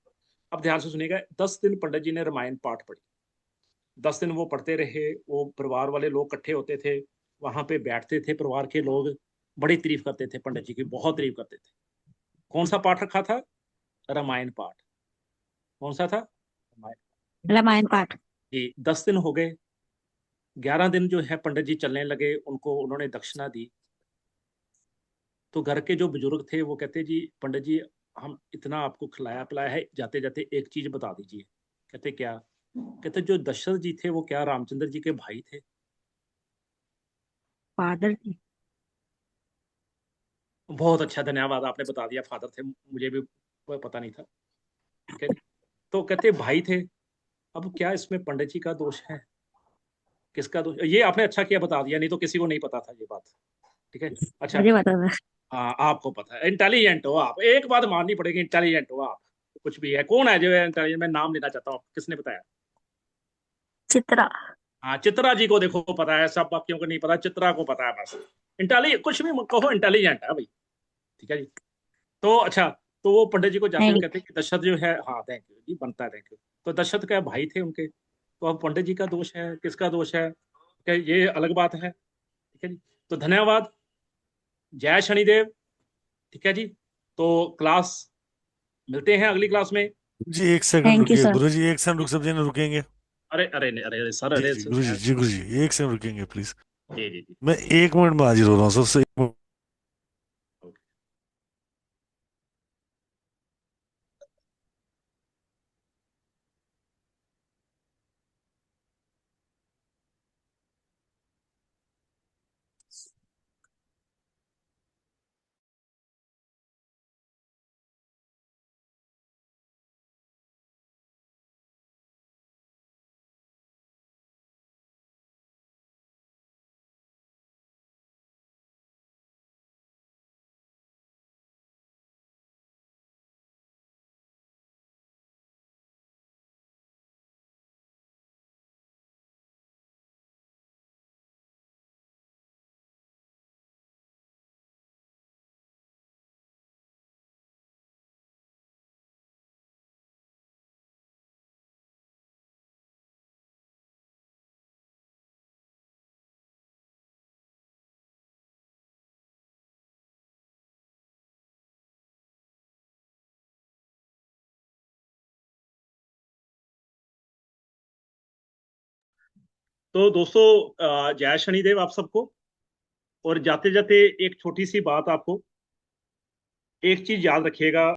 D: अब ध्यान से सुनिएगा। 10 दिन पंडित जी ने रामायण पाठ पढ़ी, 10 दिन वो पढ़ते रहे, वो परिवार वाले लोग इकट्ठे होते थे, वहां पे बैठते थे, परिवार के लोग बड़ी तारीफ करते थे पंडित जी की, बहुत तारीफ करते थे। कौन सा पाठ रखा था? रामायण पाठ। कौन सा था?
B: रामायण पाठ।
D: जी। 10 दिन हो गए, 11 दिन जो है पंडित जी चलने लगे, उनको उन्होंने दक्षिणा दी। तो घर के जो बुजुर्ग थे वो कहते जी पंडित जी, हम इतना आपको खिलाया पिलाया है, जाते जाते एक चीज बता दीजिए। कहते क्या? कहते जो दशरथ जी थे वो क्या रामचंद्र जी के भाई थे?
A: फादर थे।
D: बहुत अच्छा, धन्यवाद, आपने बता दिया फादर थे, मुझे भी पता नहीं था। ठीक है जी। तो कहते भाई थे। अब क्या इसमें पंडित जी का दोष है, किसका दोष? ये आपने अच्छा किया बता दिया, नहीं तो किसी को नहीं पता था ये बात। ठीक है, अच्छा।
A: मुझे पता था।
D: हाँ, आपको पता है, इंटेलिजेंट हो आप, एक बात माननी पड़ेगी, इंटेलिजेंट हो आप। कुछ भी है, कौन है जो इंटेलिजेंट? मैं नाम लेना चाहता हूँ, किसने बताया?
A: चित्रा।
D: हाँ, चित्रा जी को देखो पता है, सब बाकियों को नहीं पता, चित्रा को पता है बस। इंटेलिजेंट, कुछ भी कहो, इंटेलिजेंट है भाई। ठीक है जी। तो अच्छा, तो वो पंडित जी को जाते हुए
A: नहीं,
D: कहते हैं कि दशरथ जो है, हाँ थैंक यू जी, बनता है, थैंक यू। तो दशरथ का भाई थे उनके, तो अब पंडित जी का दोष है, किसका दोष है? क्या ये अलग बात है? ठीक है जी। तो धन्यवाद, जय शनिदेव। ठीक है जी। तो क्लास, मिलते हैं अगली क्लास में।
J: जी एक सेकंड
A: थैंक यू
J: रुकिए
A: सर।
J: गुरु जी, एक सेकंड रुक, सब जने रुकेंगे।
D: अरे अरे नहीं, अरे सर,
J: जी
D: अरे
J: जी
D: सर,
J: गुरु जी, जी गुरु जी, एक सेकंड रुकेंगे प्लीज।
D: जी जी जी।
J: मैं 1 मिनट में हाजिर हो रहा हूँ सर, से 1 मिनट। तो दोस्तों, जय शनिदेव आप सबको। और जाते जाते एक छोटी सी बात आपको, एक चीज याद रखिएगा।